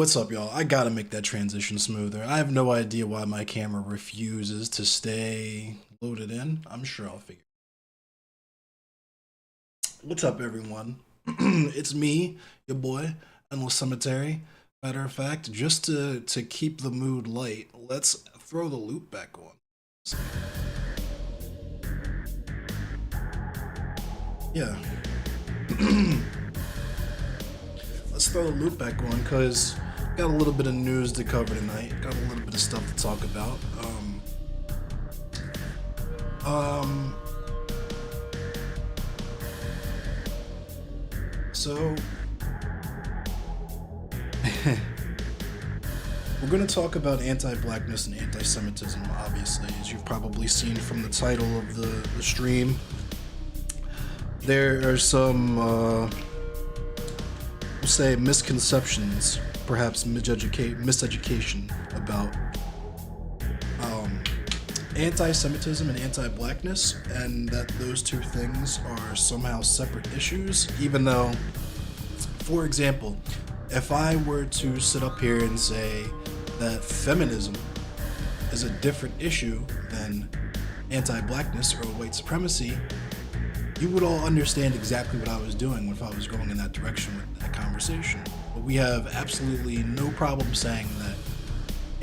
what's up, y'all? I gotta make that transition smoother. I have no idea why my camera refuses to stay loaded in. I'm sure I'll figure. What's up, everyone? It's me, your boy, Endless Cemetery. Matter of fact, just to keep the mood light, let's throw the loop back on. Yeah. Let's throw the loop back on because got a little bit of news to cover tonight. Got a little bit of stuff to talk about. So we're going to talk about anti-blackness and anti-Semitism, obviously, as you've probably seen from the title of the stream. There are some, we'll say, misconceptions, perhaps miseducation about anti-Semitism and anti-blackness, and that those two things are somehow separate issues, even though, for example, if I were to sit up here and say that feminism is a different issue than anti-blackness or white supremacy, you would all understand exactly what I was doing if I was going in that direction with that conversation. But we have absolutely no problem saying that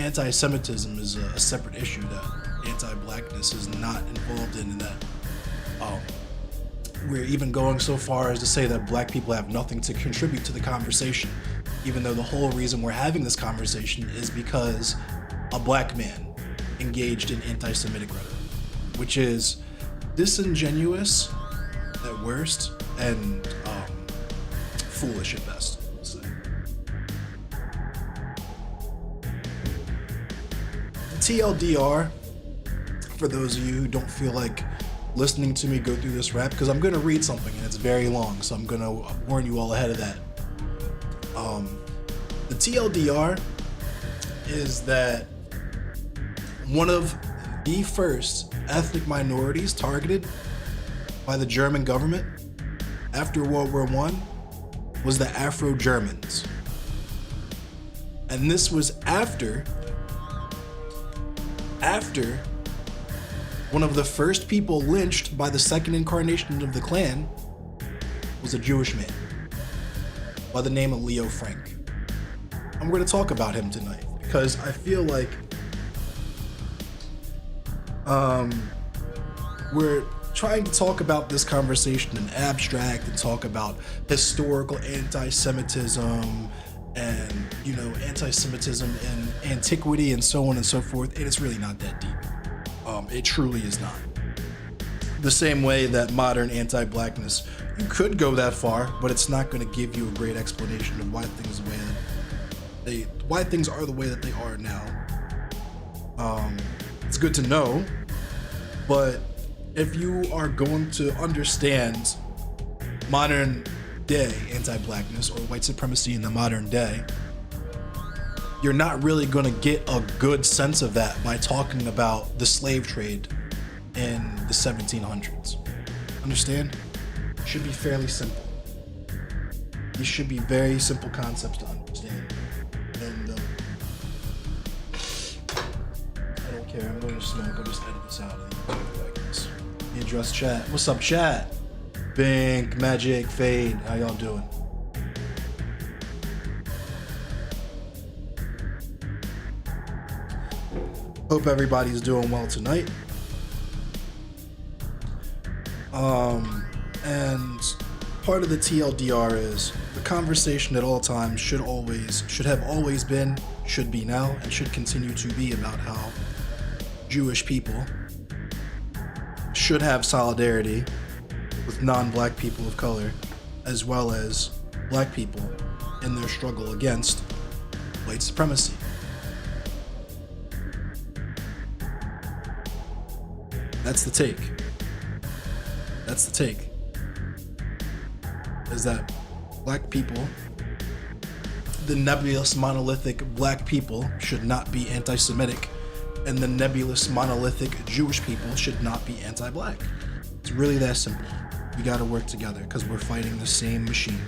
anti-Semitism is a separate issue that anti-blackness is not involved in, and that we're even going so far as to say that black people have nothing to contribute to the conversation, even though the whole reason we're having this conversation is because a black man engaged in anti-Semitic rhetoric, which is disingenuous at worst and foolish at best. So. TLDR, for those of you who don't feel like listening to me go through this rap, because I'm going to read something and it's very long, so I'm going to warn you all ahead of that. The TLDR is that one of the first ethnic minorities targeted by the German government after World War I was the Afro-Germans. And this was after one of the first people lynched by the second incarnation of the Klan was a Jewish man by the name of Leo Frank. I'm going to talk about him tonight because I feel like we're trying to talk about this conversation in abstract and talk about historical anti-Semitism and, you know, anti-Semitism in antiquity and so on and so forth, and it's really not that deep. It truly is not. The same way that modern anti-blackness, you could go that far, but it's not going to give you a great explanation of why things are the way that they are now. It's good to know, but if you are going to understand modern day anti-blackness or white supremacy in the modern day, you're not really going to get a good sense of that by talking about the slave trade in the 1700s. Understand? It should be fairly simple. These should be very simple concepts to understand. And I don't care. I'm going to smoke. I'll just edit this out. You address chat. What's up, chat? Bink, Magic, Fade. How y'all doing? Hope everybody's doing well tonight. And part of the TLDR is the conversation at all times should have always been, should be now, and should continue to be about how Jewish people should have solidarity with non-black people of color, as well as black people in their struggle against white supremacy. That's the take. That's the take. Is that black people, the nebulous monolithic black people, should not be anti-Semitic, and the nebulous monolithic Jewish people should not be anti-black. It's really that simple. We gotta work together because we're fighting the same machine.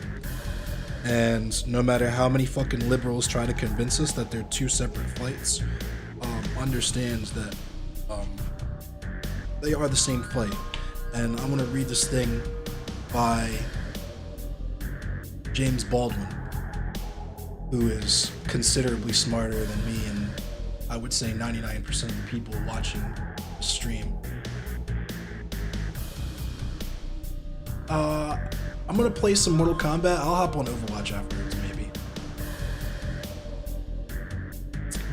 And no matter how many fucking liberals try to convince us that they're two separate fights, understands that they are the same fight. And I'm gonna read this thing by James Baldwin, who is considerably smarter than me and I would say 99% of the people watching the stream. I'm gonna play some Mortal Kombat. I'll hop on Overwatch afterwards, maybe.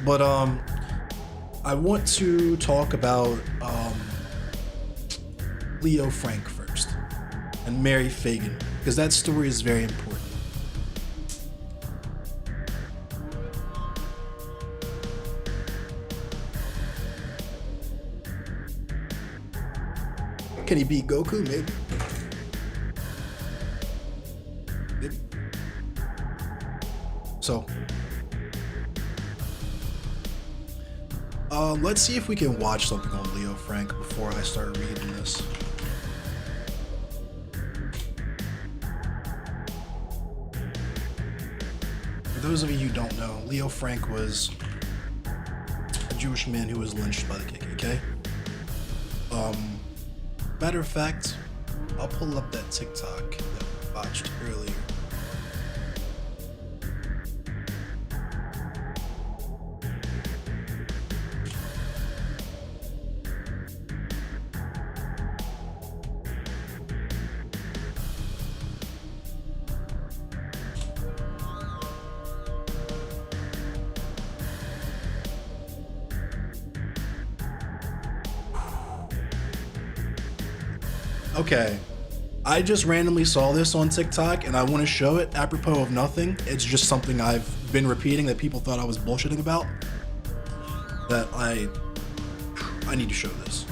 But I want to talk about Leo Frank first and Mary Fagan, because that story is very important. Can he beat Goku? Maybe. Maybe. So, let's see if we can watch something on Leo Frank before I start reading this. For those of you who don't know, Leo Frank was a Jewish man who was lynched by the KKK. Matter of fact, I'll pull up that TikTok that we watched earlier. Okay, I just randomly saw this on TikTok and I want to show it apropos of nothing. It's just something I've been repeating that people thought I was bullshitting about. That I need to show this.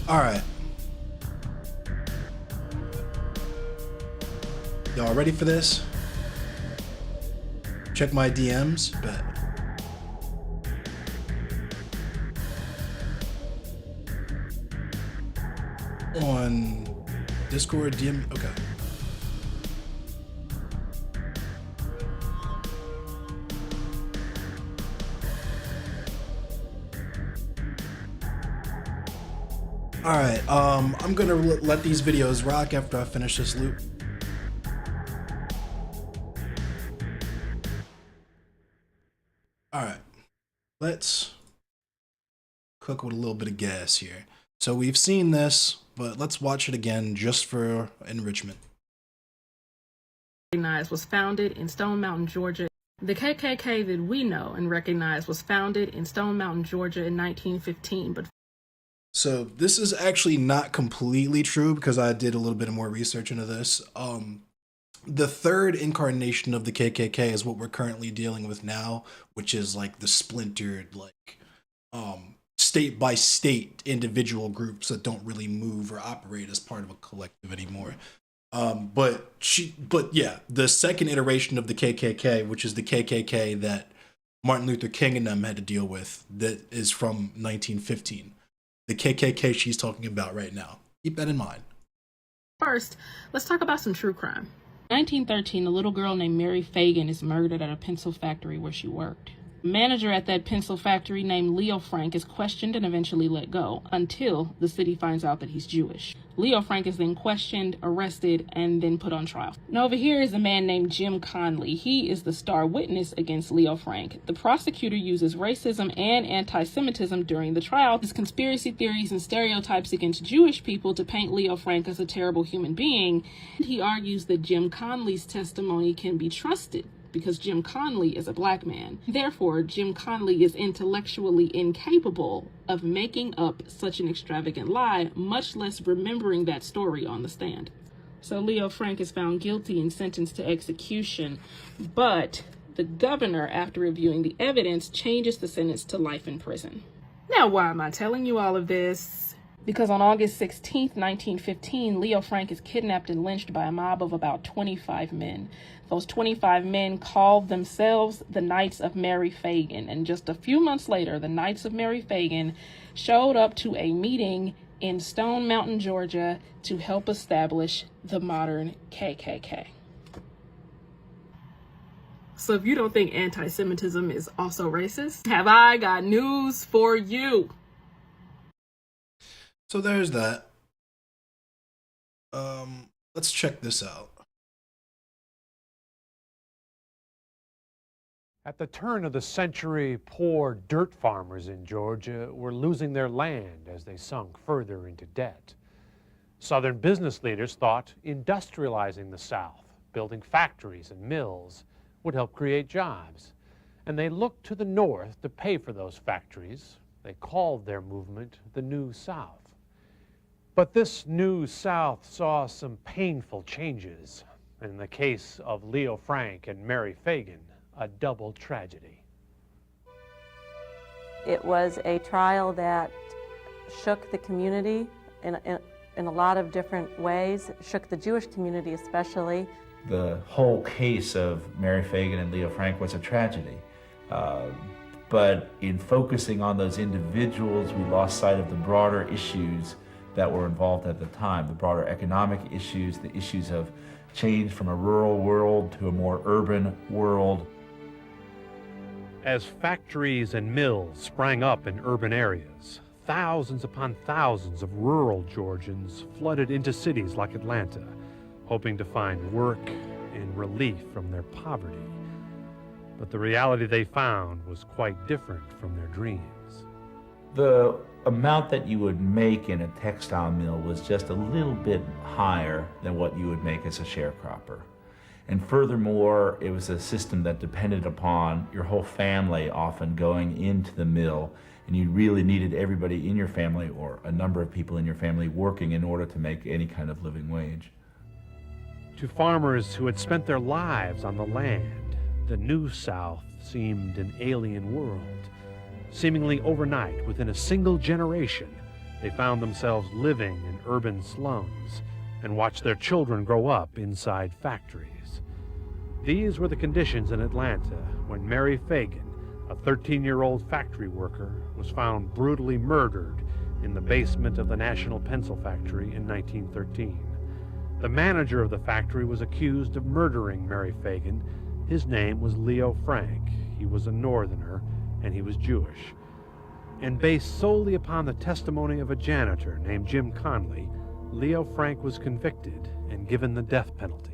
All right. Y'all ready for this? Check my DMs. Bet. On Discord, DM. Okay. Alright, I'm gonna let these videos rock after I finish this loop. Alright, let's cook with a little bit of gas here. So we've seen this, but let's watch it again just for enrichment. Was founded in Stone Mountain, Georgia. The KKK that we know and recognize was founded in Stone Mountain, Georgia in 1915, but so this is actually not completely true because I did a little bit more research into this. The third incarnation of the KKK is what we're currently dealing with now, which is like the splintered, like state by state individual groups that don't really move or operate as part of a collective anymore. But yeah, the second iteration of the KKK, which is the KKK that Martin Luther King and them had to deal with, that is from 1915. The KKK she's talking about right now. Keep that in mind. First, let's talk about some true crime. In 1913, a little girl named Mary Fagan is murdered at a pencil factory where she worked. A manager at that pencil factory named Leo Frank is questioned and eventually let go until the city finds out that he's Jewish. Leo Frank is then questioned, arrested, and then put on trial. Now over here is a man named Jim Conley. He is the star witness against Leo Frank. The prosecutor uses racism and anti-Semitism during the trial, his conspiracy theories and stereotypes against Jewish people to paint Leo Frank as a terrible human being. And he argues that Jim Conley's testimony can be trusted because Jim Conley is a black man. Therefore, Jim Conley is intellectually incapable of making up such an extravagant lie, much less remembering that story on the stand. So Leo Frank is found guilty and sentenced to execution, but the governor, after reviewing the evidence, changes the sentence to life in prison. Now, why am I telling you all of this? Because on August 16th, 1915, Leo Frank is kidnapped and lynched by a mob of about 25 men. Those 25 men called themselves the Knights of Mary Phagan, and just a few months later, the Knights of Mary Phagan showed up to a meeting in Stone Mountain, Georgia, to help establish the modern KKK. So if you don't think anti-Semitism is also racist, have I got news for you. So there's that. Let's check this out. At the turn of the century, poor dirt farmers in Georgia were losing their land as they sunk further into debt. Southern business leaders thought industrializing the South, building factories and mills, would help create jobs. And they looked to the North to pay for those factories. They called their movement the New South. But this New South saw some painful changes. In the case of Leo Frank and Mary Phagan, a double tragedy. It was a trial that shook the community in a lot of different ways, shook the Jewish community especially. The whole case of Mary Phagan and Leo Frank was a tragedy. But in focusing on those individuals, we lost sight of the broader issues that were involved at the time, the broader economic issues, the issues of change from a rural world to a more urban world. As factories and mills sprang up in urban areas, thousands upon thousands of rural Georgians flooded into cities like Atlanta, hoping to find work and relief from their poverty. But the reality they found was quite different from their dreams. The amount that you would make in a textile mill was just a little bit higher than what you would make as a sharecropper. And furthermore, it was a system that depended upon your whole family often going into the mill, and you really needed everybody in your family or a number of people in your family working in order to make any kind of living wage. To farmers who had spent their lives on the land, the New South seemed an alien world. Seemingly overnight, within a single generation, they found themselves living in urban slums and watched their children grow up inside factories. These were the conditions in Atlanta when Mary Phagan, a 13-year-old factory worker, was found brutally murdered in the basement of the National Pencil Factory in 1913. The manager of the factory was accused of murdering Mary Phagan. His name was Leo Frank. He was a Northerner, and he was Jewish. And based solely upon the testimony of a janitor named Jim Conley, Leo Frank was convicted and given the death penalty.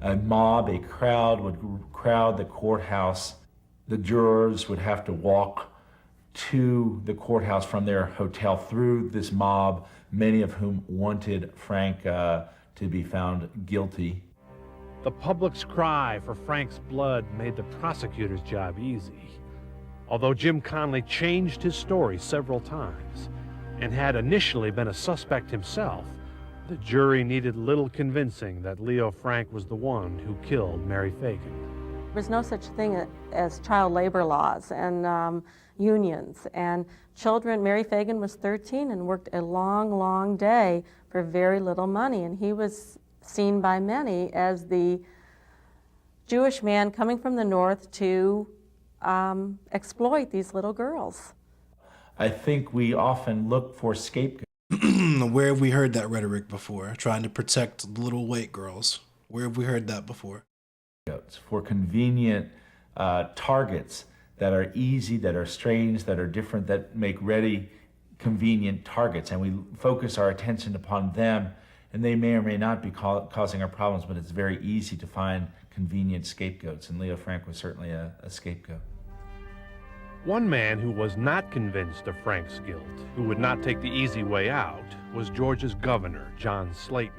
A mob, a crowd would crowd the courthouse. The jurors would have to walk to the courthouse from their hotel through this mob, many of whom wanted Frank to be found guilty. The public's cry for Frank's blood made the prosecutor's job easy. Although Jim Conley changed his story several times and had initially been a suspect himself, the jury needed little convincing that Leo Frank was the one who killed Mary Phagan. There's no such thing as child labor laws and unions. And children, Mary Phagan was 13 and worked a long, long day for very little money. And he was seen by many as the Jewish man coming from the north to exploit these little girls. I think we often look for scapegoats. Where have we heard that rhetoric before? Trying to protect little white girls. Where have we heard that before? For convenient targets that are easy, that are strange, that are different, that make ready, convenient targets. And we focus our attention upon them, and they may or may not be causing our problems, but it's very easy to find convenient scapegoats. And Leo Frank was certainly a scapegoat. One man who was not convinced of Frank's guilt, who would not take the easy way out, was Georgia's governor, John Slayton.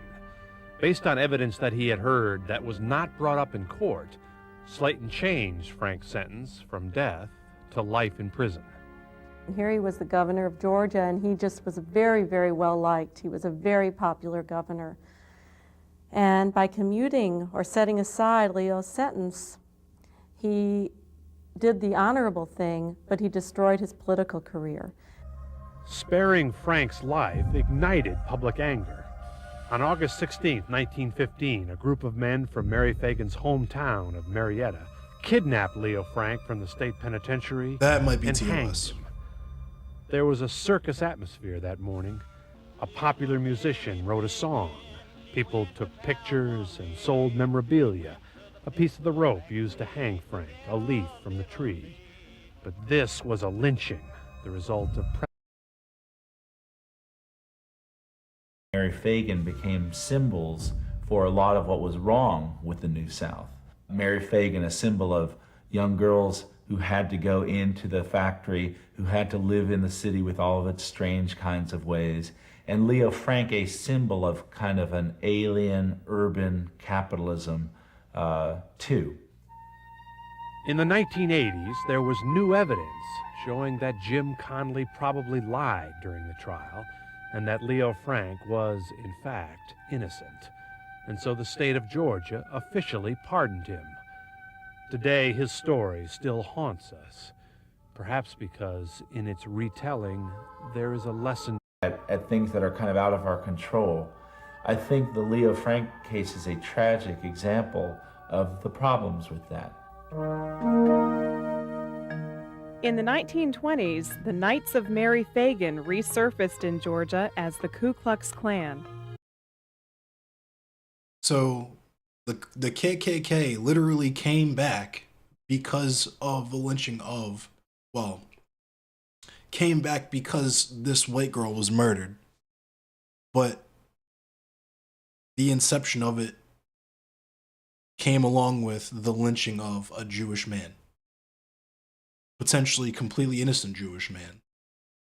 Based on evidence that he had heard that was not brought up in court, Slayton changed Frank's sentence from death to life in prison. Here he was the governor of Georgia, and he just was very, very well liked. He was a very popular governor. And by commuting or setting aside Leo's sentence, he did the honorable thing, but he destroyed his political career. Sparing Frank's life ignited public anger. On August 16, 1915, a group of men from Mary Fagan's hometown of Marietta kidnapped Leo Frank from the state penitentiary That might be and hanged TOS. him. There was a circus atmosphere that morning. A popular musician wrote a song. People took pictures and sold memorabilia, a piece of the rope used to hang Frank, a leaf from the tree. But this was a lynching, the result of Mary Fagan became symbols for a lot of what was wrong with the New South. Mary Fagan, a symbol of young girls who had to go into the factory, who had to live in the city with all of its strange kinds of ways. And Leo Frank, a symbol of kind of an alien urban capitalism, too. In the 1980s, there was new evidence showing that Jim Conley probably lied during the trial and that Leo Frank was, in fact, innocent. And so the state of Georgia officially pardoned him. Today, his story still haunts us, perhaps because in its retelling, there is a lesson At things that are kind of out of our control. I think the Leo Frank case is a tragic example of the problems with that. In the 1920s, the Knights of Mary Fagan resurfaced in Georgia as the Ku Klux Klan. So the KKK literally came back because of the lynching of, well, came back because this white girl was murdered. But the inception of it came along with the lynching of a Jewish man. Potentially completely innocent Jewish man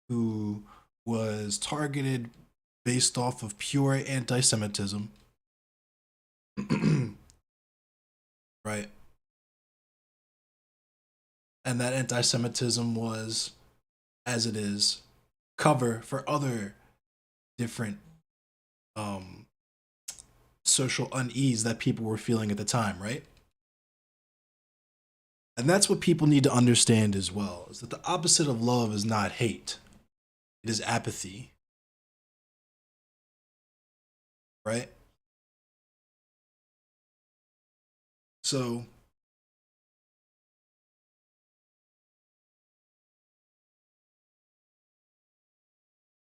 who was targeted based off of pure anti-Semitism. Right. And that anti-Semitism was, as it is, cover for other different social unease that people were feeling at the time, right? And that's what people need to understand as well, is that the opposite of love is not hate. It is apathy. Right? So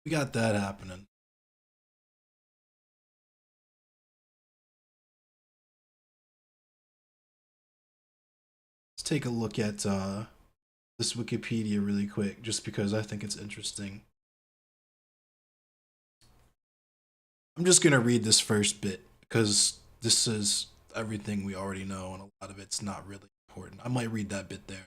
we got that happening. Let's take a look at this Wikipedia really quick, just because I think it's interesting. I'm just gonna read this first bit because this is everything we already know, and a lot of it's not really important. I might read that bit there.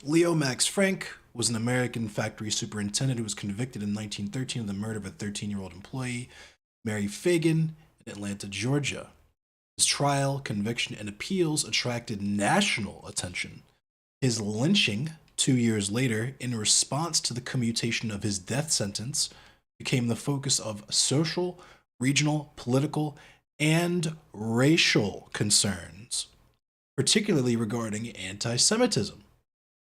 Leo Max Frank was an American factory superintendent who was convicted in 1913 of the murder of a 13-year-old employee, Mary Fagan, in Atlanta, Georgia. His trial, conviction, and appeals attracted national attention. His lynching 2 years later, in response to the commutation of his death sentence, became the focus of social, regional, political, and racial concerns, particularly regarding anti-Semitism.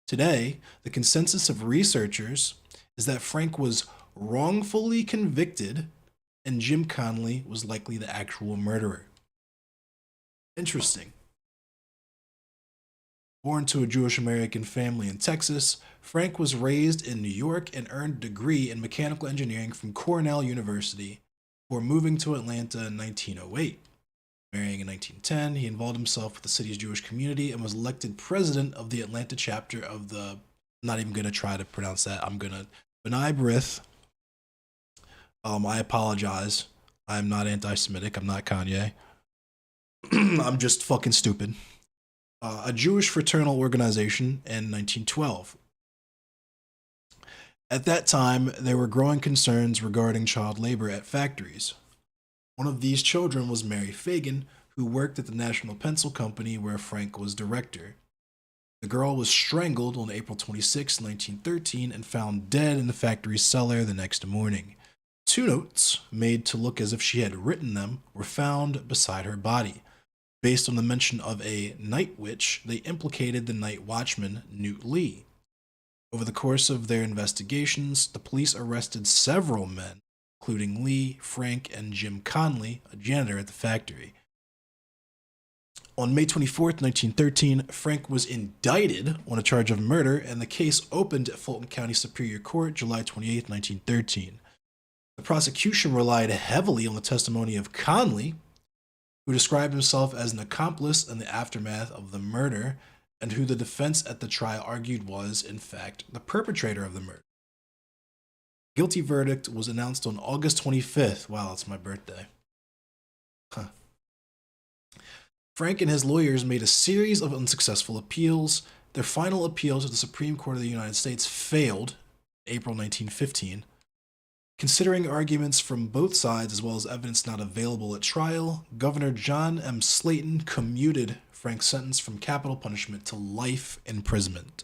Today, the consensus of researchers is that Frank was wrongfully convicted and Jim Conley was likely the actual murderer. Interesting. Born to a Jewish American family in Texas, Frank was raised in New York and earned a degree in mechanical engineering from Cornell University before moving to Atlanta in 1908. Marrying in 1910, he involved himself with the city's Jewish community and was elected president of the Atlanta chapter of the, I'm not even going to try to pronounce that, I'm going to, B'nai B'rith. I apologize. I'm not anti-Semitic, I'm not Kanye. I'm just fucking stupid. A Jewish fraternal organization in 1912. At that time, there were growing concerns regarding child labor at factories. One of these children was Mary Fagan, who worked at the National Pencil Company where Frank was director. The girl was strangled on April 26, 1913, and found dead in the factory cellar the next morning. 2 notes, made to look as if she had written them, were found beside her body. Based on the mention of a night witch, they implicated the night watchman, Newt Lee. Over the course of their investigations, the police arrested several men, including Lee, Frank, and Jim Conley, a janitor at the factory. On May 24, 1913, Frank was indicted on a charge of murder, and the case opened at Fulton County Superior Court July 28, 1913. The prosecution relied heavily on the testimony of Conley, who described himself as an accomplice in the aftermath of the murder, and who the defense at the trial argued was, in fact, the perpetrator of the murder. Guilty verdict was announced on August 25th. Wow, it's my birthday. Frank and his lawyers made a series of unsuccessful appeals. Their final appeal to the Supreme Court of the United States failed in April 1915. Considering arguments from both sides as well as evidence not available at trial, Governor John M. Slayton commuted Frank's sentence from capital punishment to life imprisonment.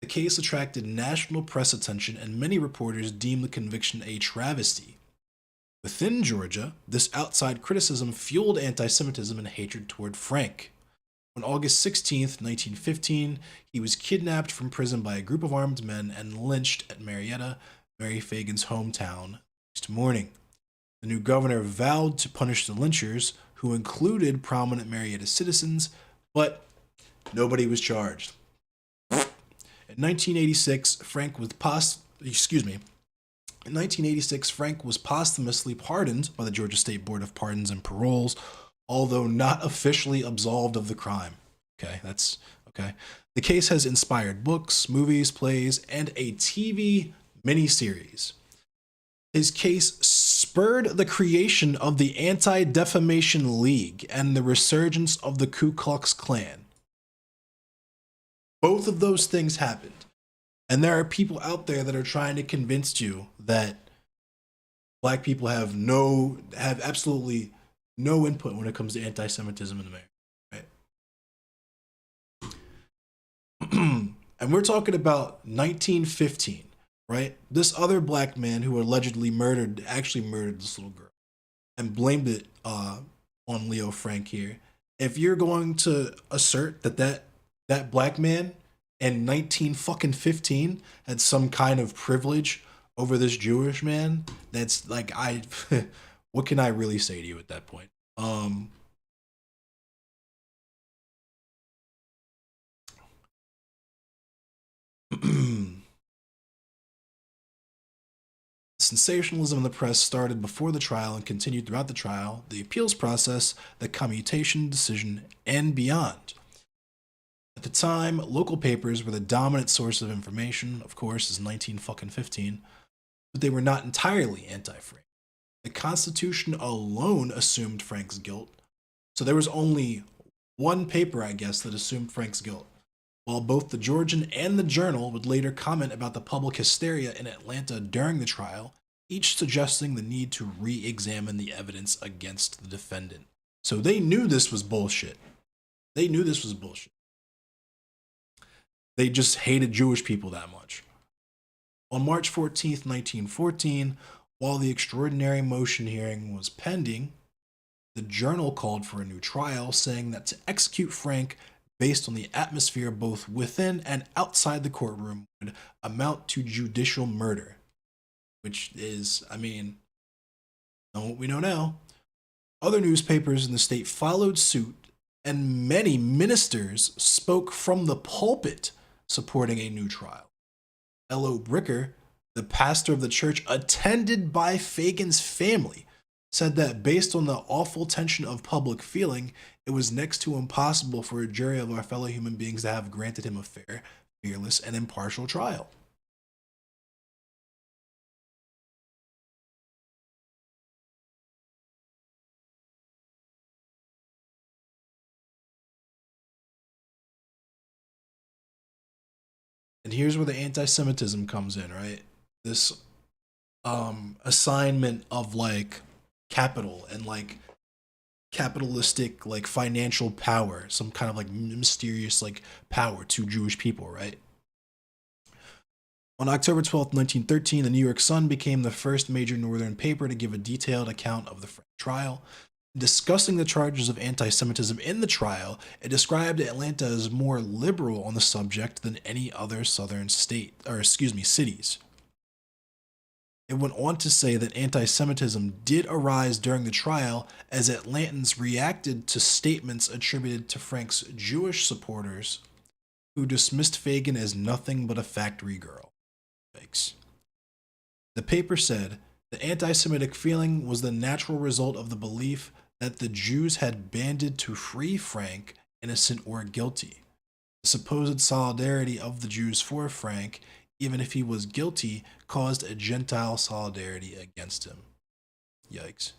The case attracted national press attention, and many reporters deemed the conviction a travesty. Within Georgia, this outside criticism fueled anti-Semitism and hatred toward Frank. On August 16, 1915, he was kidnapped from prison by a group of armed men and lynched at Marietta, Mary Phagan's hometown, next morning. The new governor vowed to punish the lynchers, who included prominent Marietta citizens, but nobody was charged. In 1986, Frank was posthumously pardoned by the Georgia State Board of Pardons and Paroles, although not officially absolved of the crime. Okay, that's okay. The case has inspired books, movies, plays, and a TV miniseries. His case spurred the creation of the Anti-Defamation League and the resurgence of the Ku Klux Klan. Both of those things happened. And there are people out there that are trying to convince you that black people have absolutely no input when it comes to anti-Semitism in America, right? And we're talking about 1915, right? This other black man who allegedly actually murdered this little girl and blamed it on Leo Frank here. If you're going to assert that black man in 1915 had some kind of privilege over this Jewish man, that's like, what can I really say to you at that point? Sensationalism in the press started before the trial and continued throughout the trial, the appeals process, the commutation decision, and beyond. At the time, local papers were the dominant source of information, of course, is 1915, but they were not entirely anti-Frank. The Constitution alone assumed Frank's guilt, so there was only one paper, I guess, that assumed Frank's guilt, while both the Georgian and the Journal would later comment about the public hysteria in Atlanta during the trial, each suggesting the need to re-examine the evidence against the defendant. So they knew this was bullshit. They knew this was bullshit. They just hated Jewish people that much. On March 14th, 1914, while the extraordinary motion hearing was pending, the Journal called for a new trial, saying that to execute Frank based on the atmosphere both within and outside the courtroom would amount to judicial murder, which is, knowing what we know now. Other newspapers in the state followed suit, and many ministers spoke from the pulpit supporting a new trial. L.O. Bricker, the pastor of the church attended by Phagan's family, said that based on the awful tension of public feeling, it was next to impossible for a jury of our fellow human beings to have granted him a fair, fearless, and impartial trial. And here's where the anti-Semitism comes in, right? This assignment of like capital and like capitalistic like financial power, some kind of like mysterious like power to Jewish people, right? On October 12, 1913, the New York Sun became the first major northern paper to give a detailed account of the Frank trial. Discussing the charges of anti-Semitism in the trial, it described Atlanta as more liberal on the subject than any other southern cities. It went on to say that anti-Semitism did arise during the trial as Atlantans reacted to statements attributed to Frank's Jewish supporters who dismissed Fagin as nothing but a factory girl. Thanks. The paper said the anti-Semitic feeling was the natural result of the belief that the Jews had banded to free Frank, innocent or guilty. The supposed solidarity of the Jews for Frank, even if he was guilty, caused a Gentile solidarity against him. Yikes.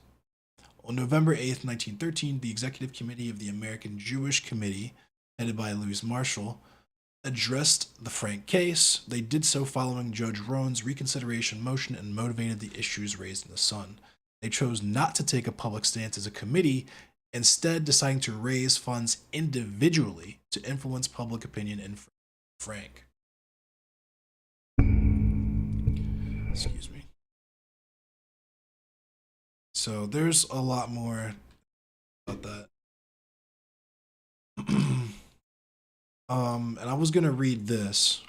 On November 8th, 1913, the Executive Committee of the American Jewish Committee, headed by Louis Marshall, addressed the Frank case. They did so following Judge Roan's reconsideration motion and motivated the issues raised in the Sun. They chose not to take a public stance as a committee, instead deciding to raise funds individually to influence public opinion in Frank. Excuse me. So there's a lot more about that. And I was gonna read this.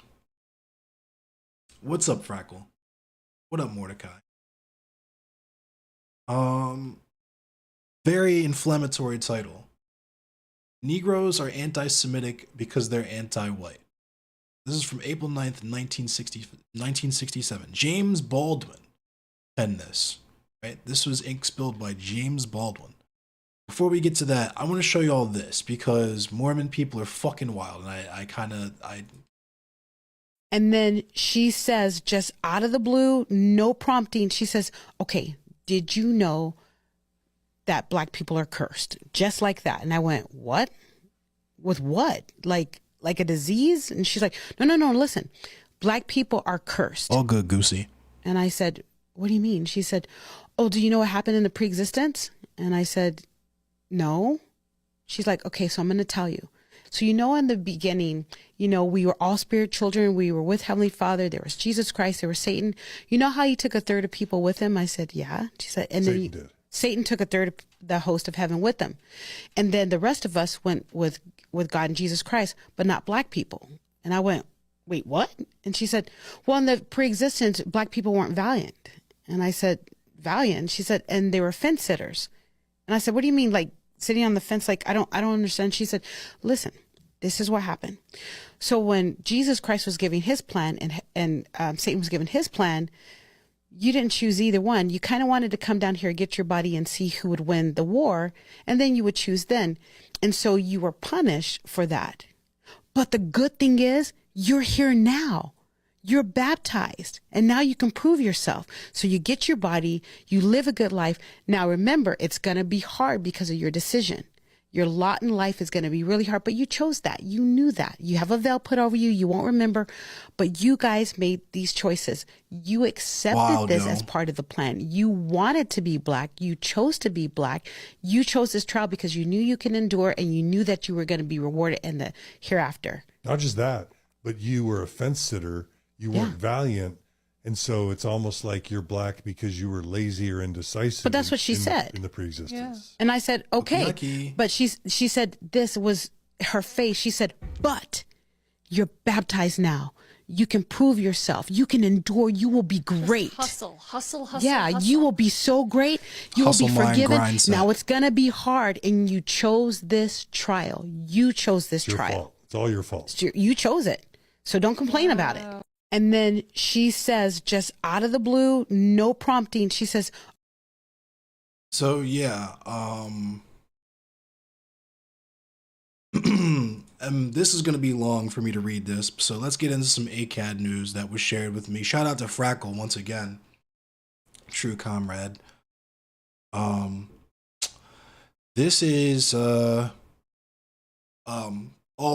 What's up, Frackle? What up, Mordecai? Very inflammatory title. Negroes are anti-Semitic because they're anti-white. This is from April 9th, 1967. James Baldwin penned this, right? This was ink spilled by James Baldwin. Before we get to that, I want to show you all this because Mormon people are fucking wild, and I And then she says, just out of the blue, no prompting, she says, okay, did you know that black people are cursed? Just like that. And I went, what? With what? Like a disease? And she's like, no, listen. Black people are cursed. all good, Goosey. And I said, what do you mean? She said, oh, do you know what happened in the pre-existence? And I said, no. She's like, okay, so I'm going to tell you. So, in the beginning, we were all spirit children. We were with Heavenly Father. There was Jesus Christ. There was Satan. You know how he took a third of people with him? I said, yeah. She said, and Satan then did. Satan took a third of the host of heaven with them. And then the rest of us went with God and Jesus Christ, but not black people. And I went, wait, what? And she said, well, in the pre-existence, black people weren't valiant. And I said, valiant? She said, and they were fence sitters. And I said, what do you mean, like sitting on the fence? Like, I don't understand. She said, listen, this is what happened. So when Jesus Christ was giving his plan and Satan was giving his plan, you didn't choose either one. You kind of wanted to come down here, get your body and see who would win the war. And then you would choose then. And so you were punished for that. But the good thing is you're here now. You're baptized and now you can prove yourself. So you get your body, you live a good life. Now remember, it's going to be hard because of your decision. Your lot in life is going to be really hard, but you chose that. You knew that. You have a veil put over you. You won't remember, but you guys made these choices. You accepted this as part of the plan. You wanted to be black. You chose to be black. You chose this trial because you knew you can endure and you knew that you were going to be rewarded in the hereafter. Not just that, but you were a fence sitter. You weren't valiant. And so it's almost like you're black because you were lazy or indecisive. But that's what she said. In the pre-existence. And I said, okay. Lucky. But she said, this was her face. She said, but you're baptized now. You can prove yourself. You can endure. You will be great. Hustle. Yeah, you will be so great. You Hustle will be mind forgiven. grind Now set. it's going to be hard. And you chose this trial. You chose this It's your trial. fault. It's all your fault. You chose it. So don't complain about it. And then she says, just out of the blue, no prompting, she says, So yeah, this is going to be long for me to read this, so let's get into some ACAD news that was shared with me. Shout out to Frackle once again, true comrade. This is all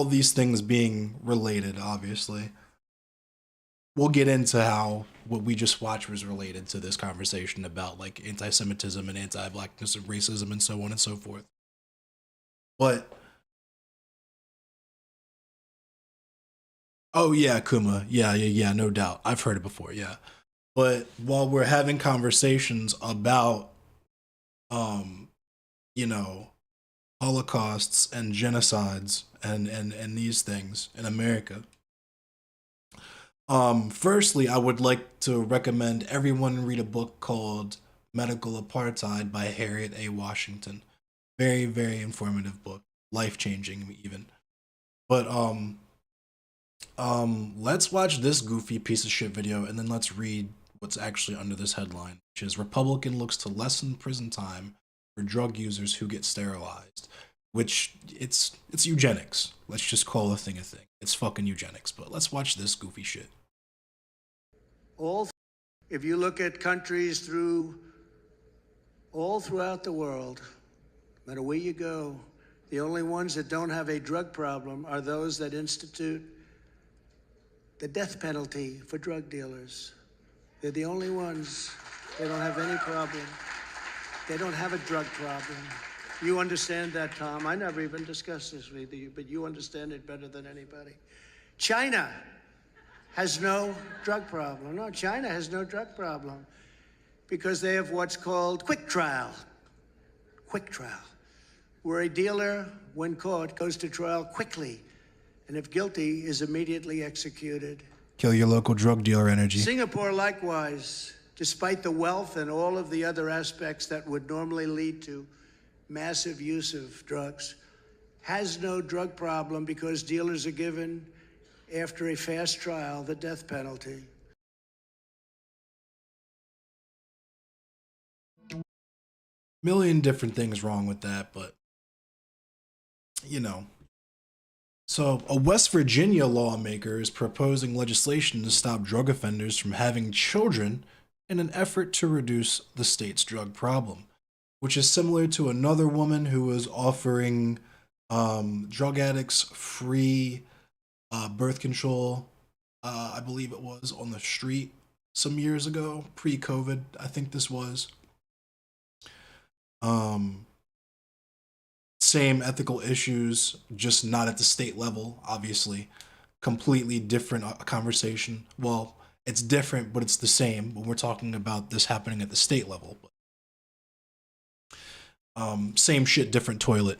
these things being related, obviously. We'll get into how what we just watched was related to this conversation about like anti-Semitism and anti-blackness and racism and so on and so forth. But Oh yeah, Kuma. Yeah, no doubt. I've heard it before, yeah. But while we're having conversations about um, you know, holocausts and genocides and these things in America, firstly, I would like to recommend everyone read a book called Medical Apartheid by Harriet A. Washington. Very, very informative book, life changing even. But let's watch this goofy piece of shit video and then let's read what's actually under this headline, which is Republican looks to lessen prison time for drug users who get sterilized. Which it's eugenics. Let's just call a thing a thing. It's fucking eugenics. But let's watch this goofy shit. If you look at countries all throughout the world, no matter where you go, the only ones that don't have a drug problem are those that institute the death penalty for drug dealers. They're the only ones. They don't have any problem. They don't have a drug problem. You understand that, Tom. I never even discussed this with you, but you understand it better than anybody. China has no drug problem. No, China has no drug problem because they have what's called quick trial. Quick trial, where a dealer, when caught, goes to trial quickly, and if guilty, is immediately executed. Kill your local drug dealer energy. Singapore, likewise, despite the wealth and all of the other aspects that would normally lead to massive use of drugs, has no drug problem because dealers are given, after a fast trial, the death penalty. Million different things wrong with that, but you know. So, a West Virginia lawmaker is proposing legislation to stop drug offenders from having children in an effort to reduce the state's drug problem, which is similar to another woman who was offering drug addicts free birth control, I believe it was, on the street some years ago, pre-COVID, I think this was. Same ethical issues, just not at the state level, obviously. Completely different conversation. Well, it's different, but it's the same when we're talking about this happening at the state level. Same shit, different toilet.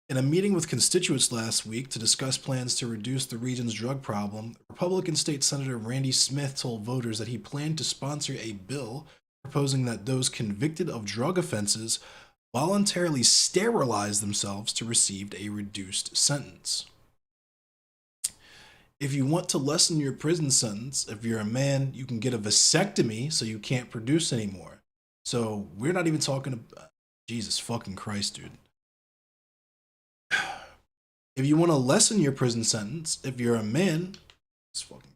In a meeting with constituents last week to discuss plans to reduce the region's drug problem, Republican State Senator Randy Smith told voters that he planned to sponsor a bill proposing that those convicted of drug offenses voluntarily sterilize themselves to receive a reduced sentence. If you want to lessen your prison sentence, if you're a man, you can get a vasectomy so you can't produce anymore. So we're not even talking about, Jesus fucking Christ, dude. If you want to lessen your prison sentence, if you're a man, it's fucking.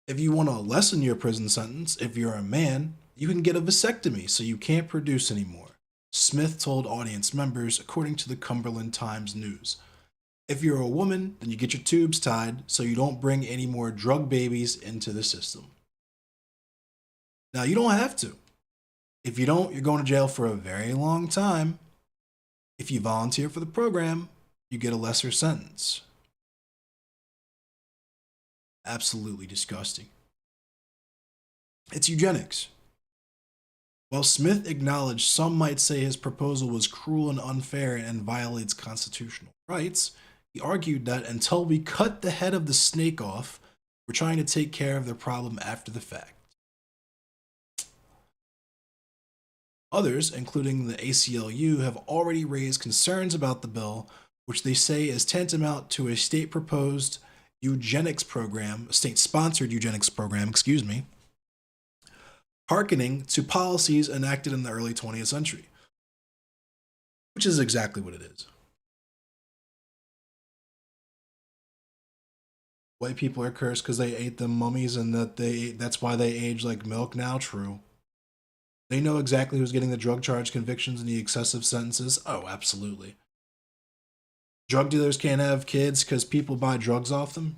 If you want to lessen your prison sentence, if you're a man, you can get a vasectomy so you can't produce anymore, Smith told audience members, according to the Cumberland Times News. If you're a woman, then you get your tubes tied so you don't bring any more drug babies into the system. Now, you don't have to. If you don't, you're going to jail for a very long time. If you volunteer for the program, you get a lesser sentence. Absolutely disgusting. It's eugenics. While Smith acknowledged some might say his proposal was cruel and unfair and violates constitutional rights, he argued that until we cut the head of the snake off, we're trying to take care of the problem after the fact. Others, including the ACLU, have already raised concerns about the bill, which they say is tantamount to a state-proposed eugenics program, a state-sponsored eugenics program, hearkening to policies enacted in the early 20th century, which is exactly what it is. White people are cursed because they ate them mummies and that's why they age like milk now. True. They know exactly who's getting the drug charge convictions and the excessive sentences. Oh, absolutely. Drug dealers can't have kids because people buy drugs off them.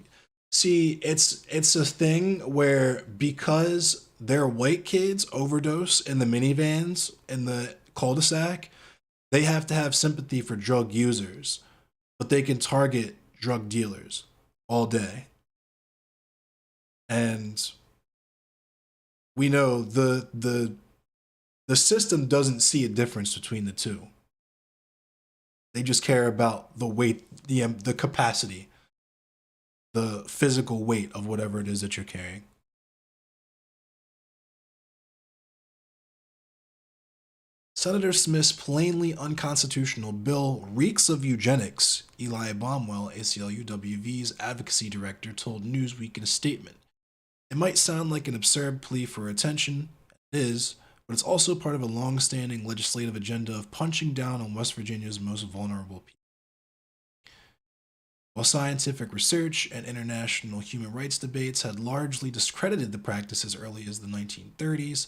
See, it's a thing where because their white kids overdose in the minivans in the cul-de-sac, they have to have sympathy for drug users, but they can target drug dealers all day. And we know the system doesn't see a difference between the two. They just care about the weight, the capacity, the physical weight of whatever it is that you're carrying. Senator Smith's plainly unconstitutional bill reeks of eugenics, Eli Baumwell, ACLU-WV's advocacy director, told Newsweek in a statement. It might sound like an absurd plea for attention, it is, but it's also part of a long-standing legislative agenda of punching down on West Virginia's most vulnerable people. While scientific research and international human rights debates had largely discredited the practice as early as the 1930s,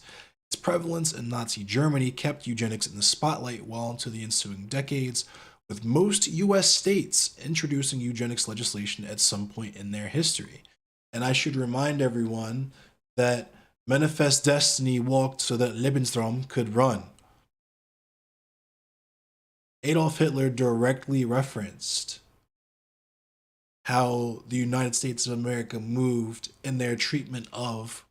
its prevalence in Nazi Germany kept eugenics in the spotlight well into the ensuing decades, with most U.S. states introducing eugenics legislation at some point in their history. And I should remind everyone that Manifest Destiny walked so that Lebensraum could run. Adolf Hitler directly referenced how the United States of America moved in their treatment of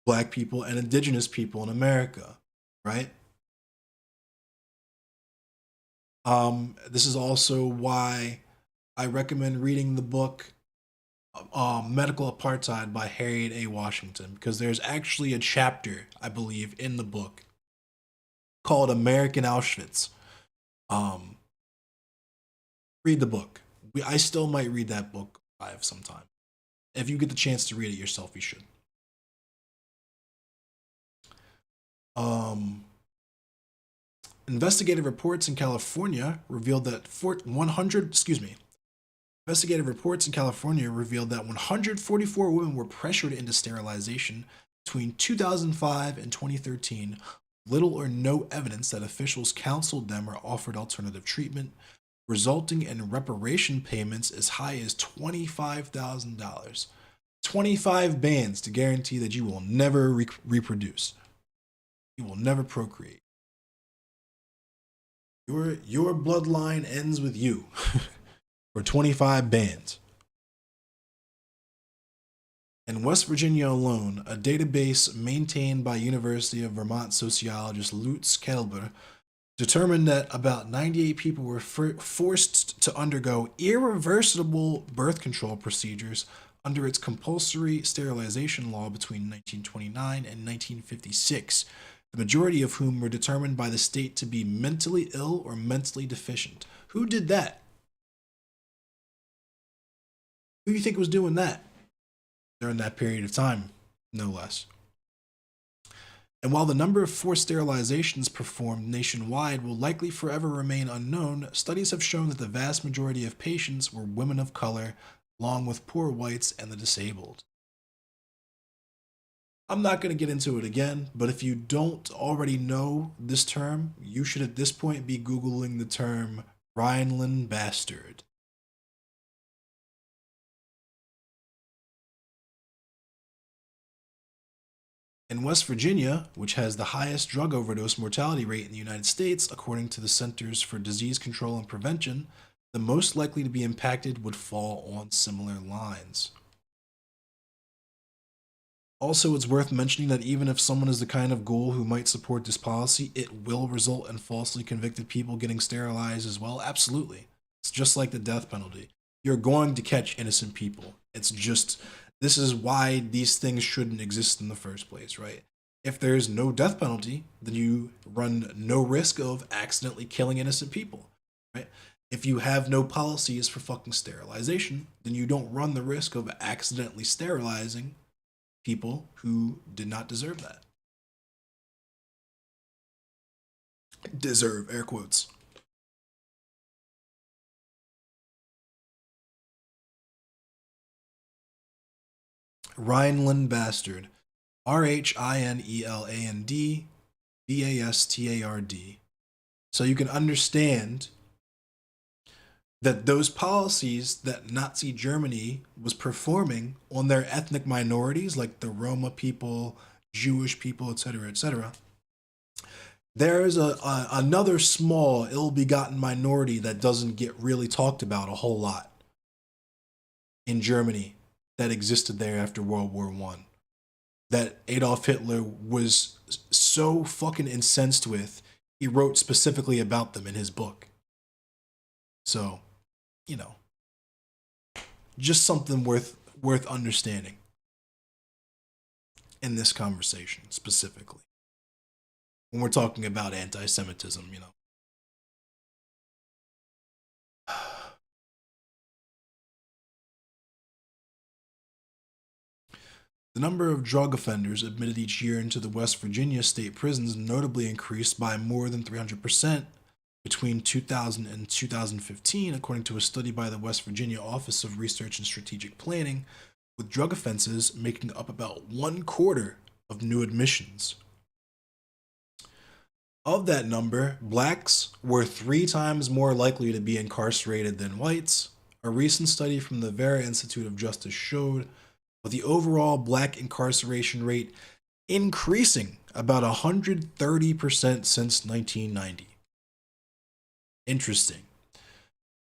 Black people and indigenous people in America, right? This is also why I recommend reading the book Medical Apartheid by Harriet A. Washington, because there's actually a chapter, I believe, in the book called American Auschwitz. Read the book. I still might read that book live sometime. If you get the chance to read it yourself, you should. Investigative reports in California revealed that 144 women were pressured into sterilization between 2005 and 2013, little or no evidence that officials counseled them or offered alternative treatment, resulting in reparation payments as high as $25,000. 25 bans to guarantee that you will never reproduce. You will never procreate. Your bloodline ends with you for 25 bans. In West Virginia alone, a database maintained by University of Vermont sociologist Lutz Kelber determined that about 98 people were forced to undergo irreversible birth control procedures under its compulsory sterilization law between 1929 and 1956. The majority of whom were determined by the state to be mentally ill or mentally deficient. Who did that? Who do you think was doing that during that period of time, no less? And while the number of forced sterilizations performed nationwide will likely forever remain unknown, studies have shown that the vast majority of patients were women of color, along with poor whites and the disabled. I'm not going to get into it again, but if you don't already know this term, you should at this point be Googling the term Rhineland bastard. In West Virginia, which has the highest drug overdose mortality rate in the United States, according to the Centers for Disease Control and Prevention, the most likely to be impacted would fall on similar lines. Also, it's worth mentioning that even if someone is the kind of ghoul who might support this policy, it will result in falsely convicted people getting sterilized as well. Absolutely. It's just like the death penalty. You're going to catch innocent people. It's just, this is why these things shouldn't exist in the first place, right? If there's no death penalty, then you run no risk of accidentally killing innocent people, right? If you have no policies for fucking sterilization, then you don't run the risk of accidentally sterilizing people who did not deserve that. Deserve, air quotes. Rhineland bastard. Rhineland bastard. So you can understand that those policies that Nazi Germany was performing on their ethnic minorities, like the Roma people, Jewish people, etc., there is another small, ill-begotten minority that doesn't get really talked about a whole lot in Germany that existed there after World War One, that Adolf Hitler was so fucking incensed with, he wrote specifically about them in his book. So, you know, just something worth understanding in this conversation specifically. When we're talking about anti-Semitism, you know. The number of drug offenders admitted each year into the West Virginia state prisons notably increased by more than 300% between 2000 and 2015, according to a study by the West Virginia Office of Research and Strategic Planning, with drug offenses making up about 1/4 of new admissions. Of that number, blacks were 3 times more likely to be incarcerated than whites. A recent study from the Vera Institute of Justice showed with the overall black incarceration rate increasing about 130% since 1990. Interesting.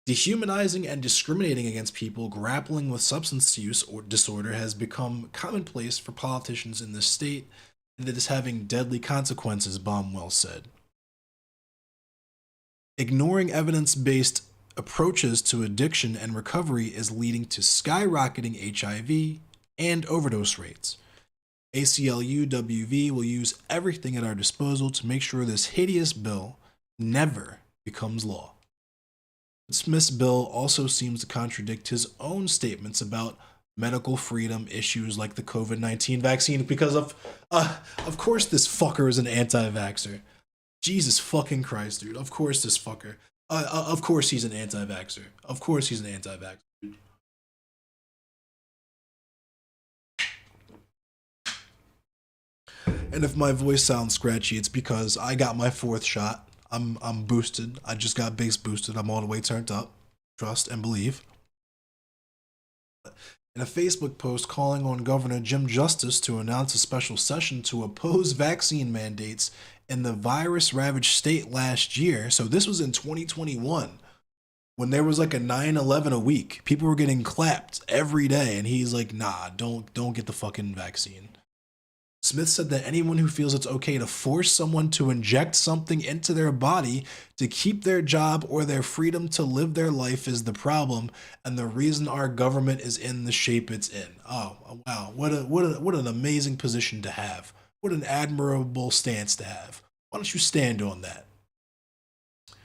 Dehumanizing and discriminating against people grappling with substance use or disorder has become commonplace for politicians in this state, and it is having deadly consequences, Baumwell said. Ignoring evidence-based approaches to addiction and recovery is leading to skyrocketing HIV and overdose rates. ACLU-WV will use everything at our disposal to make sure this hideous bill never becomes law. Smith's bill also seems to contradict his own statements about medical freedom issues like the COVID-19 vaccine, because of course this fucker is an anti-vaxxer. Jesus fucking Christ, dude. Of course this fucker. Of course he's an anti-vaxxer. Of course he's an anti-vaxxer. And if my voice sounds scratchy, it's because I got my 4th shot. I'm boosted. I just got base boosted. I'm all the way turned up. Trust and believe. In a Facebook post calling on Governor Jim Justice to announce a special session to oppose vaccine mandates in the virus-ravaged state last year. So this was in 2021, when there was like a 9/11 a week. People were getting clapped every day, and he's like, nah, don't get the fucking vaccine. Smith said that anyone who feels it's okay to force someone to inject something into their body to keep their job or their freedom to live their life is the problem, and the reason our government is in the shape it's in. Oh, wow. What an amazing position to have. What an admirable stance to have. Why don't you stand on that? Why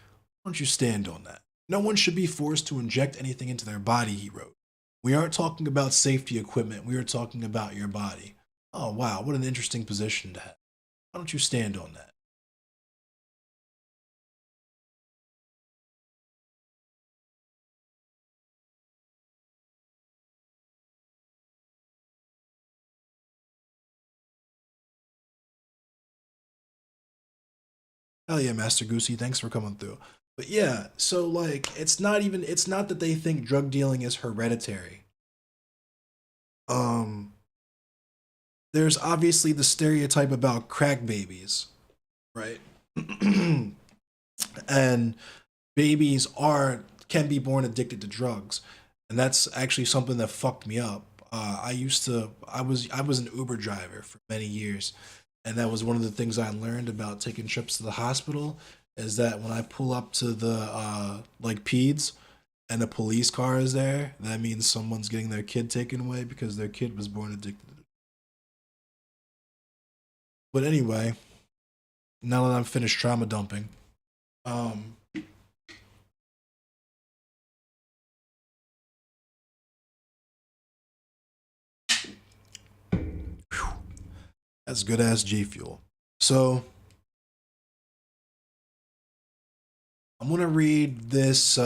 don't you stand on that? No one should be forced to inject anything into their body, he wrote. We aren't talking about safety equipment. We are talking about your body. Oh, wow, what an interesting position to have. Why don't you stand on that? Hell yeah, Master Goosey, thanks for coming through. But yeah, so like, it's not that they think drug dealing is hereditary. There's obviously the stereotype about crack babies, right? And babies can be born addicted to drugs, and that's actually something that fucked me up. I was an Uber driver for many years, and that was one of the things I learned about taking trips to the hospital, is that when I pull up to the like peds and a police car is there, that means someone's getting their kid taken away because their kid was born addicted. But anyway, now that I'm finished trauma dumping, that's good ass G Fuel. So I'm gonna read this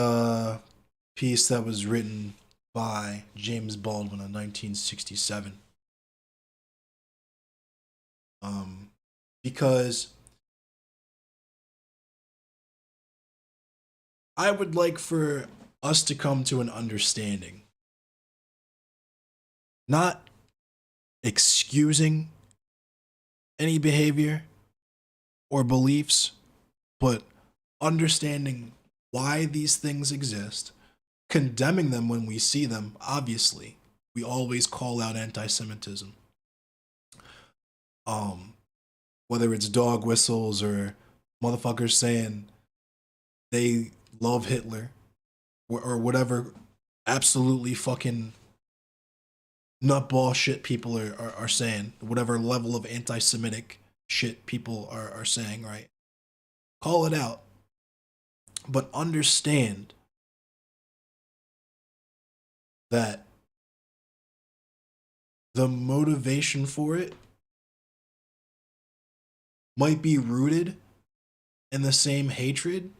piece that was written by James Baldwin in 1967. Because I would like for us to come to an understanding, not excusing any behavior or beliefs, but understanding why these things exist, condemning them when we see them. Obviously, we always call out anti-Semitism. Whether it's dog whistles or motherfuckers saying they love Hitler or whatever absolutely fucking nutball shit people are saying, whatever level of anti-Semitic shit people are saying, right? Call it out. But understand that the motivation for it might be rooted in the same hatred,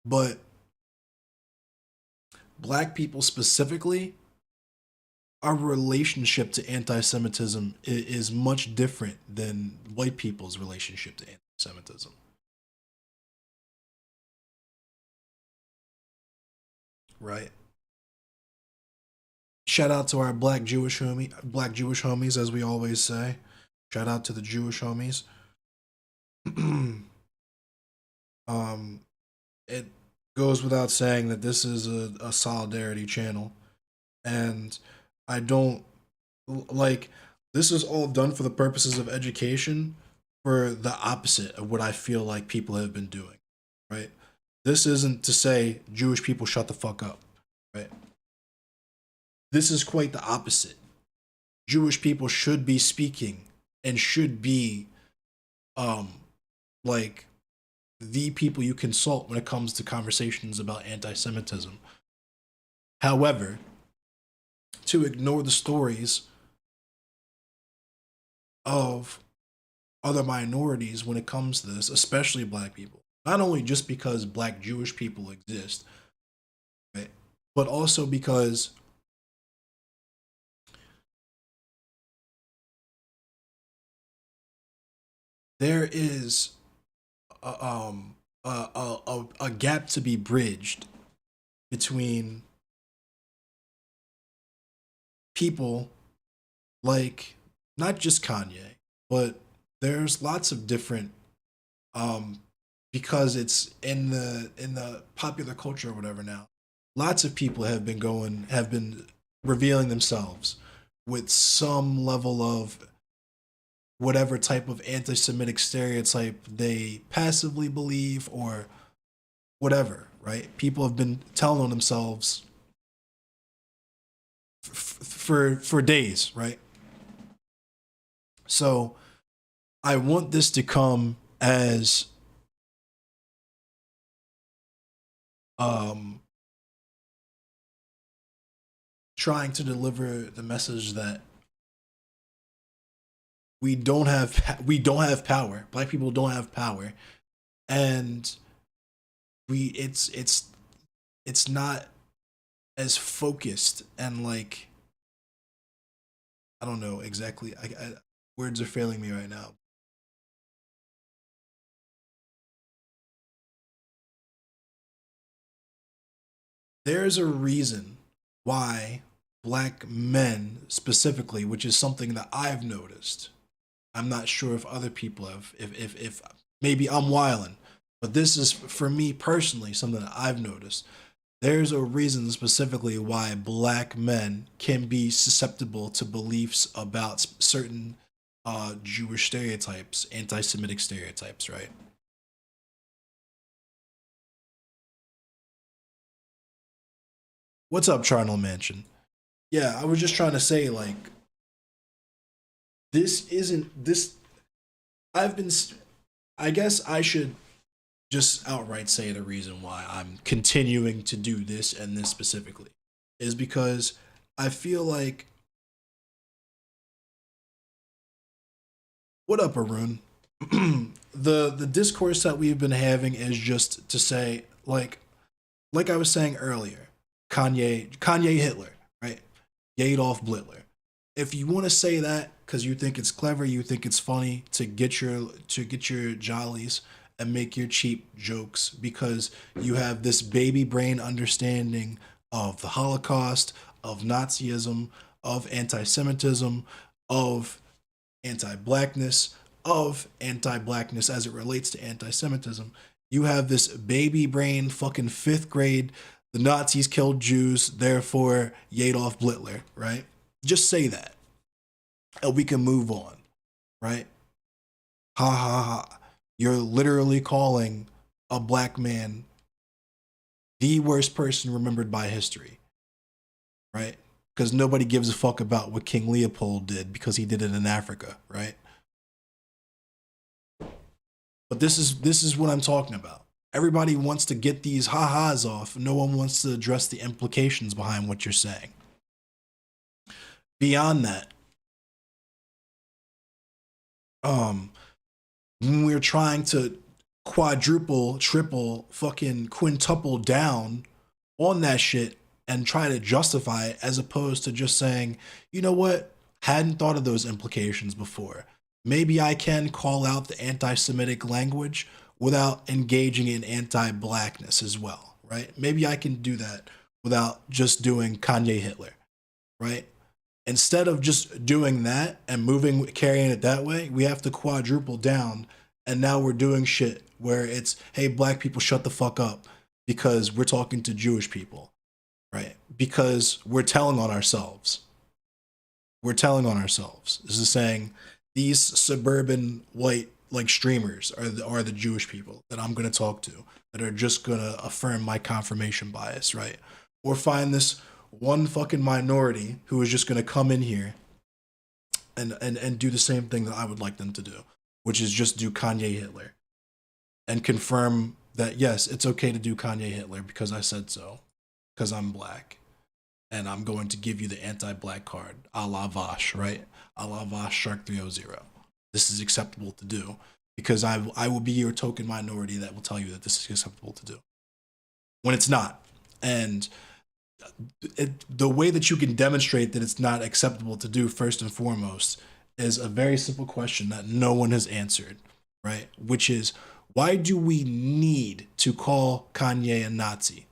but black people specifically, our relationship to anti-Semitism is much different than white people's relationship to anti-Semitism. Right? Shout out to our black Jewish homies, as we always say. Shout out to the Jewish homies. It goes without saying that this is a solidarity channel, and I don't like, this is all done for the purposes of education, for the opposite of what I feel like people have been doing, right? This isn't to say Jewish people shut the fuck up, right? This is quite the opposite. Jewish people should be speaking and should be like the people you consult when it comes to conversations about anti-Semitism. However, to ignore the stories of other minorities when it comes to this, especially black people, not only just because black Jewish people exist, right, but also because there is a gap to be bridged between people like not just Kanye, but there's lots of different because it's in the popular culture or whatever now. Lots of people have been revealing themselves with some level of whatever type of anti-Semitic stereotype they passively believe or whatever, right? People have been telling on themselves for days, right? So I want this to come as trying to deliver the message that we don't have power. Black people don't have power, and it's not as focused and like, I don't know exactly. Words are failing me right now. There's a reason why black men specifically, which is something that I've noticed. I'm not sure if other people have, if maybe I'm wilding, but this is for me personally something that I've noticed. There's a reason specifically why black men can be susceptible to beliefs about certain Jewish stereotypes, anti-Semitic stereotypes, right? What's up, Charnel Mansion? Yeah, I was just trying to say, like, this isn't this. I guess I should just outright say the reason why I'm continuing to do this and this specifically is because I feel like. What up, Arun? The discourse that we've been having is just to say, like I was saying earlier, Kanye Hitler, right? Adolf Hitler. If you want to say that because you think it's clever, you think it's funny to get your jollies and make your cheap jokes because you have this baby brain understanding of the Holocaust, of Nazism, of anti-Semitism, of anti-blackness, of anti-blackness as it relates to anti-Semitism. You have this baby brain fucking 5th grade, the Nazis killed Jews, therefore Adolf Hitler, right? Just say that. And we can move on, right? Ha ha ha. You're literally calling a black man the worst person remembered by history, right? Because nobody gives a fuck about what King Leopold did because he did it in Africa, right? But this is what I'm talking about. Everybody wants to get these ha-has off. No one wants to address the implications behind what you're saying. Beyond that, when we're trying to quadruple, triple, fucking quintuple down on that shit and try to justify it as opposed to just saying, you know what, hadn't thought of those implications before. Maybe I can call out the anti-Semitic language without engaging in anti-blackness as well, right? Maybe I can do that without just doing Kanye Hitler, right? Instead of just doing that and carrying it that way, we have to quadruple down. And now we're doing shit where it's, hey, black people, shut the fuck up because we're talking to Jewish people, right? Because we're telling on ourselves. We're telling on ourselves. This is saying these suburban white like streamers are the Jewish people that I'm going to talk to that are just going to affirm my confirmation bias, right? Or find this one fucking minority who is just going to come in here and do the same thing that I would like them to do, which is just do Kanye Hitler and confirm that, yes, it's okay to do Kanye Hitler because I said so, because I'm black. And I'm going to give you the anti-black card, a la Vash, right? A la Vash Shark 300. This is acceptable to do because I will be your token minority that will tell you that this is acceptable to do when it's not. And the way that you can demonstrate that it's not acceptable to do, first and foremost, is a very simple question that no one has answered, right? Which is, why do we need to call Kanye a Nazi?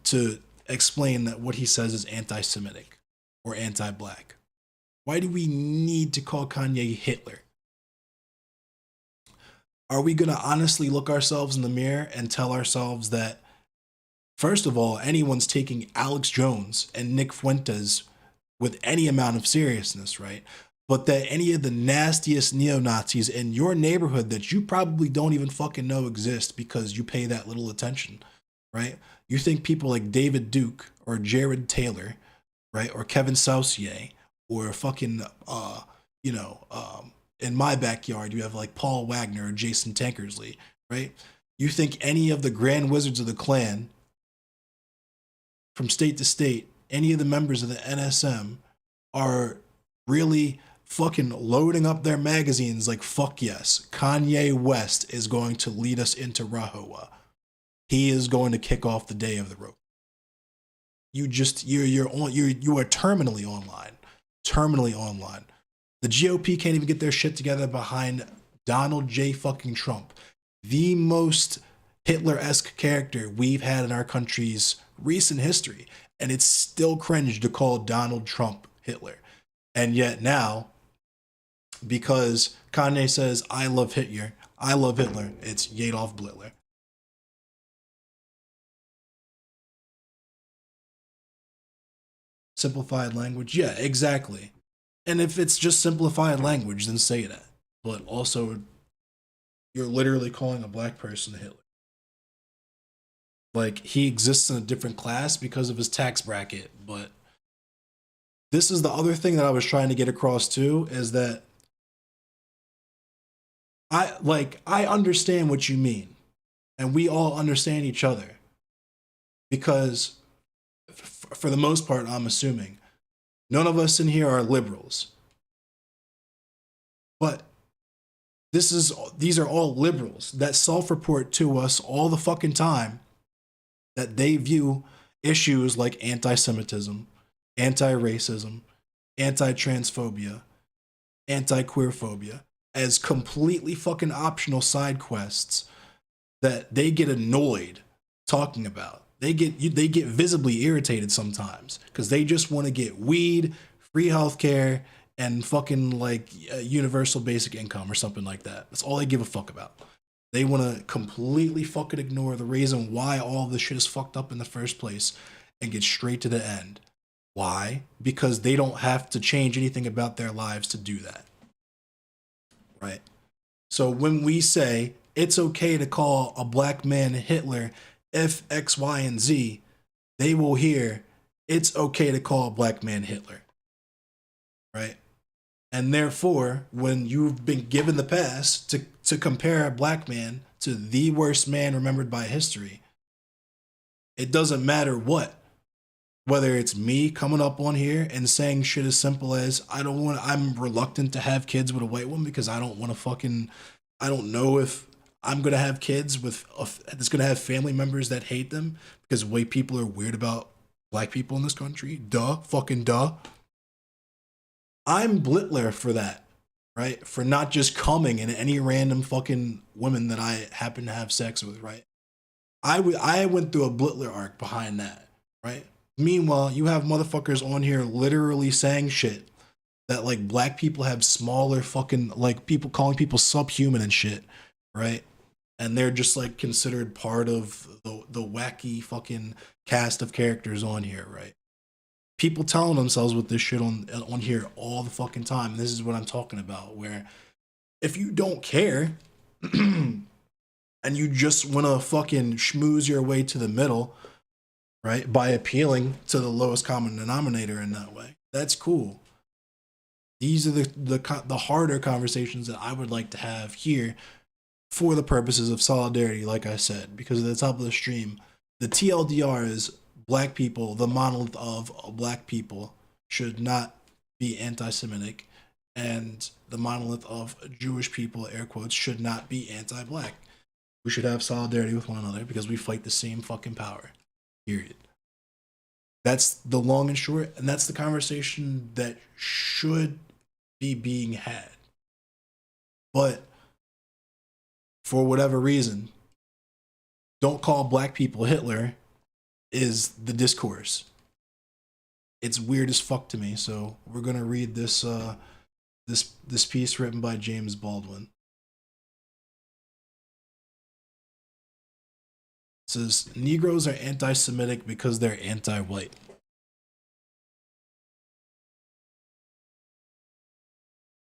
To explain that what he says is anti-Semitic or anti-black. Why do we need to call Kanye Hitler? Are we going to honestly look ourselves in the mirror and tell ourselves that, first of all, anyone's taking Alex Jones and Nick Fuentes with any amount of seriousness, right? But that any of the nastiest neo-Nazis in your neighborhood that you probably don't even fucking know exist because you pay that little attention, right? You think people like David Duke or Jared Taylor, right? Or Kevin Saucier or fucking, in my backyard, you have like Paul Wagner or Jason Tankersley, right? You think any of the Grand Wizards of the Klan from state to state, any of the members of the NSM are really fucking loading up their magazines like, fuck yes, Kanye West is going to lead us into Rahowa. He is going to kick off the day of the rope. You are terminally online. The GOP can't even get their shit together behind Donald J. fucking Trump, the most Hitler-esque character we've had in our country's recent history, and it's still cringe to call Donald Trump Hitler. And yet now, because Kanye says, I love Hitler, it's Adolf Hitler. Simplified language? Yeah, exactly. And if it's just simplified language, then say that. But also, you're literally calling a black person Hitler. Like, he exists in a different class because of his tax bracket. But this is the other thing that I was trying to get across too, is that I understand what you mean. And we all understand each other. Because for the most part, I'm assuming, none of us in here are liberals. But these are all liberals that self-report to us all the fucking time that they view issues like anti-Semitism, anti-racism, anti-transphobia, anti-queerphobia as completely fucking optional side quests that they get annoyed talking about. They get visibly irritated sometimes because they just want to get weed, free healthcare, and fucking like universal basic income or something like that. That's all they give a fuck about. They want to completely fucking ignore the reason why all this shit is fucked up in the first place and get straight to the end. Why? Because they don't have to change anything about their lives to do that. Right? So when we say it's okay to call a black man Hitler if X, Y, and Z, they will hear it's okay to call a black man Hitler. Right? And therefore, when you've been given the pass to compare a black man to the worst man remembered by history, it doesn't matter what. Whether it's me coming up on here and saying shit as simple as I'm reluctant to have kids with a white woman because I don't know if I'm going to have kids that's going to have family members that hate them because white people are weird about black people in this country. Duh. Fucking duh. I'm Blitler for that, right? For not just coming in any random fucking women that I happen to have sex with, right? I went through a Blitler arc behind that, right? Meanwhile, you have motherfuckers on here literally saying shit that like black people have smaller fucking, like people calling people subhuman and shit, right? And they're just like considered part of the wacky fucking cast of characters on here, right? People telling themselves with this shit on here all the fucking time. And this is what I'm talking about, where if you don't care and you just want to fucking schmooze your way to the middle, right, by appealing to the lowest common denominator in that way, that's cool. These are the harder conversations that I would like to have here for the purposes of solidarity, like I said, because at the top of the stream, the TLDR is black people, the monolith of black people should not be anti-Semitic, and the monolith of Jewish people, air quotes, should not be anti-black. We should have solidarity with one another because we fight the same fucking power. Period. That's the long and short, and that's the conversation that should be being had. But for whatever reason, don't call black people Hitler is the discourse. It's weird as fuck to me. So we're gonna read this this piece written by James Baldwin. It says, Negroes are anti-Semitic because they're anti-white.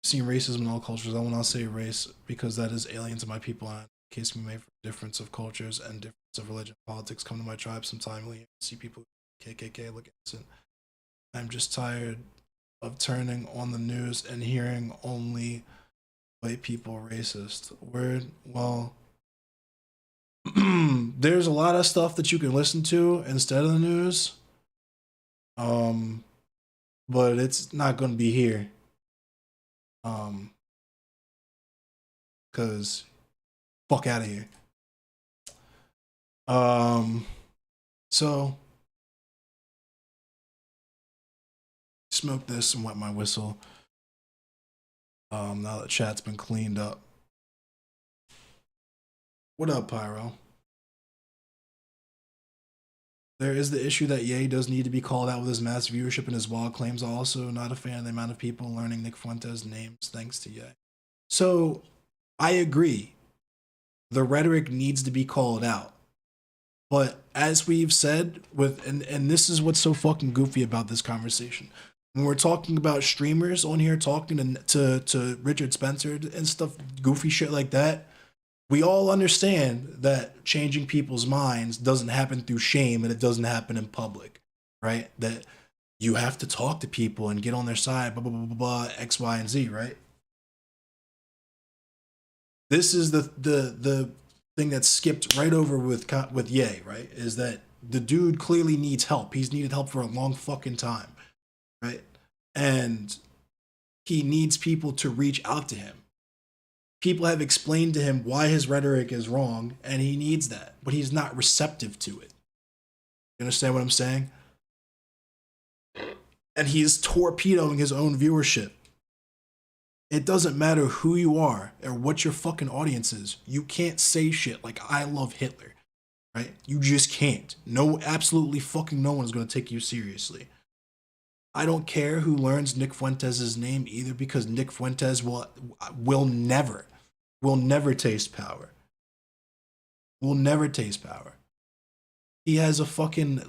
Seen racism in all cultures. I will not say race because that is alien to my people. And in case we may for difference of cultures and difference of religion, politics, come to my tribe sometime. We see people KKK look innocent. I'm just tired of turning on the news and hearing only white people racist. Word, well, there's a lot of stuff that you can listen to instead of the news. But it's not going to be here. Cause fuck out of here. So smoke this and wet my whistle. Now that chat's been cleaned up. What up, Pyro? There is the issue that Ye does need to be called out with his mass viewership and his wild claims. Also, not a fan of the amount of people learning Nick Fuentes' names thanks to Ye. So, I agree. The rhetoric needs to be called out. But as we've said, and this is what's so fucking goofy about this conversation. When we're talking about streamers on here talking to Richard Spencer and stuff, goofy shit like that, we all understand that changing people's minds doesn't happen through shame and it doesn't happen in public, right? That you have to talk to people and get on their side, blah, blah, blah, blah, blah, X, Y, and Z, right? This is the thing that's skipped right over with Ye, right? Is that the dude clearly needs help. He's needed help for a long fucking time, right? And he needs people to reach out to him. People have explained to him why his rhetoric is wrong, and he needs that, but he's not receptive to it. You understand what I'm saying? And he's torpedoing his own viewership. It doesn't matter who you are or what your fucking audience is. You can't say shit like I love Hitler, right? You just can't. No, absolutely fucking no one is going to take you seriously. I don't care who learns Nick Fuentes' name either, because Nick Fuentes will never taste power. Will never taste power. He has a fucking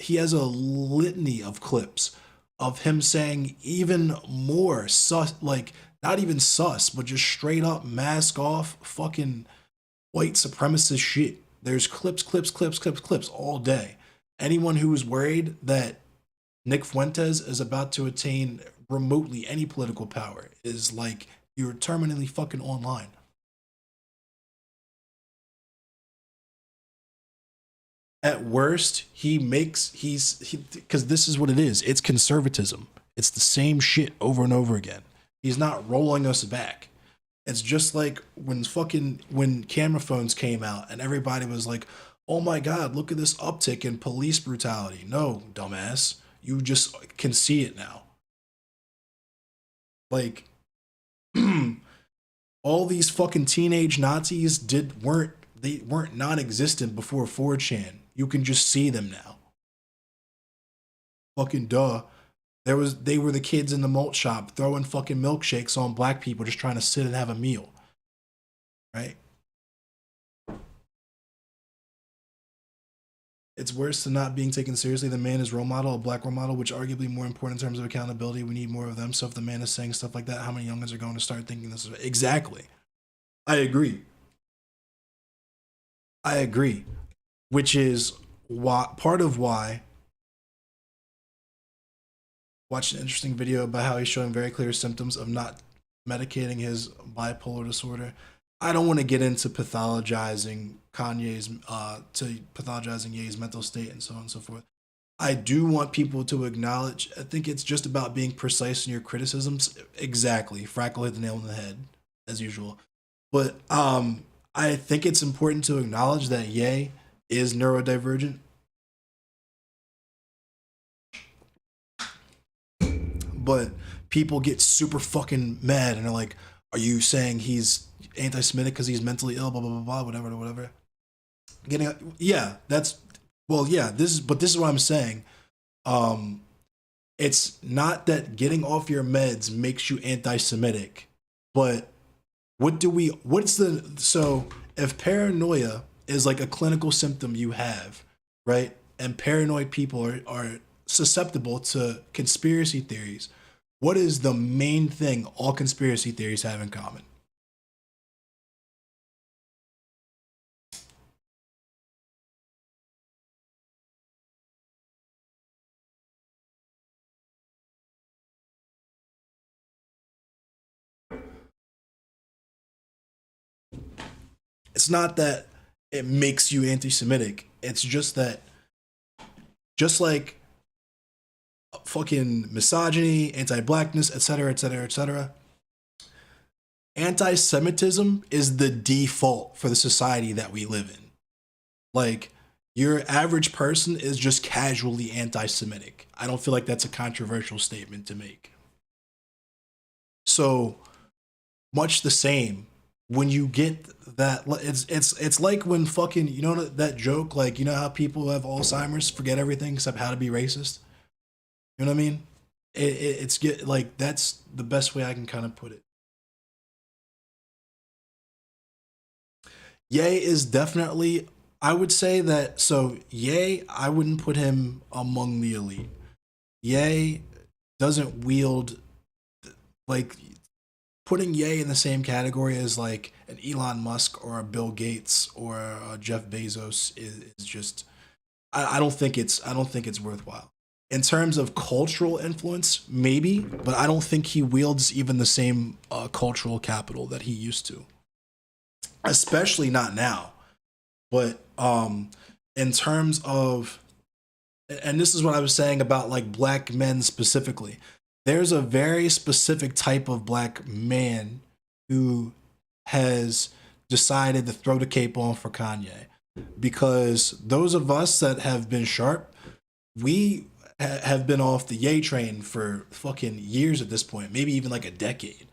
he has a litany of clips of him saying even more sus, like not even sus, but just straight up mask off fucking white supremacist shit. There's clips all day. Anyone who is worried that Nick Fuentes is about to attain remotely any political power is like, you're terminally fucking online. At worst, because this is what it is. It's conservatism. It's the same shit over and over again. He's not rolling us back. It's just like when camera phones came out and everybody was like, oh my God, look at this uptick in police brutality. No, dumbass. You just can see it now. Like, all these fucking teenage Nazis weren't non-existent before 4chan. You can just see them now. Fucking duh. They were the kids in the malt shop throwing fucking milkshakes on black people just trying to sit and have a meal. Right? It's worse than not being taken seriously. The man is role model, a black role model, which arguably more important in terms of accountability. We need more of them. So if the man is saying stuff like that, how many youngins are going to start thinking this? Exactly. I agree. Which is part of why. Watched an interesting video about how he's showing very clear symptoms of not medicating his bipolar disorder. I don't want to get into pathologizing Ye's mental state and so on and so forth. I do want people to acknowledge, I think it's just about being precise in your criticisms. Exactly. Frackle hit the nail on the head, as usual. But I think it's important to acknowledge that Ye is neurodivergent. But people get super fucking mad and are like, are you saying he's anti-Semitic because he's mentally ill, blah, blah, blah, blah, whatever. This is what I'm saying. It's not that getting off your meds makes you anti-Semitic, but so if paranoia is like a clinical symptom you have, right? And paranoid people are susceptible to conspiracy theories. What is the main thing all conspiracy theories have in common? It's not that it makes you anti-Semitic. It's just that, just like fucking misogyny, anti-blackness, etc., anti-Semitism is the default for the society that we live in. Like, your average person is just casually anti-Semitic. I don't feel like that's a controversial statement to make. So, much the same, when you get that, it's like when fucking, you know that joke, like, you know how people who have Alzheimer's forget everything except how to be racist? You know what I mean? It's like, that's the best way I can kind of put it. Ye is definitely, I would say that, so Ye, I wouldn't put him among the elite. Ye doesn't wield, like, putting Ye in the same category as like an Elon Musk or a Bill Gates or a Jeff Bezos is just, I don't think it's worthwhile. In terms of cultural influence, maybe, but I don't think he wields even the same cultural capital that he used to. Especially not now. But in terms of, and this is what I was saying about like black men specifically, there's a very specific type of black man who has decided to throw the cape on for Kanye. Because those of us that have been sharp, we have been off the Ye train for fucking years at this point, maybe even like a decade.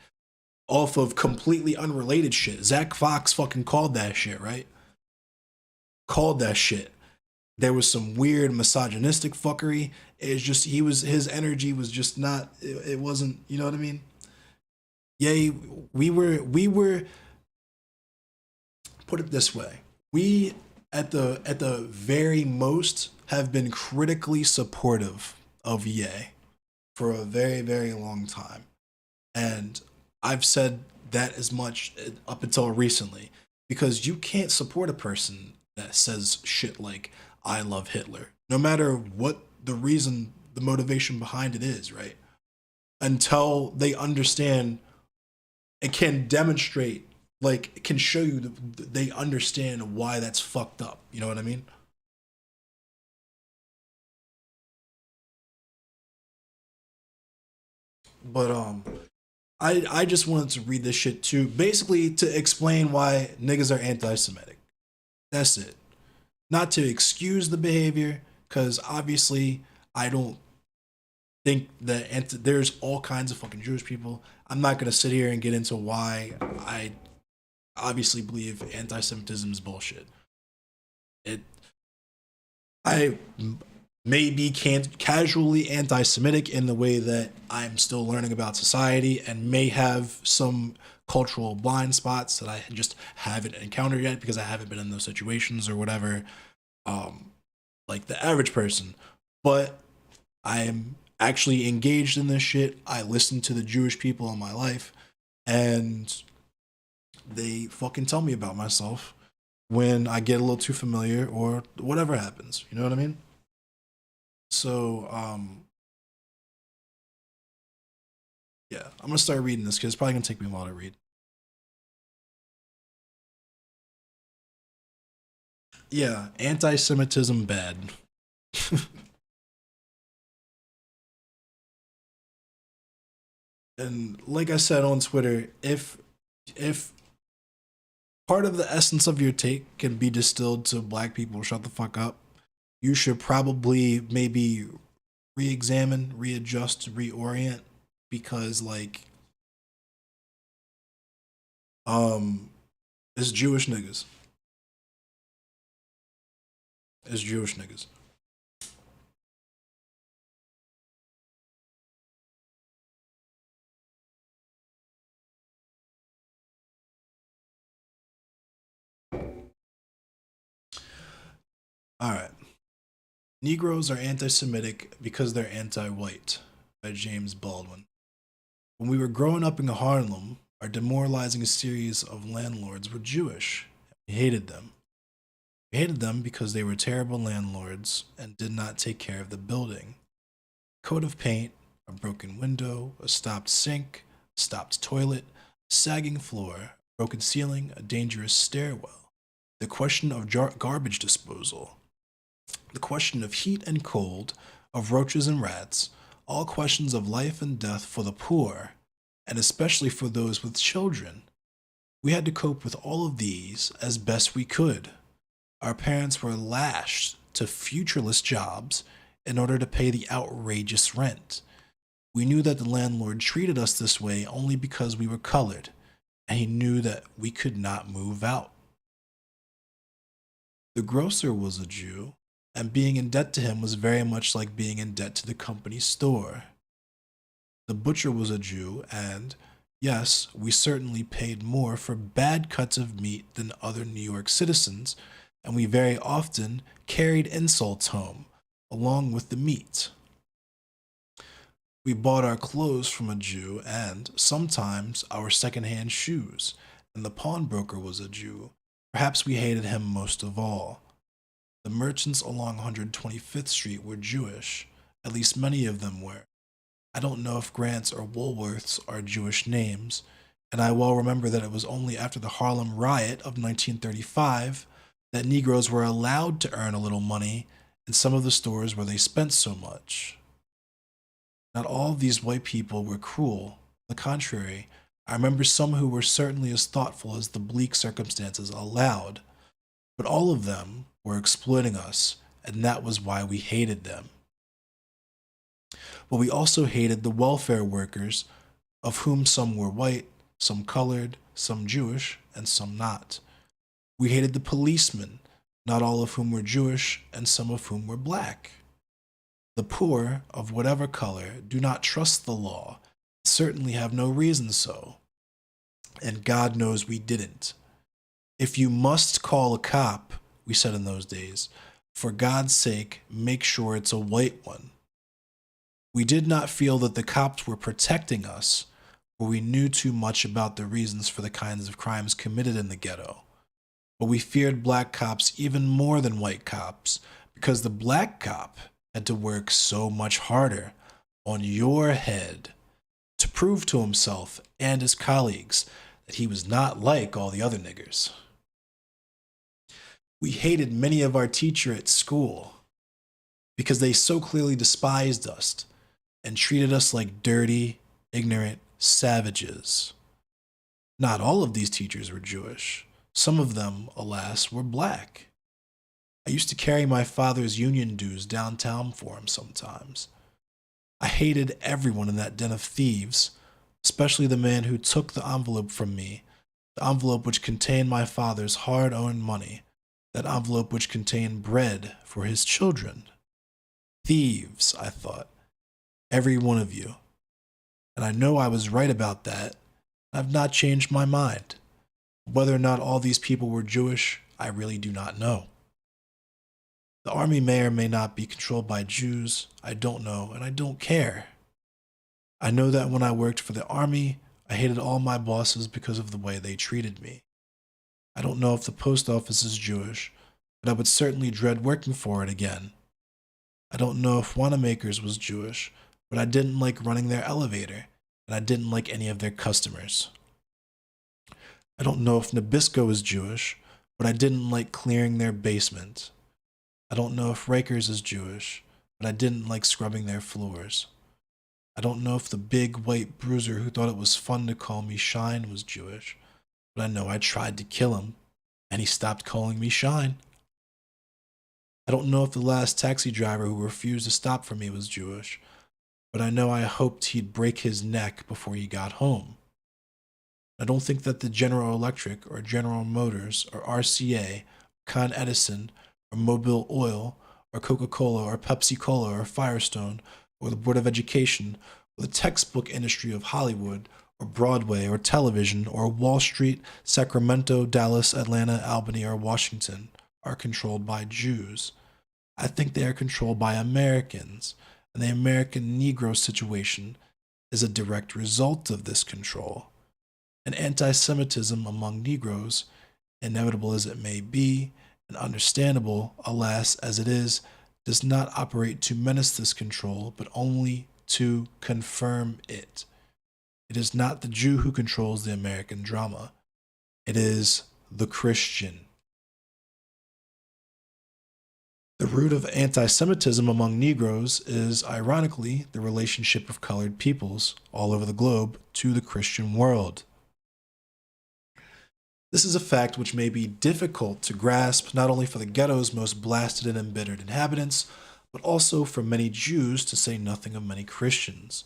off of completely unrelated shit. Zach Fox fucking called that shit, right? Called that shit. There was some weird misogynistic fuckery. It's just his energy was just not. It wasn't. You know what I mean? Yay, we were. Put it this way: we at the very most have been critically supportive of Ye for a very, very long time, and I've said that as much up until recently, because you can't support a person that says shit like "I love Hitler," no matter what the reason, the motivation behind it is, right? Until they understand and can demonstrate, like, can show you that they understand why that's fucked up. You know what I mean? But I just wanted to read this shit too, basically to explain why niggas are anti-Semitic. That's it. Not to excuse the behavior, because obviously I don't think that there's all kinds of fucking Jewish people. I'm not gonna sit here and get into why I obviously believe anti-Semitism is bullshit. I may be casually anti-Semitic in the way that I'm still learning about society and may have some cultural blind spots that I just haven't encountered yet because I haven't been in those situations or whatever, like the average person. But I am actually engaged in this shit. I listen to the Jewish people in my life, and they fucking tell me about myself when I get a little too familiar or whatever happens. You know what I mean? So, yeah, I'm gonna start reading this because it's probably gonna take me a while to read. Yeah, anti-Semitism bad. And like I said on Twitter, if part of the essence of your take can be distilled to black people shut the fuck up, you should probably maybe re-examine, readjust, reorient, because like it's Jewish niggas. It's Jewish niggas. All right. Negroes are anti-Semitic because they're anti-white, by James Baldwin. When we were growing up in Harlem, our demoralizing series of landlords were Jewish. We hated them. We hated them because they were terrible landlords and did not take care of the building. Coat of paint, a broken window, a stopped sink, a stopped toilet, a sagging floor, a broken ceiling, a dangerous stairwell. The question of garbage disposal. The question of heat and cold, of roaches and rats, all questions of life and death for the poor, and especially for those with children. We had to cope with all of these as best we could. Our parents were lashed to futureless jobs in order to pay the outrageous rent. We knew that the landlord treated us this way only because we were colored, and he knew that we could not move out. The grocer was a Jew, and being in debt to him was very much like being in debt to the company store. The butcher was a Jew, and yes, we certainly paid more for bad cuts of meat than other New York citizens, and we very often carried insults home, along with the meat. We bought our clothes from a Jew, and sometimes our secondhand shoes, and the pawnbroker was a Jew. Perhaps we hated him most of all. The merchants along 125th Street were Jewish, at least many of them were. I don't know if Grant's or Woolworth's are Jewish names, and I well remember that it was only after the Harlem Riot of 1935 that Negroes were allowed to earn a little money in some of the stores where they spent so much. Not all of these white people were cruel. On the contrary, I remember some who were certainly as thoughtful as the bleak circumstances allowed, but all of them were exploiting us, and that was why we hated them. But we also hated the welfare workers, of whom some were white, some colored, some Jewish, and some not. We hated the policemen, not all of whom were Jewish and some of whom were black. The poor, of whatever color, do not trust the law, certainly have no reason so. And God knows we didn't. If you must call a cop, we said in those days, for God's sake, make sure it's a white one. We did not feel that the cops were protecting us, for we knew too much about the reasons for the kinds of crimes committed in the ghetto. But we feared black cops even more than white cops, because the black cop had to work so much harder on your head to prove to himself and his colleagues that he was not like all the other niggers. We hated many of our teachers at school because they so clearly despised us and treated us like dirty, ignorant savages. Not all of these teachers were Jewish. Some of them, alas, were black. I used to carry my father's union dues downtown for him sometimes. I hated everyone in that den of thieves, especially the man who took the envelope from me, the envelope which contained my father's hard-earned money, that envelope which contained bread for his children. Thieves, I thought, every one of you. And I know I was right about that. I've not changed my mind. Whether or not all these people were Jewish, I really do not know. The army may or may not be controlled by Jews. I don't know, and I don't care. I know that when I worked for the army, I hated all my bosses because of the way they treated me. I don't know if the post office is Jewish, but I would certainly dread working for it again. I don't know if Wanamaker's was Jewish, but I didn't like running their elevator, and I didn't like any of their customers. I don't know if Nabisco is Jewish, but I didn't like clearing their basement. I don't know if Rikers is Jewish, but I didn't like scrubbing their floors. I don't know if the big white bruiser who thought it was fun to call me Shine was Jewish, but I know I tried to kill him, and he stopped calling me Shine. I don't know if the last taxi driver who refused to stop for me was Jewish, but I know I hoped he'd break his neck before he got home. I don't think that the General Electric or General Motors or RCA, Con Edison, or Mobil Oil, or Coca-Cola, or Pepsi-Cola, or Firestone, or the Board of Education, or the textbook industry of Hollywood, or Broadway, or television, or Wall Street, Sacramento, Dallas, Atlanta, Albany, or Washington are controlled by Jews. I think they are controlled by Americans, and the American Negro situation is a direct result of this control. And anti-Semitism among Negroes, inevitable as it may be, and understandable, alas, as it is, does not operate to menace this control, but only to confirm it. It is not the Jew who controls the American drama. It is the Christian. The root of anti-Semitism among Negroes is, ironically, the relationship of colored peoples all over the globe to the Christian world. This is a fact which may be difficult to grasp not only for the ghetto's most blasted and embittered inhabitants, but also for many Jews, to say nothing of many Christians.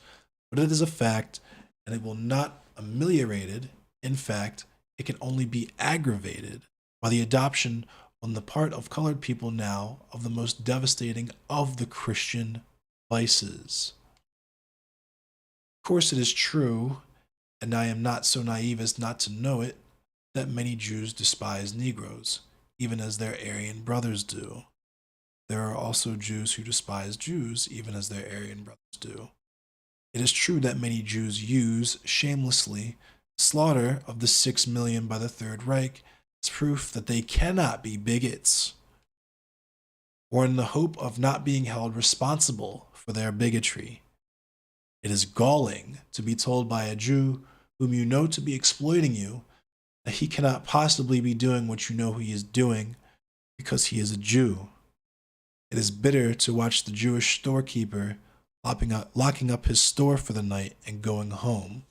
But it is a fact, and it will not be ameliorated. In fact, it can only be aggravated by the adoption on the part of colored people now of the most devastating of the Christian vices. Of course, it is true, and I am not so naive as not to know it, that many Jews despise Negroes, even as their Aryan brothers do. There are also Jews who despise Jews, even as their Aryan brothers do. It is true that many Jews use, shamelessly, slaughter of the 6 million by the Third Reich as proof that they cannot be bigots, or in the hope of not being held responsible for their bigotry. It is galling to be told by a Jew whom you know to be exploiting you that he cannot possibly be doing what you know he is doing because he is a Jew. It is bitter to watch the Jewish storekeeper locking up his store for the night and going home,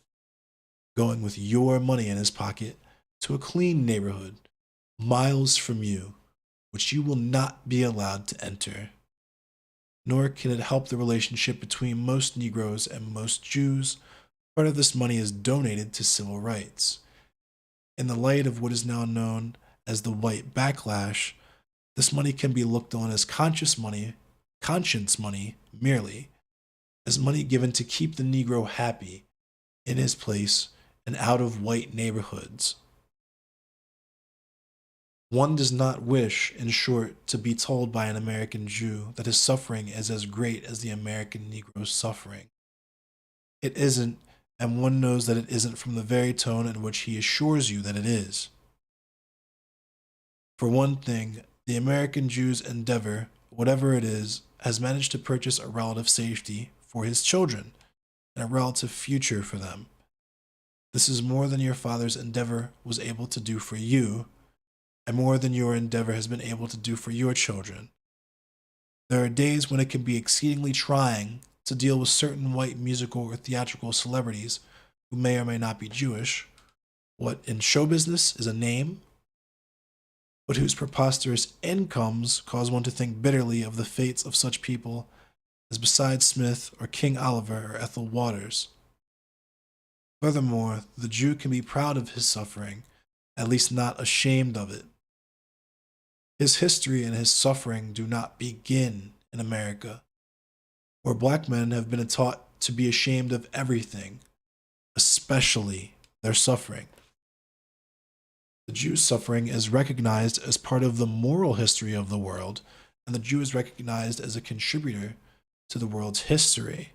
going with your money in his pocket to a clean neighborhood miles from you, which you will not be allowed to enter. Nor can it help the relationship between most Negroes and most Jews, Part of this money is donated to civil rights. In the light of what is now known as the white backlash, this money can be looked on as conscience money merely, as money given to keep the Negro happy in his place and out of white neighborhoods. One does not wish, in short, to be told by an American Jew that his suffering is as great as the American Negro's suffering. It isn't, and one knows that it isn't from the very tone in which he assures you that it is. For one thing, the American Jew's endeavor, whatever it is, has managed to purchase a relative safety for his children and a relative future for them. This is more than your father's endeavor was able to do for you, and more than your endeavor has been able to do for your children. There are days when it can be exceedingly trying to deal with certain white musical or theatrical celebrities who may or may not be Jewish, what in show business is a name, but whose preposterous incomes cause one to think bitterly of the fates of such people as besides Smith or King Oliver or Ethel Waters. Furthermore, the Jew can be proud of his suffering, at least not ashamed of it. His history and his suffering do not begin in America, where black men have been taught to be ashamed of everything, especially their suffering. The Jew's suffering is recognized as part of the moral history of the world, and the Jew is recognized as a contributor to the world's history.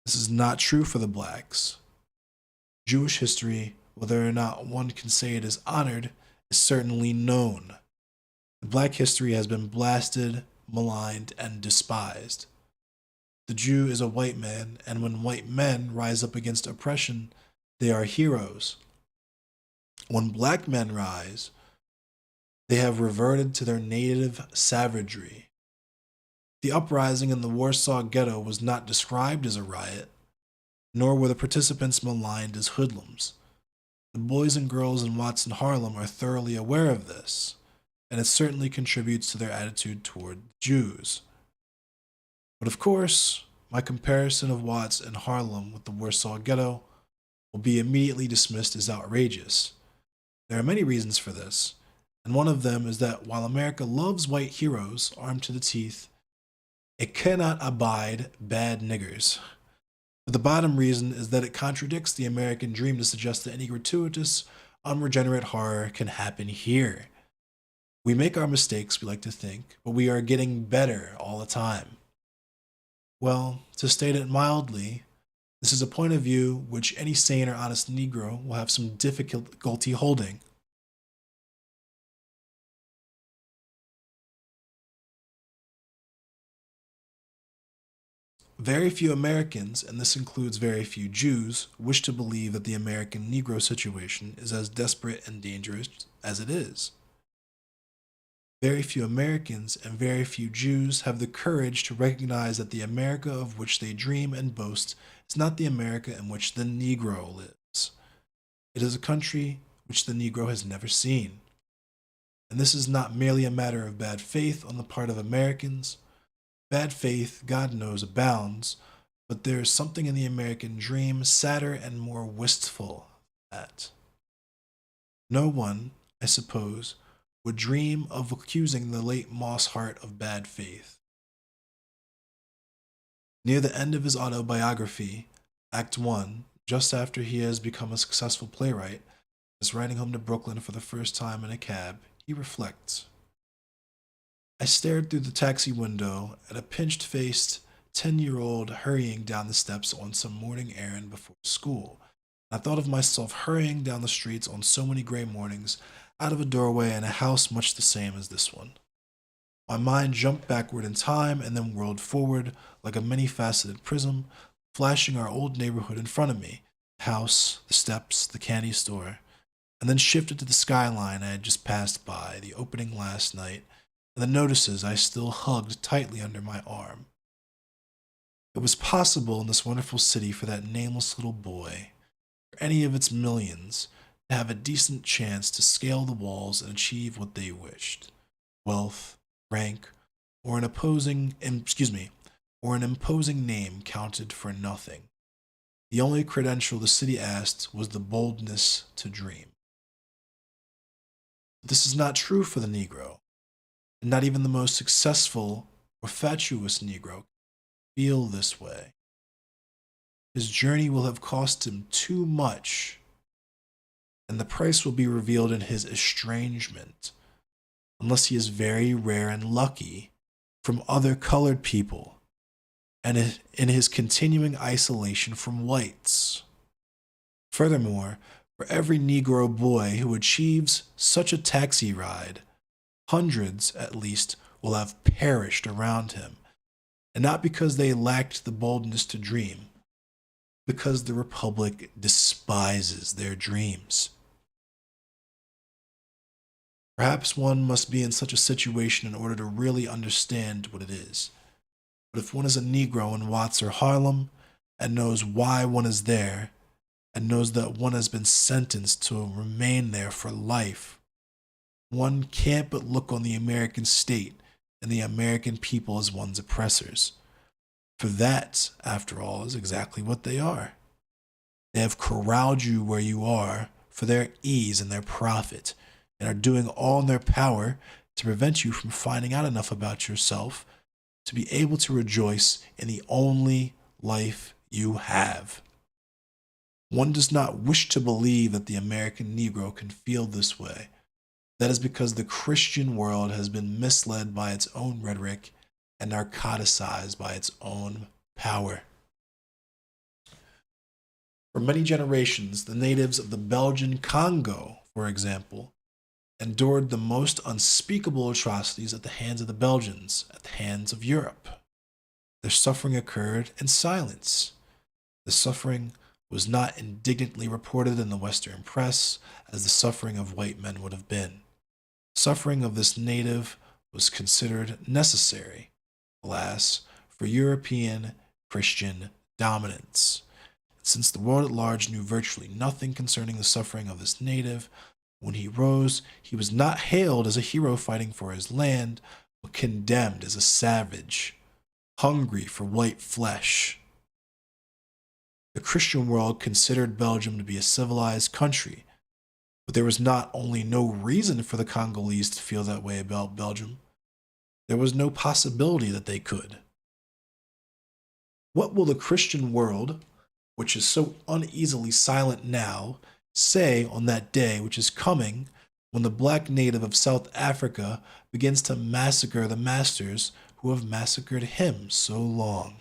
This is not true for the blacks. Jewish history, whether or not one can say it is honored, is certainly known. Black history has been blasted, maligned, and despised. The Jew is a white man, and when white men rise up against oppression, they are heroes. When black men rise, they have reverted to their native savagery. The uprising in the Warsaw Ghetto was not described as a riot, nor were the participants maligned as hoodlums. The boys and girls in Watts and Harlem are thoroughly aware of this, and it certainly contributes to their attitude toward Jews. But of course, my comparison of Watts and Harlem with the Warsaw Ghetto will be immediately dismissed as outrageous. There are many reasons for this, and one of them is that while America loves white heroes armed to the teeth, it cannot abide bad niggers. But the bottom reason is that it contradicts the American dream to suggest that any gratuitous, unregenerate horror can happen here. We make our mistakes, we like to think, but we are getting better all the time. Well, to state it mildly, this is a point of view which any sane or honest Negro will have some difficulty holding. Very few Americans, and this includes very few Jews, wish to believe that the American Negro situation is as desperate and dangerous as it is. Very few Americans and very few Jews have the courage to recognize that the America of which they dream and boast is not the America in which the Negro lives. It is a country which the Negro has never seen. And this is not merely a matter of bad faith on the part of Americans. Bad faith, God knows, abounds, but there is something in the American dream sadder and more wistful than that. No one, I suppose, would dream of accusing the late Moss Hart of bad faith. Near the end of his autobiography, Act 1, just after he has become a successful playwright, is riding home to Brooklyn for the first time in a cab, he reflects. I stared through the taxi window at a pinched-faced 10-year-old hurrying down the steps on some morning errand before school. I thought of myself hurrying down the streets on so many gray mornings, out of a doorway in a house much the same as this one. My mind jumped backward in time and then whirled forward like a many-faceted prism, flashing our old neighborhood in front of me, the house, the steps, the candy store, and then shifted to the skyline I had just passed by, the opening last night, and the notices I still hugged tightly under my arm. It was possible in this wonderful city for that nameless little boy, for any of its millions, to have a decent chance to scale the walls and achieve what they wished. Wealth, rank, or an imposing name counted for nothing. The only credential the city asked was the boldness to dream. This is not true for the Negro, and not even the most successful or fatuous Negro feel this way. His journey will have cost him too much, and the price will be revealed in his estrangement, unless he is very rare and lucky from other colored people, and in his continuing isolation from whites. Furthermore, for every Negro boy who achieves such a taxi ride, hundreds, at least, will have perished around him, and not because they lacked the boldness to dream, because the Republic despises their dreams. Perhaps one must be in such a situation in order to really understand what it is. But if one is a Negro in Watts or Harlem and knows why one is there, and knows that one has been sentenced to remain there for life, one can't but look on the American state and the American people as one's oppressors. For that, after all, is exactly what they are. They have corralled you where you are for their ease and their profit, and are doing all in their power to prevent you from finding out enough about yourself to be able to rejoice in the only life you have. One does not wish to believe that the American Negro can feel this way. That is because the Christian world has been misled by its own rhetoric and narcoticized by its own power. For many generations, the natives of the Belgian Congo, for example, endured the most unspeakable atrocities at the hands of the Belgians, at the hands of Europe. Their suffering occurred in silence. The suffering was not indignantly reported in the Western press as the suffering of white men would have been. Suffering of this native was considered necessary, alas, for European Christian dominance. Since the world at large knew virtually nothing concerning the suffering of this native, when he rose, he was not hailed as a hero fighting for his land, but condemned as a savage, hungry for white flesh. The Christian world considered Belgium to be a civilized country, but there was not only no reason for the Congolese to feel that way about Belgium, there was no possibility that they could. What will the Christian world, which is so uneasily silent now, say on that day which is coming when the black native of South Africa begins to massacre the masters who have massacred him so long?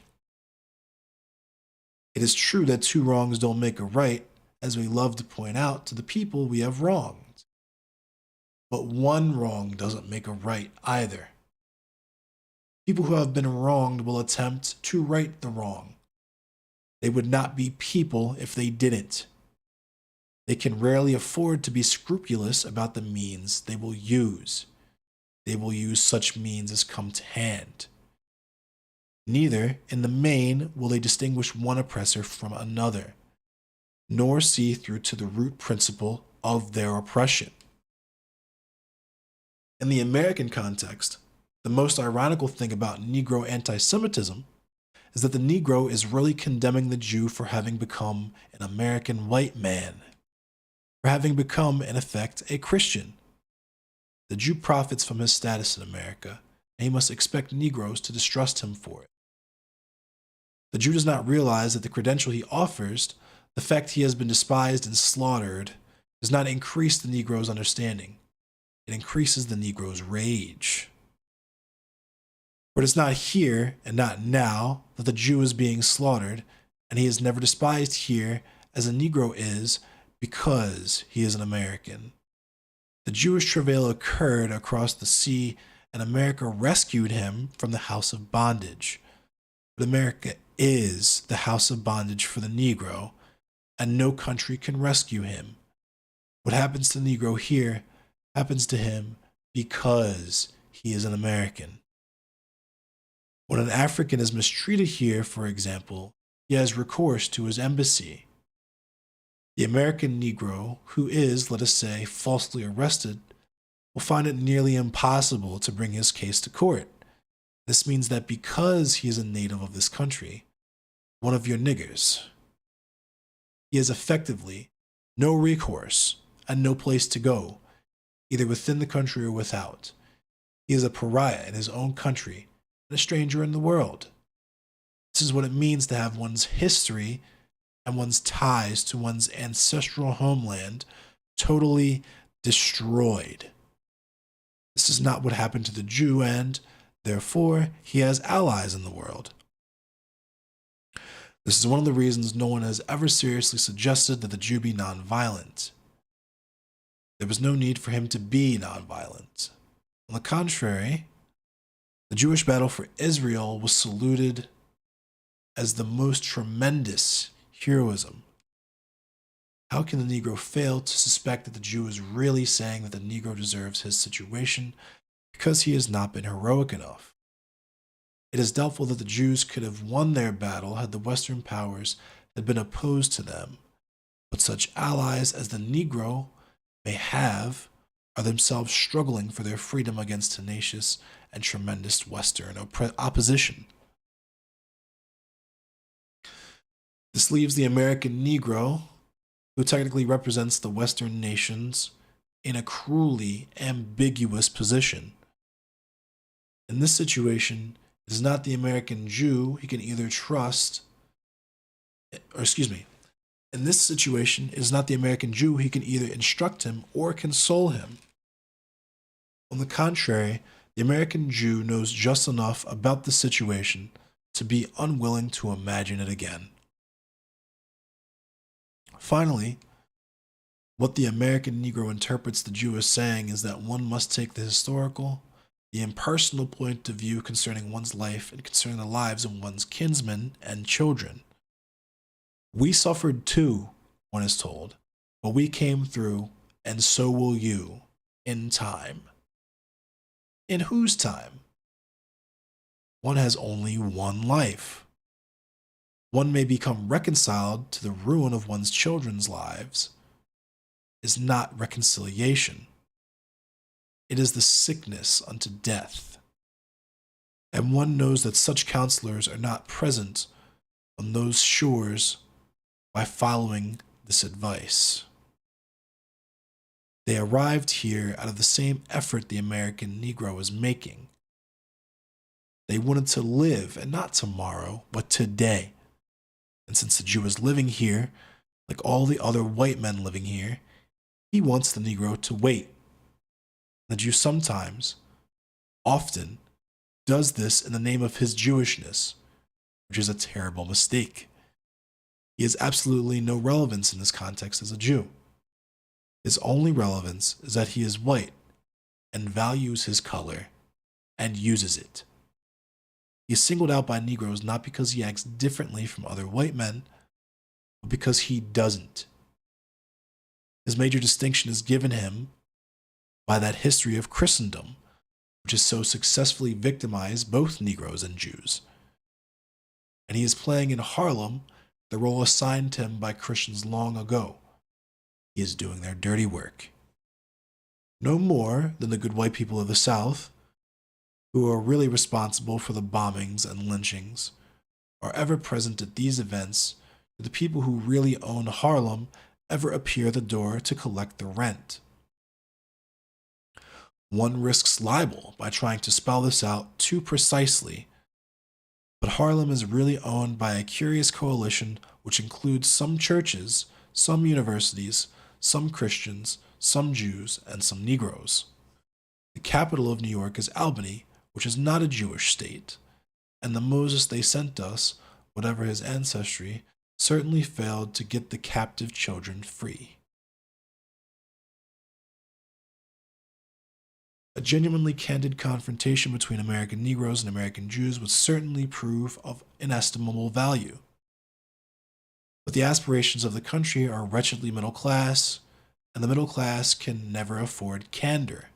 It is true that two wrongs don't make a right, as we love to point out to the people we have wronged. But one wrong doesn't make a right either. People who have been wronged will attempt to right the wrong. They would not be people if they didn't. They can rarely afford to be scrupulous about the means they will use. They will use such means as come to hand. Neither, in the main, will they distinguish one oppressor from another, nor see through to the root principle of their oppression. In the American context, the most ironical thing about Negro anti-Semitism is that the Negro is really condemning the Jew for having become an American white man, for having become, in effect, a Christian. The Jew profits from his status in America, and he must expect Negroes to distrust him for it. The Jew does not realize that the credential he offers, the fact he has been despised and slaughtered, does not increase the Negro's understanding. It increases the Negro's rage. For it is not here and not now that the Jew is being slaughtered, and he is never despised here as a Negro is because he is an American. The Jewish travail occurred across the sea, and America rescued him from the house of bondage. But America is the house of bondage for the Negro, and no country can rescue him. What happens to the Negro here happens to him because he is an American. When an African is mistreated here, for example, he has recourse to his embassy. The American Negro, who is, let us say, falsely arrested, will find it nearly impossible to bring his case to court. This means that because he is a native of this country, one of your niggers, He has effectively no recourse and no place to go, either within the country or without. He is a pariah in his own country and a stranger in the world. This is what it means to have one's history and one's ties to one's ancestral homeland totally destroyed. This is not what happened to the Jew, and therefore he has allies in the world. This is one of the reasons no one has ever seriously suggested that the Jew be nonviolent. There was no need for him to be nonviolent. On the contrary, the Jewish battle for Israel was saluted as the most tremendous heroism. How can the Negro fail to suspect that the Jew is really saying that the Negro deserves his situation because he has not been heroic enough? It is doubtful that the Jews could have won their battle had the Western powers had been opposed to them, but such allies as the Negro may have are themselves struggling for their freedom against tenacious and tremendous Western opposition. This leaves the American Negro, who technically represents the Western nations, in a cruelly ambiguous position. In this situation, it is not the American Jew he can either trust, in this situation, it is not the American Jew he can either instruct him or console him. On the contrary, the American Jew knows just enough about the situation to be unwilling to imagine it again. Finally, what the American Negro interprets the Jew as saying is that one must take the historical, the impersonal point of view concerning one's life and concerning the lives of one's kinsmen and children. We suffered too, one is told, but we came through, and so will you, in time. In whose time? One has only one life. One may become reconciled to the ruin of one's children's lives. Is not reconciliation. It is the sickness unto death. And one knows that such counselors are not present on those shores by following this advice. They arrived here out of the same effort the American Negro is making. They wanted to live, and not tomorrow, but today. And since the Jew is living here, like all the other white men living here, he wants the Negro to wait. The Jew sometimes, often, does this in the name of his Jewishness, which is a terrible mistake. He has absolutely no relevance in this context as a Jew. His only relevance is that he is white and values his color and uses it. He is singled out by Negroes not because he acts differently from other white men, but because he doesn't. His major distinction is given him by that history of Christendom, which has so successfully victimized both Negroes and Jews. And he is playing in Harlem the role assigned to him by Christians long ago. He is doing their dirty work. No more than the good white people of the South, who are really responsible for the bombings and lynchings, are ever present at these events, do the people who really own Harlem ever appear at the door to collect the rent. One risks libel by trying to spell this out too precisely, but Harlem is really owned by a curious coalition which includes some churches, some universities, some Christians, some Jews, and some Negroes. The capital of New York is Albany, which is not a Jewish state, and the Moses they sent us, whatever his ancestry, certainly failed to get the captive children free. A genuinely candid confrontation between American Negroes and American Jews would certainly prove of inestimable value. But the aspirations of the country are wretchedly middle class, and the middle class can never afford candor.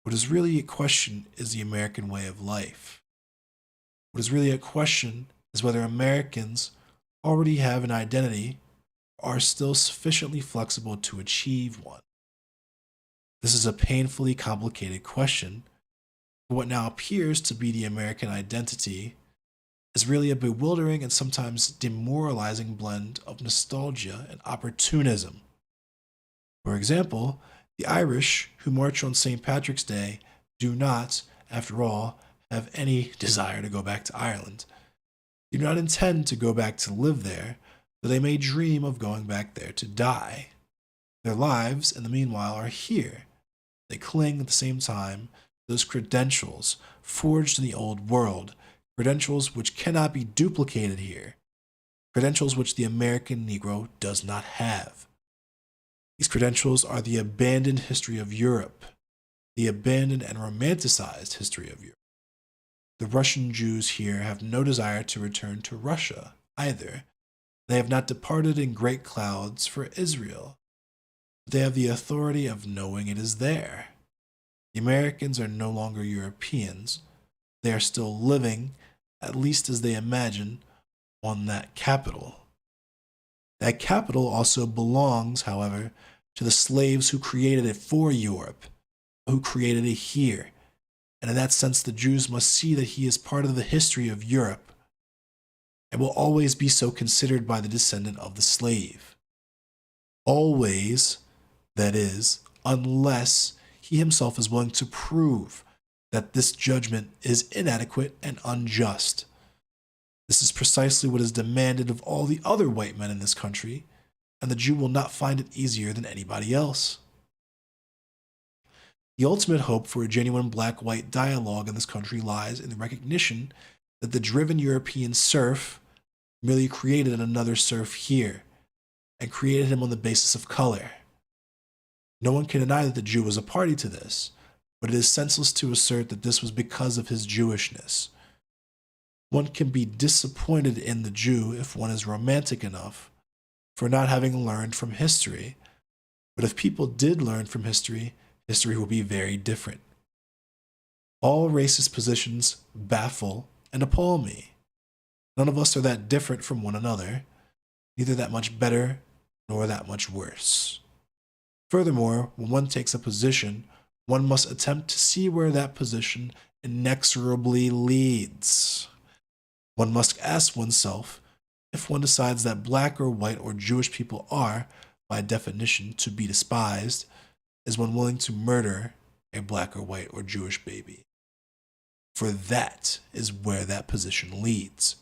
What is really at question is the American way of life. What is really at question is whether Americans already have an identity or are still sufficiently flexible to achieve one. This is a painfully complicated question, but what now appears to be the American identity is really a bewildering and sometimes demoralizing blend of nostalgia and opportunism. For example, the Irish who march on St. Patrick's Day do not, after all, have any desire to go back to Ireland. They do not intend to go back to live there, though they may dream of going back there to die. Their lives, in the meanwhile, are here. They cling at the same time to those credentials forged in the old world, credentials which cannot be duplicated here, credentials which the American Negro does not have. These credentials are the abandoned history of Europe, the abandoned and romanticized history of Europe. The Russian Jews here have no desire to return to Russia either. They have not departed in great clouds for Israel. They have the authority of knowing it is there. The Americans are no longer Europeans. They are still living, at least as they imagine, on that capital. That capital also belongs, however, to the slaves who created it for Europe, who created it here. And in that sense, the Jews must see that he is part of the history of Europe and will always be so considered by the descendant of the slave. Always, that is, unless he himself is willing to prove that this judgment is inadequate and unjust. This is precisely what is demanded of all the other white men in this country, and the Jew will not find it easier than anybody else. The ultimate hope for a genuine black-white dialogue in this country lies in the recognition that the driven European serf merely created another serf here, and created him on the basis of color. No one can deny that the Jew was a party to this, but it is senseless to assert that this was because of his Jewishness. One can be disappointed in the Jew if one is romantic enough for not having learned from history, but if people did learn from history, history will be very different. All racist positions baffle and appall me. None of us are that different from one another, neither that much better nor that much worse. Furthermore, when one takes a position, one must attempt to see where that position inexorably leads. One must ask oneself if one decides that black or white or Jewish people are, by definition, to be despised, is one willing to murder a black or white or Jewish baby. For that is where that position leads.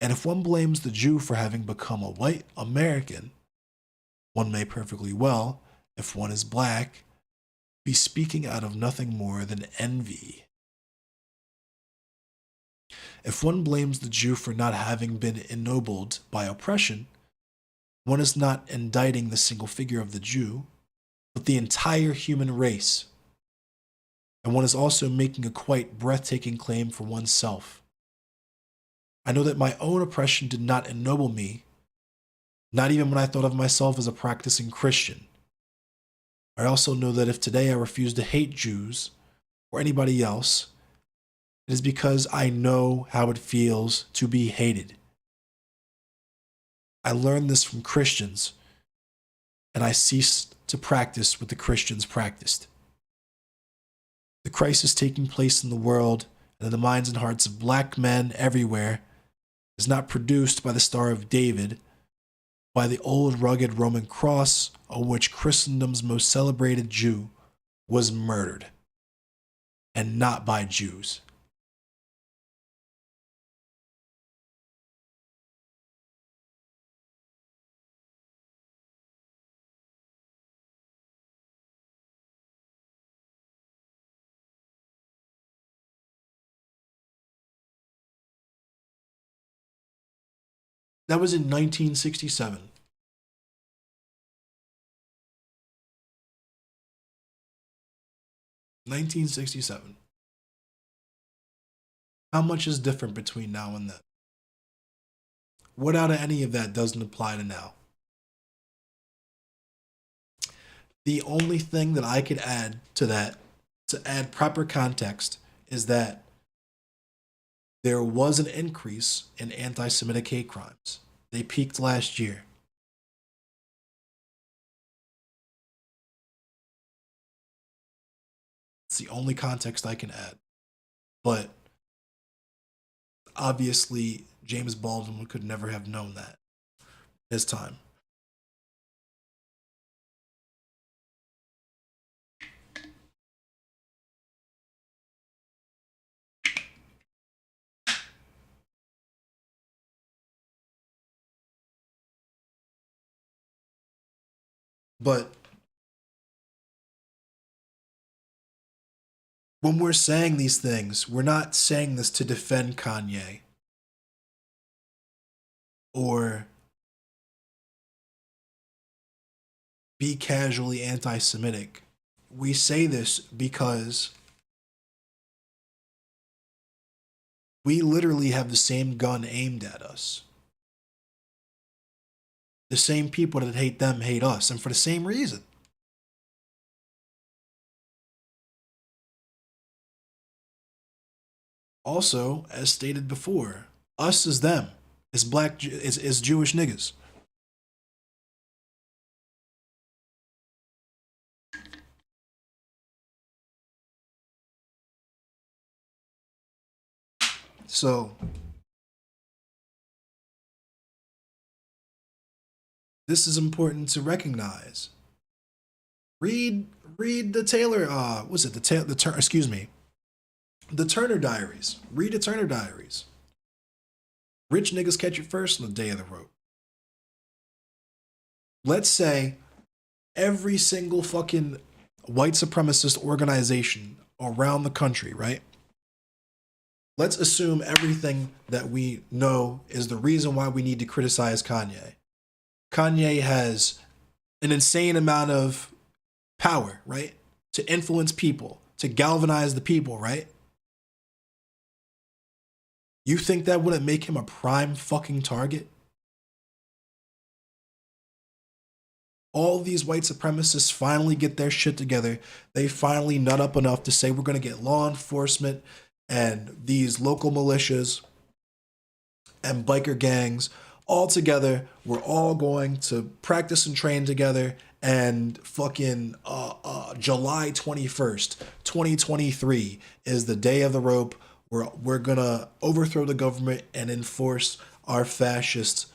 And if one blames the Jew for having become a white American, one may perfectly well, if one is black, be speaking out of nothing more than envy. If one blames the Jew for not having been ennobled by oppression, one is not indicting the single figure of the Jew, but the entire human race. And one is also making a quite breathtaking claim for oneself. I know that my own oppression did not ennoble me, not even when I thought of myself as a practicing Christian. I also know that if today I refuse to hate Jews or anybody else, it is because I know how it feels to be hated. I learned this from Christians, and I ceased to practice what the Christians practiced. The crisis taking place in the world and in the minds and hearts of black men everywhere is not produced by the Star of David, by the old rugged Roman cross on which Christendom's most celebrated Jew was murdered, and not by Jews. That was in 1967. How much is different between now and then? What out of any of that doesn't apply to now? The only thing that I could add to that, to add proper context, is that there was an increase in anti-Semitic hate crimes. They peaked last year. It's the only context I can add. But obviously James Baldwin could never have known that his time. But when we're saying these things, we're not saying this to defend Kanye or be casually anti Semitic. We say this because we literally have the same gun aimed at us. The same people that hate them hate us, and for the same reason. Also, as stated before, us is them. It's black, it's Jewish niggas. So, this is important to recognize. Read the Taylor, the Turner Diaries. Read the Turner Diaries. Rich niggas catch it first on the day of the rope. Let's say every single fucking white supremacist organization around the country, right? Let's assume everything that we know is the reason why we need to criticize Kanye. Kanye has an insane amount of power, right? To influence people, to galvanize the people, right? You think that wouldn't make him a prime fucking target? All these white supremacists finally get their shit together. They finally nut up enough to say we're going to get law enforcement and these local militias and biker gangs all together. We're all going to practice and train together, and fucking July 21st, 2023 is the day of the rope. We're gonna overthrow the government and enforce our fascist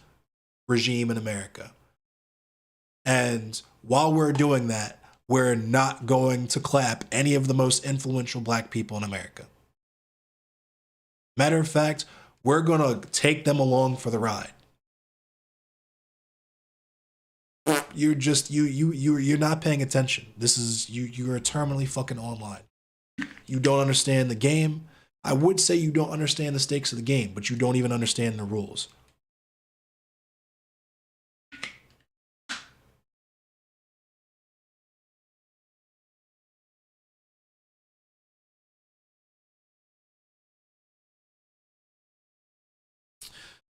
regime in America. And while we're doing that, we're not going to clap any of the most influential black people in America. Matter of fact, we're gonna take them along for the ride. You're just you're not paying attention. This is you're terminally fucking online. You don't understand the game. I would say you don't understand the stakes of the game, but you don't even understand the rules.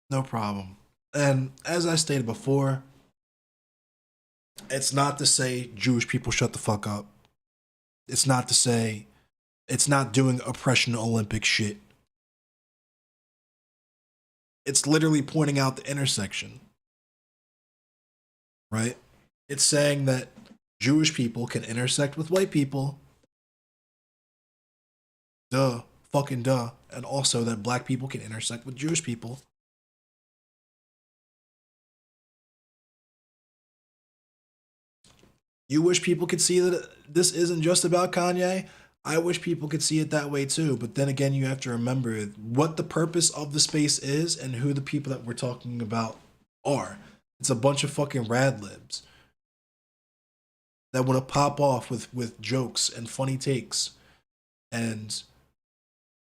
No problem. And as I stated before, it's not to say Jewish people shut the fuck up. It's not to say it's not doing oppression Olympic shit. It's literally pointing out the intersection. Right? It's saying that Jewish people can intersect with white people. Duh. Fucking duh. And also that black people can intersect with Jewish people. You wish people could see that this isn't just about Kanye? I wish people could see it that way too. But then again, you have to remember what the purpose of the space is and who the people that we're talking about are. It's a bunch of fucking rad libs that want to pop off with jokes and funny takes and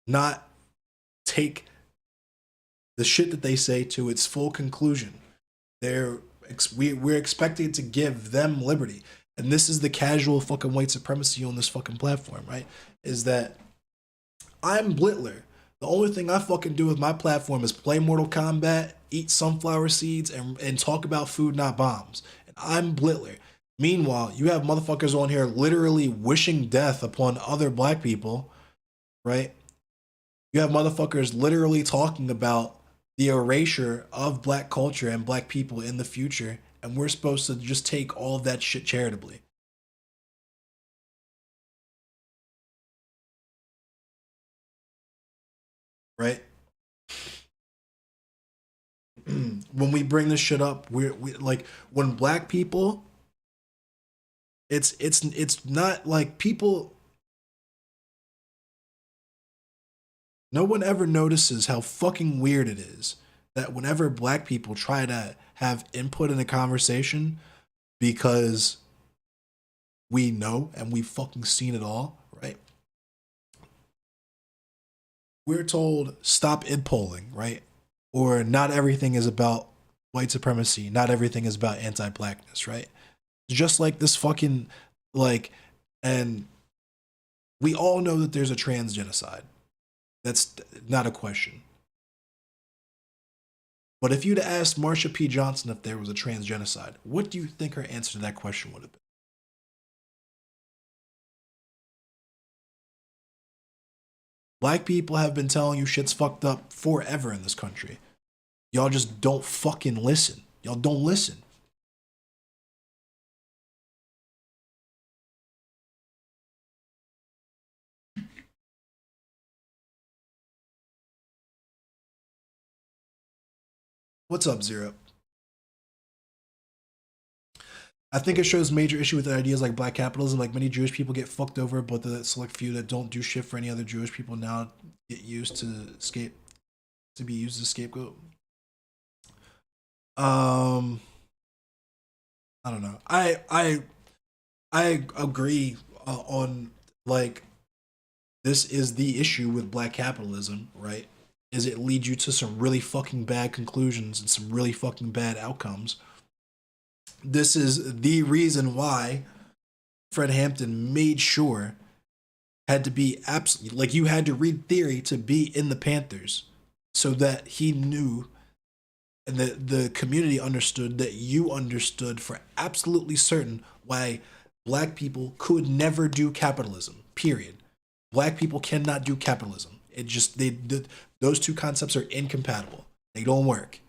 not take the shit that they say to its full conclusion. We're expected to give them liberty. And this is the casual fucking white supremacy on this fucking platform, right? Is that I'm Blitler. The only thing I fucking do with my platform is play Mortal Kombat, eat sunflower seeds, and talk about food, not bombs. And I'm Blitler. Meanwhile, you have motherfuckers on here literally wishing death upon other black people, right? You have motherfuckers literally talking about the erasure of black culture and black people in the future, and we're supposed to just take all of that shit charitably. Right? when we bring this shit up, we like when black people, it's not like people. No one ever notices how fucking weird it is that whenever black people try to have input in a conversation, because we know and we've fucking seen it all, right? We're told stop id polling, right? Or not everything is about white supremacy, not everything is about anti-blackness, right? Just like this fucking like, and we all know that there's a trans genocide. That's not a question. But if you'd asked Marsha P. Johnson if there was a trans genocide, what do you think her answer to that question would have been? Black people have been telling you shit's fucked up forever in this country. Y'all just don't fucking listen. Y'all don't listen. What's up, Zero? I think it shows major issue with ideas like black capitalism. Like many Jewish people get fucked over, but the select few that don't do shit for any other Jewish people now get used to be used as a scapegoat. I don't know. I agree on like this is the issue with black capitalism, right? Is it leads you to some really fucking bad conclusions and some really fucking bad outcomes. This is the reason why Fred Hampton made sure had to be absolutely like you had to read theory to be in the Panthers so that he knew and the community understood that you understood for absolutely certain why black people could never do capitalism. Period. Black people cannot do capitalism. It just those two concepts are incompatible. They don't work.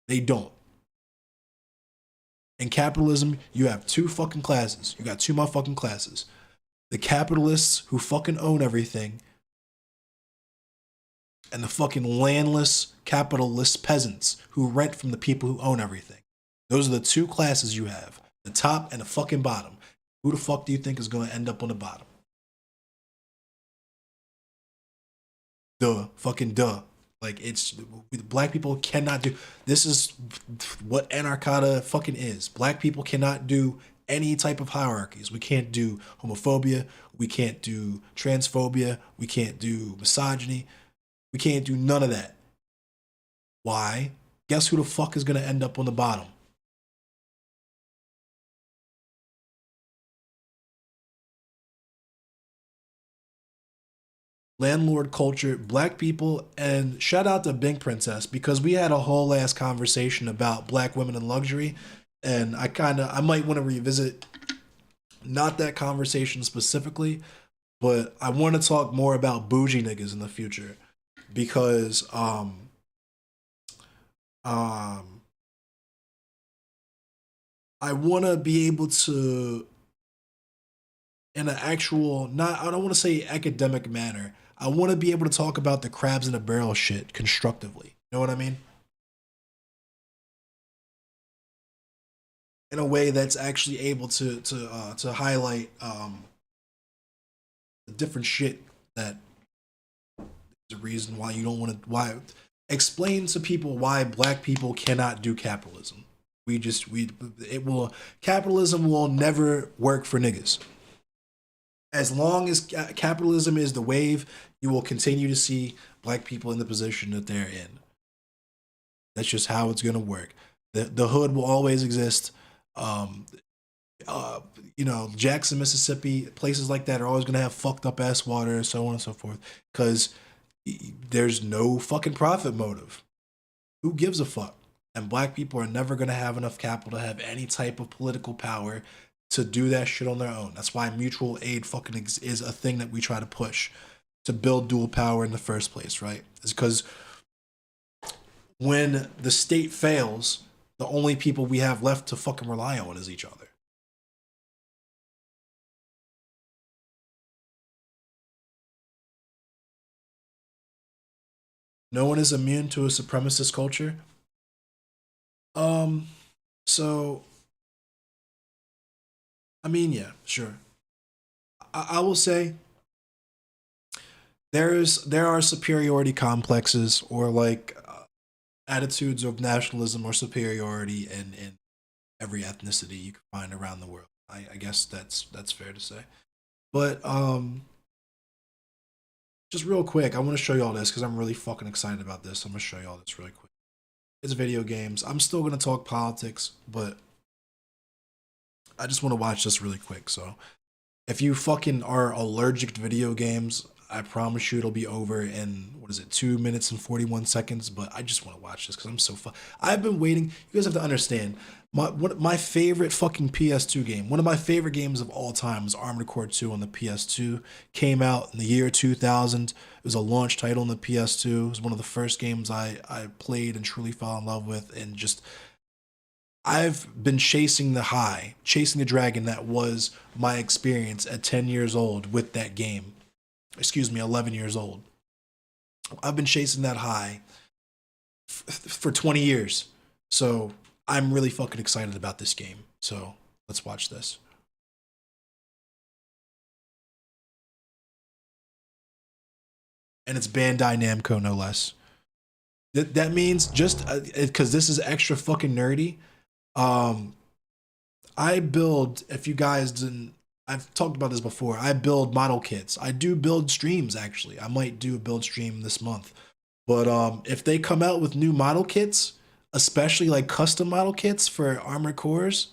They don't. In capitalism, you have two fucking classes. You got two motherfucking classes. The capitalists who fucking own everything and the fucking landless capitalist peasants who rent from the people who own everything. Those are the two classes you have. The top and the fucking bottom. Who the fuck do you think is going to end up on the bottom? Duh. Like it's black people cannot do this is what anarchata fucking is. Black people cannot do any type of hierarchies. We can't do homophobia, we can't do transphobia, we can't do misogyny. We can't do none of that. Why? Guess who the fuck is gonna end up on the bottom? Landlord culture, black people, and shout out to Bing Princess because we had a whole ass conversation about black women in luxury, and I might want to revisit not that conversation specifically, but I want to talk more about bougie niggas in the future because I want to be able to in an actual I don't want to say academic manner. I want to be able to talk about the crabs in a barrel shit constructively. You know what I mean? In a way that's actually able to highlight the different shit that is the reason why you don't want to explain to people why black people cannot do capitalism. Capitalism will never work for niggas. As long as capitalism is the wave, you will continue to see black people in the position that they're in. That's just how it's gonna work. The hood will always exist. Jackson, Mississippi, places like that are always gonna have fucked up ass water, so on and so forth, because there's no fucking profit motive. Who gives a fuck? And black people are never gonna have enough capital to have any type of political power to do that shit on their own. That's why mutual aid fucking is a thing that we try to push to build dual power in the first place, right? It's because when the state fails, the only people we have left to fucking rely on is each other. No one is immune to a supremacist culture. So I mean, yeah, sure. I will say there are superiority complexes or like attitudes of nationalism or superiority in every ethnicity you can find around the world. I guess that's fair to say. But just real quick, I want to show you all this because I'm really fucking excited about this. I'm gonna show you all this really quick. It's video games. I'm still gonna talk politics, but I just want to watch this really quick. So if you fucking are allergic to video games, I promise you it'll be over in what is it, 2 minutes and 41 seconds. But I just want to watch this because I'm so I've been waiting. You guys have to understand. My favorite fucking PS2 game, one of my favorite games of all time, was Armored Core 2 on the PS2. Came out in the year 2000. It was a launch title on the PS2. It was one of the first games I played and truly fell in love with, and just I've been chasing the high, chasing the dragon that was my experience at 10 years old with that game. Excuse me, 11 years old. I've been chasing that high for 20 years. So I'm really fucking excited about this game. So let's watch this. And it's Bandai Namco, no less. That means just because this is extra fucking nerdy. I build, if you guys didn't, I've talked about this before, I build model kits. I do build streams, actually. I might do a build stream this month. But if they come out with new model kits, especially like custom model kits for Armored Cores,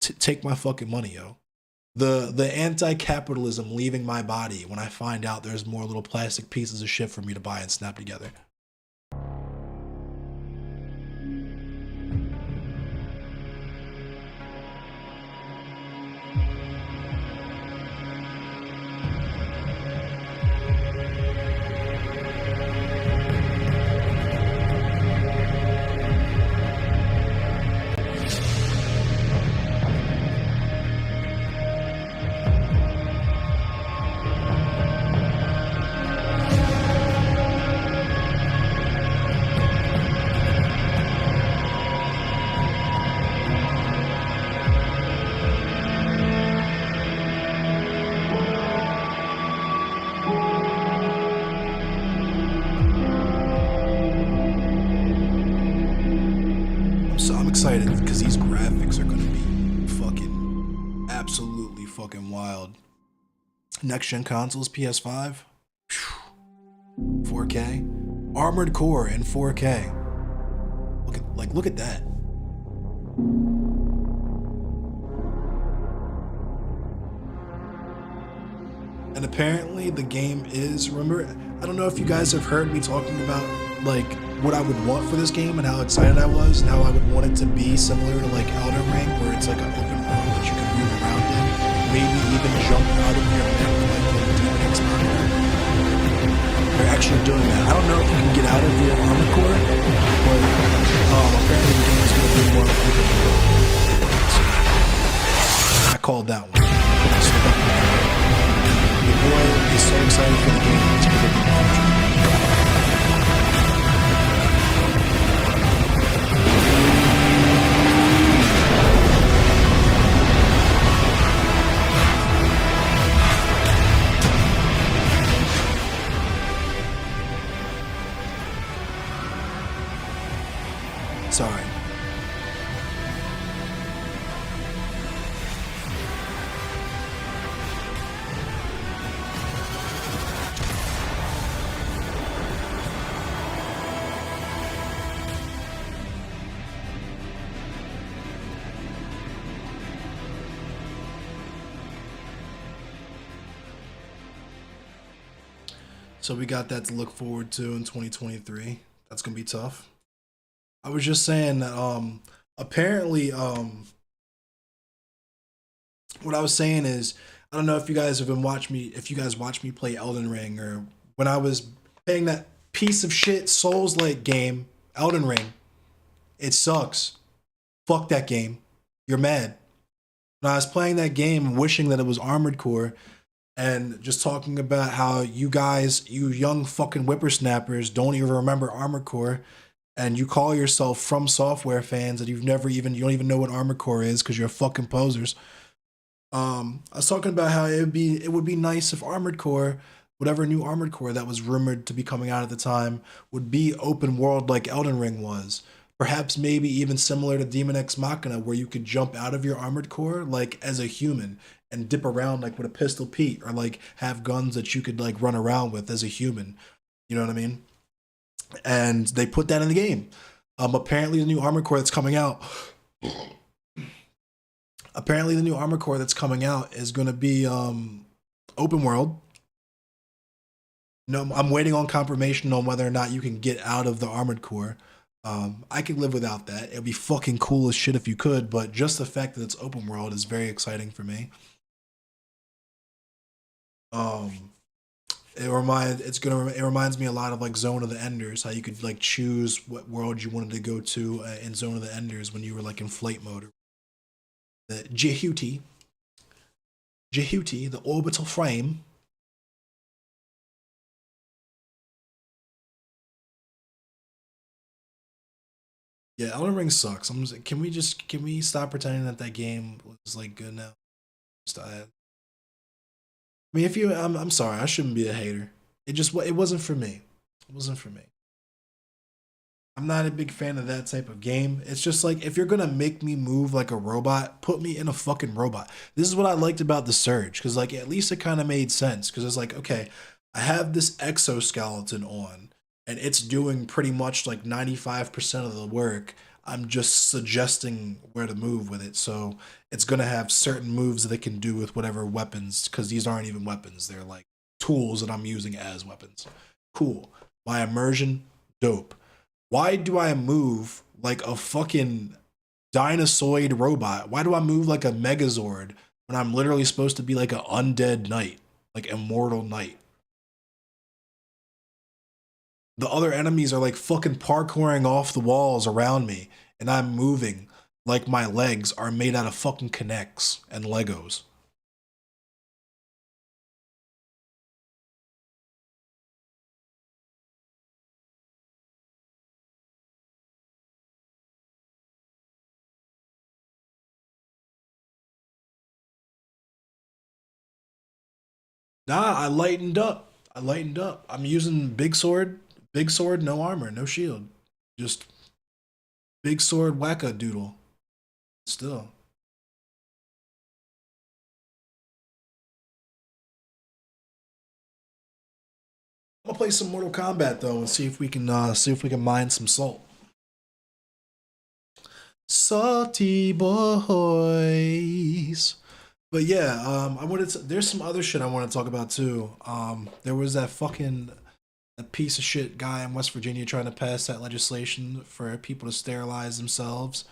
take my fucking money, yo. The anti-capitalism leaving my body when I find out there's more little plastic pieces of shit for me to buy and snap together. I'm excited because these graphics are going to be fucking absolutely fucking wild. Next gen consoles, PS5, 4K, Armored Core in 4K. Look at that. And apparently the game is, remember, I don't know if you guys have heard me talking about like what I would want for this game and how excited I was and how I would want it to be similar to like Elden Ring, where it's like an open world that you can move around in, maybe even jump out of your neck like the Demon X Monitor. They're actually doing that. I don't know if you can get out of your Armored Core, but apparently the game is going to be more open world. So, I called that one. Your boy is so excited for the game. It's predicting the future. Sorry. So we got that to look forward to in 2023. That's gonna be tough. I was just saying that apparently what I was saying is, I don't know if you guys have been if you guys watch me play Elden Ring, or when I was playing that piece of shit Souls-like game, Elden Ring. It sucks. Fuck that game. You're mad. When I was playing that game, wishing that it was Armored Core, and just talking about how you guys, you young fucking whippersnappers, don't even remember Armored Core. and you call yourself From Software fans and you don't even know what Armored Core is because you're fucking posers. I was talking about how it would be nice if Armored Core, whatever new Armored Core that was rumored to be coming out at the time, would be open world like Elden Ring was. Perhaps maybe even similar to Demon X Machina, where you could jump out of your Armored Core like as a human and dip around like with a pistol Pete, or like have guns that you could like run around with as a human. You know what I mean? And they put that in the game. Apparently the new Armored Core that's coming out apparently the new Armored Core that's coming out is going to be open world. No, I'm waiting on confirmation on whether or not you can get out of the Armored Core. I could live without that. It'd be fucking cool as shit if you could, but just the fact that it's open world is very exciting for me. It reminds me a lot of like Zone of the Enders, how you could like choose what world you wanted to go to in Zone of the Enders when you were like in flight mode. The Jehuti, the orbital frame. Yeah, Elden Ring sucks. Can we stop pretending that game was like good now? I mean, I'm sorry, I shouldn't be a hater. It wasn't for me. It wasn't for me. I'm not a big fan of that type of game. It's just like, if you're gonna make me move like a robot, put me in a fucking robot. This is what I liked about the Surge, because like at least it kind of made sense. Because it's like, okay, I have this exoskeleton on, and it's doing pretty much like 95% of the work. I'm just suggesting where to move with it. So it's going to have certain moves that it can do with whatever weapons, because these aren't even weapons. They're like tools that I'm using as weapons. Cool. My immersion, dope. Why do I move like a fucking dinosaur robot? Why do I move like a Megazord when I'm literally supposed to be like an undead knight, like immortal knight? The other enemies are like fucking parkouring off the walls around me, and I'm moving like my legs are made out of fucking Kinects and Legos. Nah, I lightened up. I'm using big sword, no armor, no shield. Just big sword wackadoodle. Still. I'm gonna play some Mortal Kombat though and see if we can mine some salt. Salty boys. But yeah, there's some other shit I want to talk about too. There was that fucking a piece of shit guy in West Virginia trying to pass that legislation for people to sterilize themselves,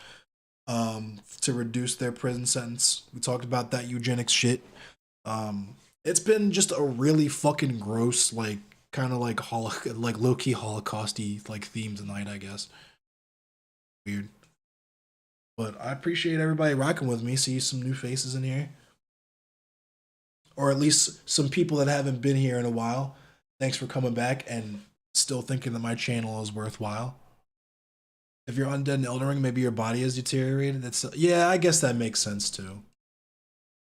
to reduce their prison sentence. We talked about that eugenics shit. It's been just a really fucking gross, like kind of like like low-key Holocausty like theme tonight, I guess. Weird. But I appreciate everybody rocking with me. See some new faces in here. Or at least some people that haven't been here in a while. Thanks for coming back and still thinking that my channel is worthwhile. If you're undead in Elden Ring, maybe your body is deteriorated. Yeah, I guess that makes sense too.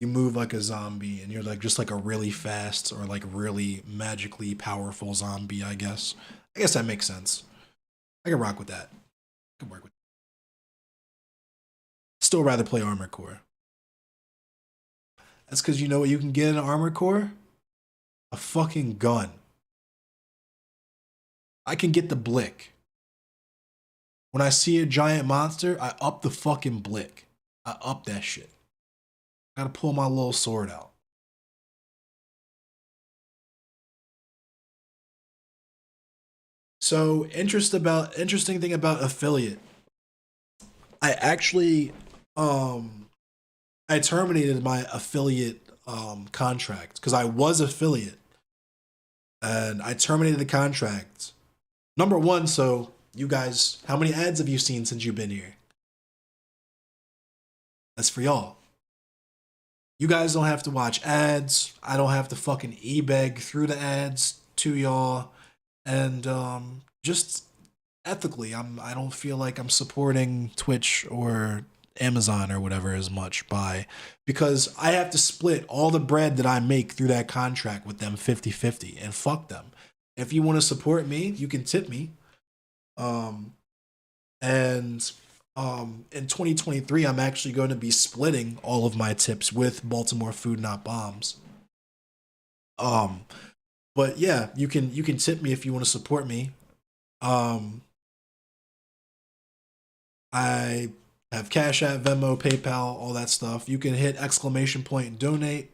You move like a zombie and you're like just like a really fast or like really magically powerful zombie, I guess. I guess that makes sense. I can rock with that. I can work with that. Still rather play Armored Core. That's because you know what you can get in an Armored Core? A fucking gun. I can get the blick. When I see a giant monster, I up the fucking blick. I up that shit. Gotta pull my little sword out. So interesting thing about affiliate. I actually I terminated my affiliate contract because I was affiliate, and I terminated the contract. Number one, so you guys, how many ads have you seen since you've been here? That's for y'all. You guys don't have to watch ads. I don't have to fucking e-beg through the ads to y'all. And just ethically. I don't feel like I'm supporting Twitch or Amazon or whatever as much by because I have to split all the bread that I make through that contract with them 50-50 and fuck them. If you want to support me, you can tip me. Um and in 2023 I'm actually going to be splitting all of my tips with Baltimore Food Not Bombs. Um but yeah, you can tip me if you want to support me. Um I have Cash App, Venmo, PayPal, all that stuff. You can hit exclamation point and donate.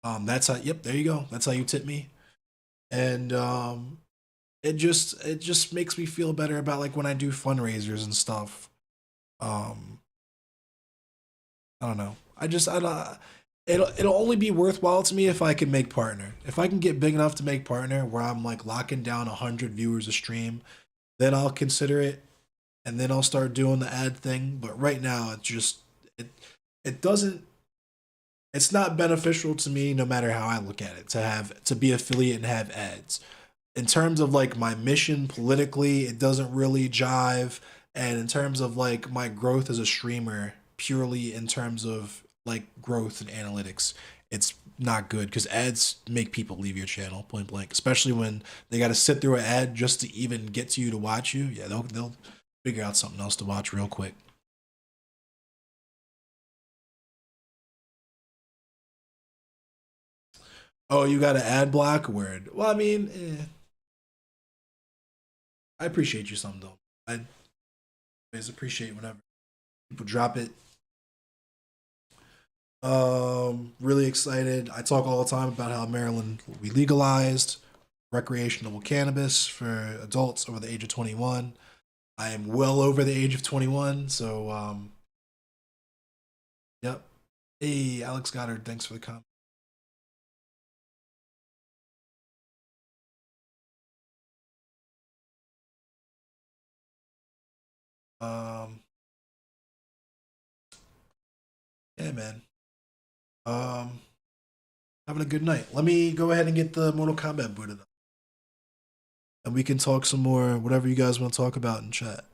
That's how. Yep, there you go. That's how you tip me. And it just makes me feel better about like when I do fundraisers and stuff. Um, I don't know. I don't. It'll only be worthwhile to me if I can make partner. If I can get big enough to make partner, where I'm like locking down 100 viewers a stream, then I'll consider it, and then I'll start doing the ad thing. But right now, it it doesn't. It's not beneficial to me, no matter how I look at it, to be affiliate and have ads. In terms of like my mission politically, it doesn't really jive. And in terms of like my growth as a streamer, purely in terms of like growth and analytics, it's not good because ads make people leave your channel point blank, especially when they got to sit through an ad just to even get to you to watch you. Yeah, they'll figure out something else to watch real quick. Oh, you got an ad block? Word. Well, I mean, I appreciate you some though. I always appreciate whenever people drop it. Really excited. I talk all the time about how Maryland will be legalized recreational cannabis for adults over the age of 21. I am well over the age of 21, so yep. Hey, Alex Goddard, thanks for the comment. Um, yeah, man. Um, having a good night. Let me go ahead and get the Mortal Kombat booted up, and we can talk some more, whatever you guys want to talk about in chat.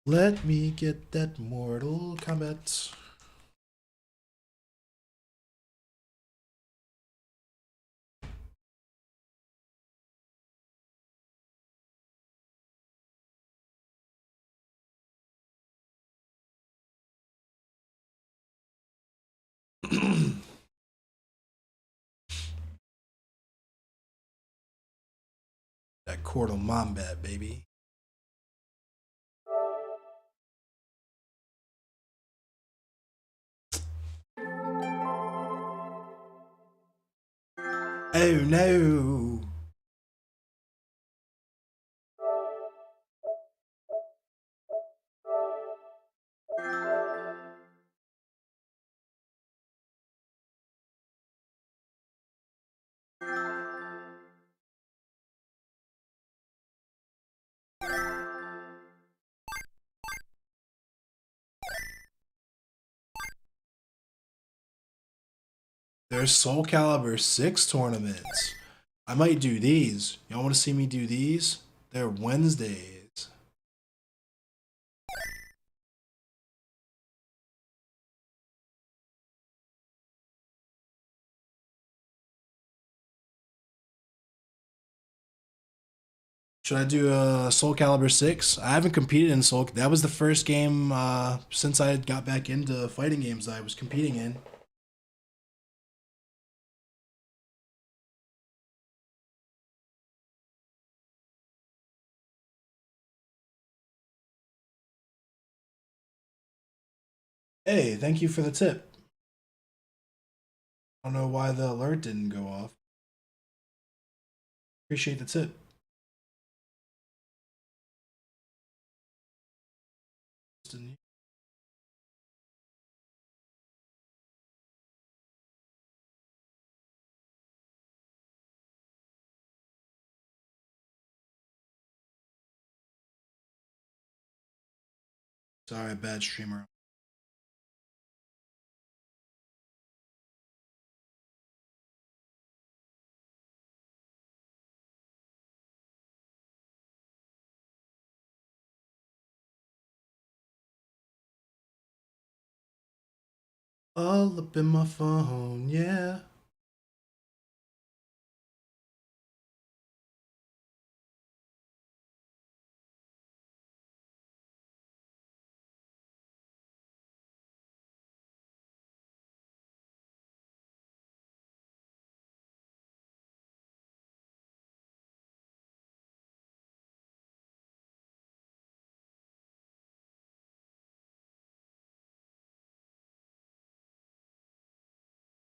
Let me get that Mortal Kombat. That Cordal Mombat, baby. Oh no. There's Soul Calibur 6 tournaments. I might do these. Y'all want to see me do these? They're Wednesdays. Should I do a Soul Calibur 6? I haven't competed in Soul. That was the first game since I got back into fighting games I was competing in. Hey, thank you for the tip. I don't know why the alert didn't go off. Appreciate the tip. Sorry, bad streamer. All up in my phone, yeah.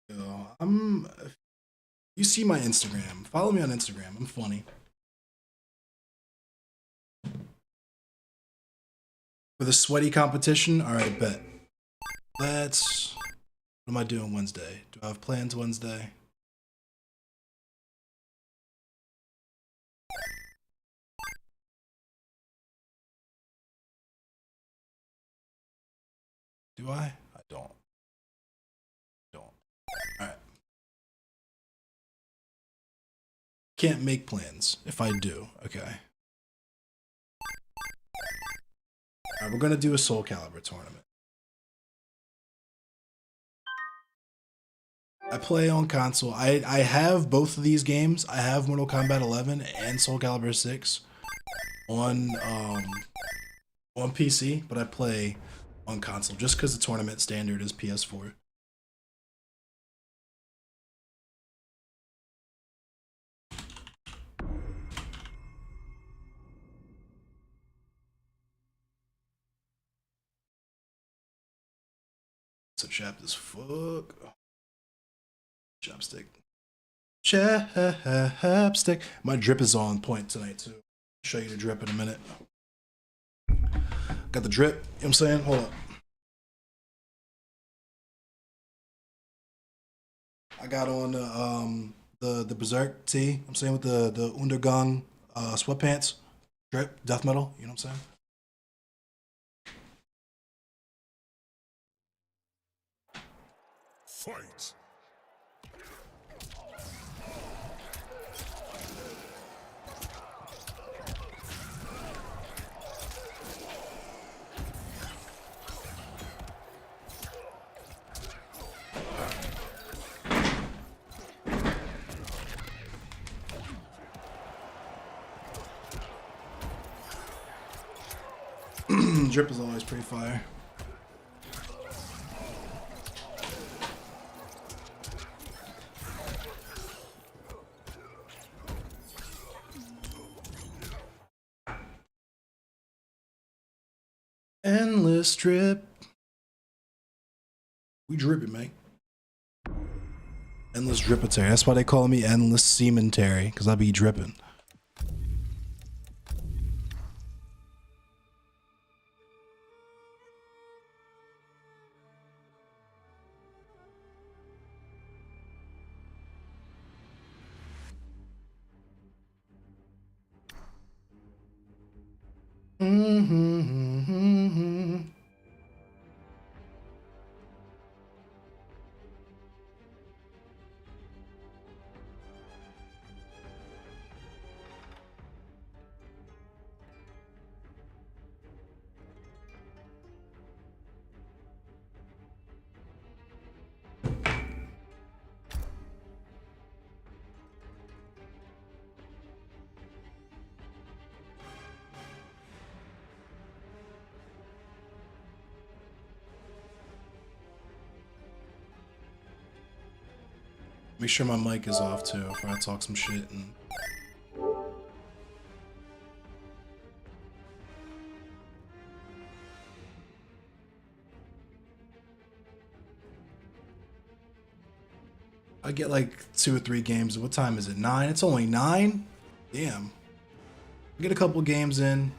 Yo, you see my Instagram. Follow me on Instagram. I'm funny. With a sweaty competition? Alright, bet. Let's. What am I doing Wednesday? Do I have plans Wednesday? Do I? I don't. Alright. Can't make plans if I do. Okay. Alright, we're gonna do a Soul Calibur tournament. I play on console. I have both of these games. I have Mortal Kombat 11 and Soul Calibur 6 on PC, but I play on console just because the tournament standard is PS4. So chapped as fuck. Chapstick. Chapstick. My drip is on point tonight too. Show you the drip in a minute. Got the drip, you know what I'm saying? Hold up. I got on the Berserk tee, you know what I'm saying, with the Undergang sweatpants. Drip, death metal, you know what I'm saying? Fight! Drip is always pretty fire. Endless drip. We dripping, mate. Endless drippetary. That's why they call me Endless Cemetery, because I be dripping. Make sure my mic is off too before I talk some shit and I get like 2 or 3 games. What time is it? 9? It's only 9? Damn. Get a couple games in.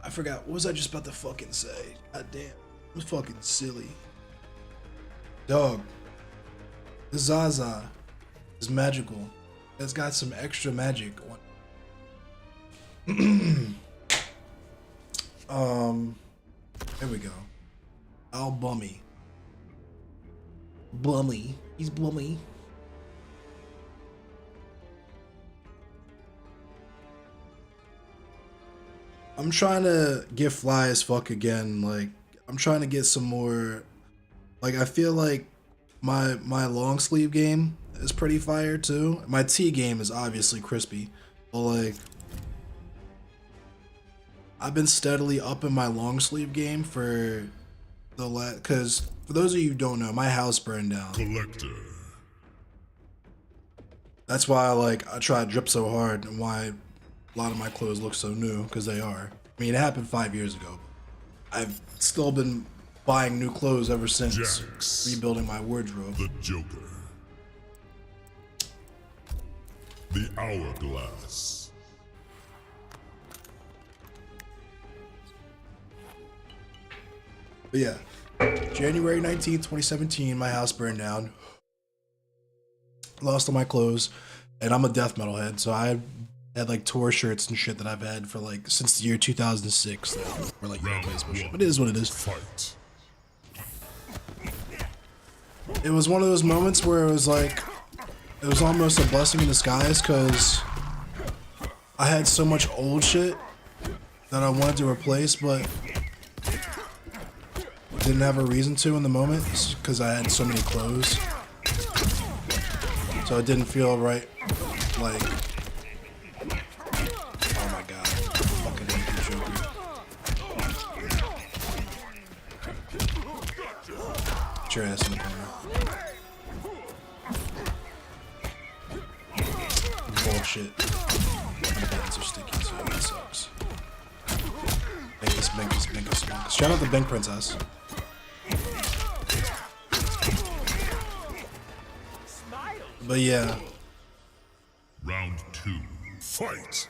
I forgot. What was I just about to fucking say? God damn. It was fucking silly. Dog. The Zaza is magical. It's got some extra magic on There we go. Al Bummy. Blummy. He's Blummy. I'm trying to get fly as fuck again. Like, I'm trying to get some more. Like, I feel like my long sleeve game is pretty fire too. My T game is obviously crispy, but like, I've been steadily upping my long sleeve game for the because for those of you who don't know, my house burned down. Collector. That's why I try to drip so hard and why a lot of my clothes look so new, because they are. I mean, it happened 5 years ago. I've still been buying new clothes ever since, Jax. rebuilding my wardrobe. The Joker. The Hourglass. But yeah, January 19th, 2017, my house burned down. Lost all my clothes, and I'm a death metal head, so I had like tour shirts and shit that I've had for like since the year 2006. Or like baseball shit. But it is what it is. Fight. It was one of those moments where it was like, it was almost a blessing in disguise, because I had so much old shit that I wanted to replace, but didn't have a reason to in the moment, because I had so many clothes. So it didn't feel right, like, oh my god, fucking hate the Joker. Put your ass in the corner. Bullshit. My buttons are sticky, so that sucks. Binkus. Shout out the Bink Princess. But yeah. Round 2. Fight.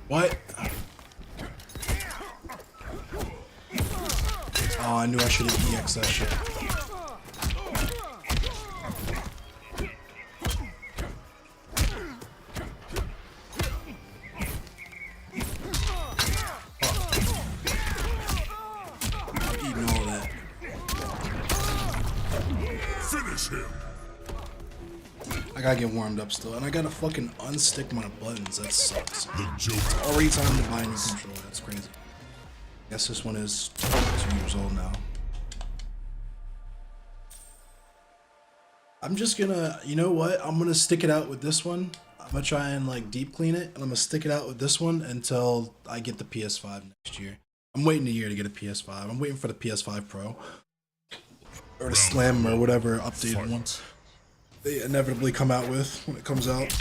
What? Oh, I knew I should have EX that shit. I'm eating all that. Finish him. I gotta get warmed up still, and I gotta fucking unstick my buttons. That sucks. The Joker. Already time to buy a new controller. That's crazy. Guess this one is 2 years old now. I'm just gonna, you know what? I'm gonna stick it out with this one. I'm gonna try and like deep clean it, and I'm gonna stick it out with this one until I get the PS5 next year. I'm waiting a year to get a PS5. I'm waiting for the PS5 Pro or the Slim or whatever updated one they inevitably come out with when it comes out.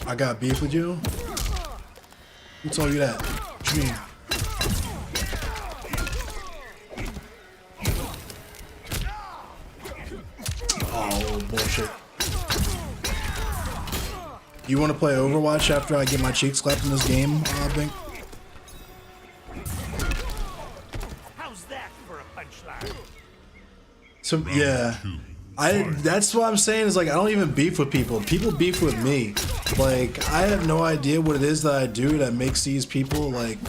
I got beef with you? Who told you that? What you mean? Oh, bullshit. You want to play Overwatch after I get my cheeks slapped in this game, Bink? How's that for a punchline? So, yeah. That's what I'm saying is like, I don't even beef with people. People beef with me. Like, I have no idea what it is that I do that makes these people like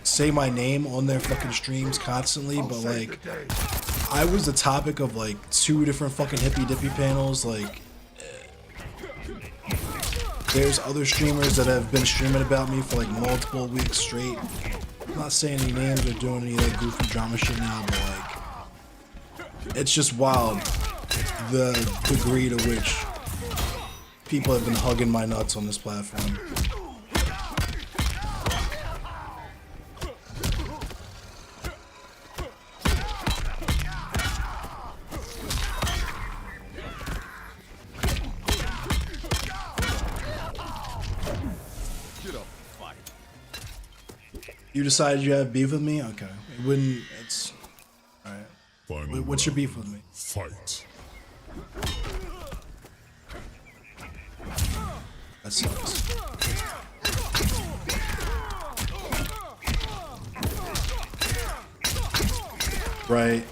say my name on their fucking streams constantly, but like, I was the topic of like 2 different fucking hippy dippy panels. Like, there's other streamers that have been streaming about me for like multiple weeks straight. I'm not saying any names or doing any of that goofy drama shit now, but like, it's just wild the degree to which people have been hugging my nuts on this platform. You decided you have beef with me? Okay. It wouldn't. It's. Alright. Final What's your round. beef with me? Fight. That sucks. Right.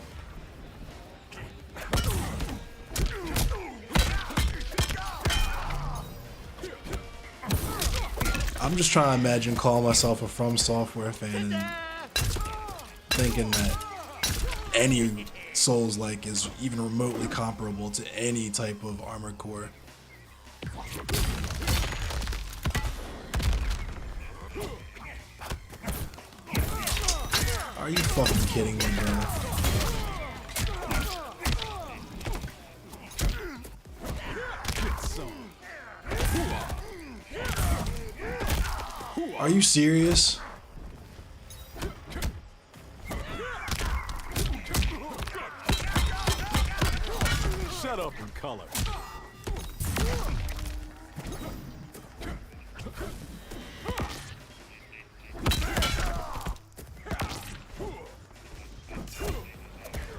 I'm just trying to imagine calling myself a From Software fan and thinking that any Souls-like is even remotely comparable to any type of Armored Core. Are you fucking kidding me, bro? Are you serious? Shut up and color.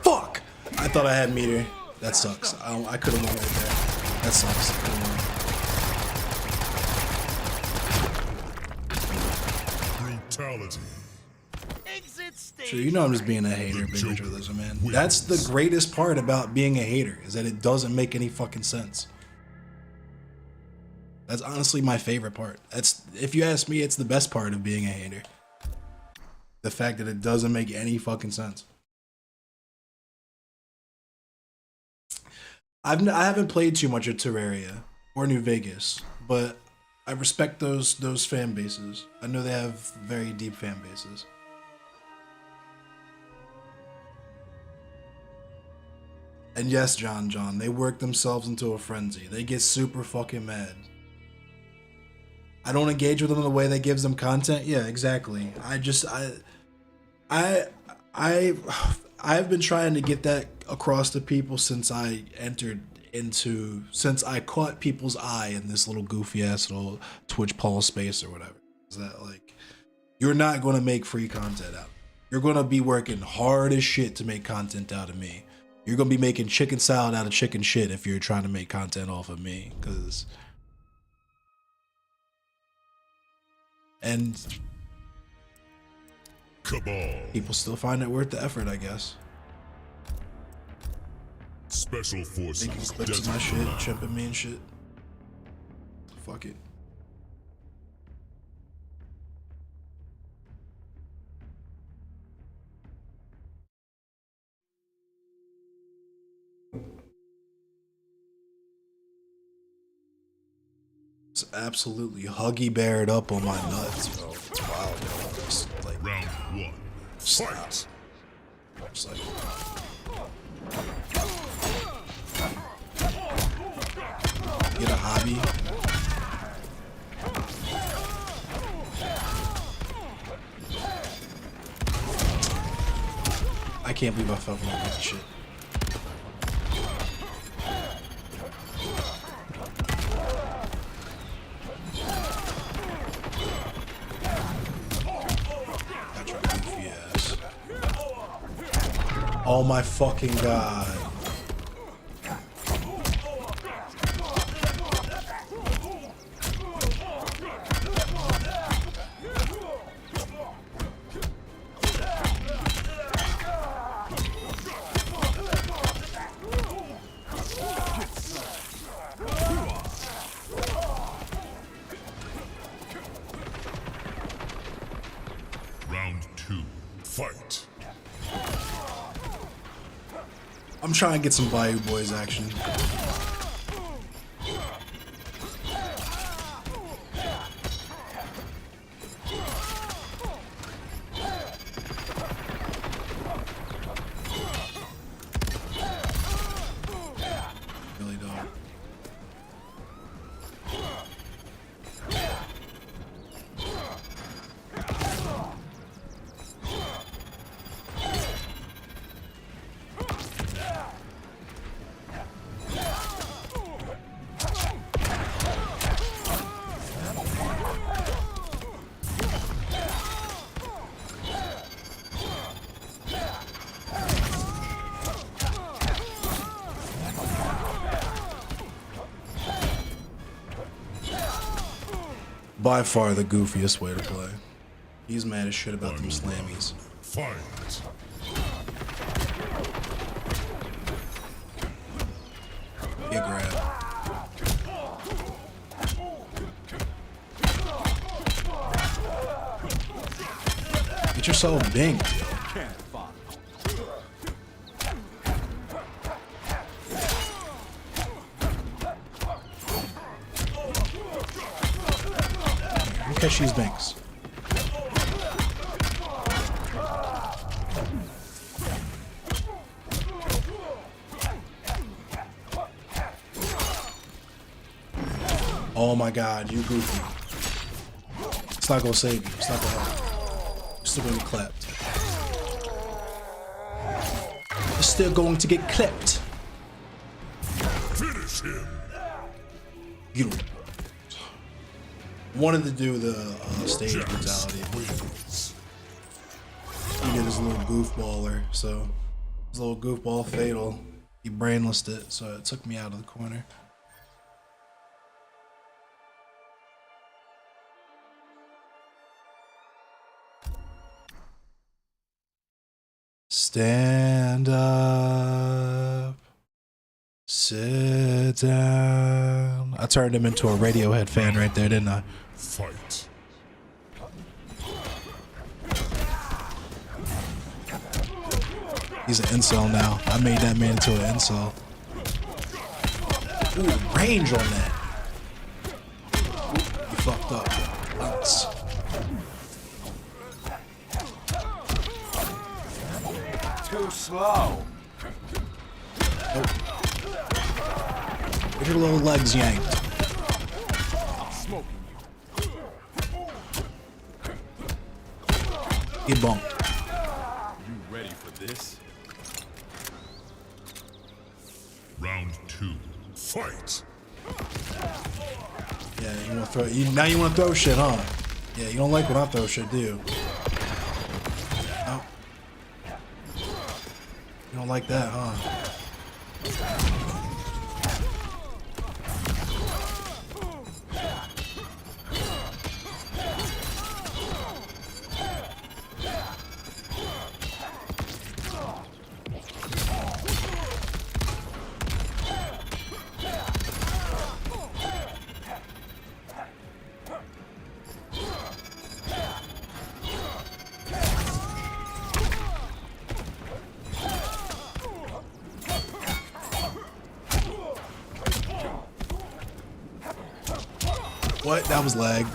Fuck! I thought I had meter. That sucks. I could have won right there. That sucks. I could've won. Brutality. Sure, you know I'm just being a hater, Big Richard Lizard, man. That's the greatest part about being a hater, is that it doesn't make any fucking sense. That's honestly my favorite part. That's, if you ask me, it's the best part of being a hater. The fact that it doesn't make any fucking sense. I haven't played too much of Terraria or New Vegas, but I respect those fan bases. I know they have very deep fan bases. And yes, John, they work themselves into a frenzy. They get super fucking mad. I don't engage with them in the way that gives them content. Yeah, exactly. I've been trying to get that across to people since I caught people's eye in this little goofy ass little Twitch Paul space or whatever. Is that like, you're not going to make free content out. You're going to be working hard as shit to make content out of me. You're going to be making chicken salad out of chicken shit if you're trying to make content off of me, and Cabal. People still find it worth the effort, I guess. Special forces. Making clips of my shit, chimping me and shit. Fuck it. It's absolutely huggy beared up on my nuts, bro. It's wild, bro. Just like round one. Fight. Just like, get a hobby. I can't believe I fell for that shit. Oh my fucking god. Round two. Fight. I'm trying to get some Bayou Boys action. Really don't. By far the goofiest way to play. He's mad as shit about them slammies. Fight. Get grab. Get yourself dinked. Look at she's Banks. Oh my god, you goofy. It's not gonna save you. It's not gonna help. You're still gonna get clapped. You're still going to get clipped. Finish him. You wanted to do the stage brutality. He did his little goofballer, so his little goofball fatal. He brainlessed it, so it took me out of the corner. Stand up, sit down. I turned him into a Radiohead fan right there, didn't I? Fight. He's an incel now. I made that man into an incel. Ooh, range on that. Ooh, you fucked up. Bounce. Too slow. Nope. Get your little legs yanked. I'm smoking you. Get bumped. You ready for this? Round 2. Fight. Yeah, you wanna throw now you wanna throw shit, huh? Yeah, you don't like when I throw shit, do you? No. You don't like that, huh? What? That was lag.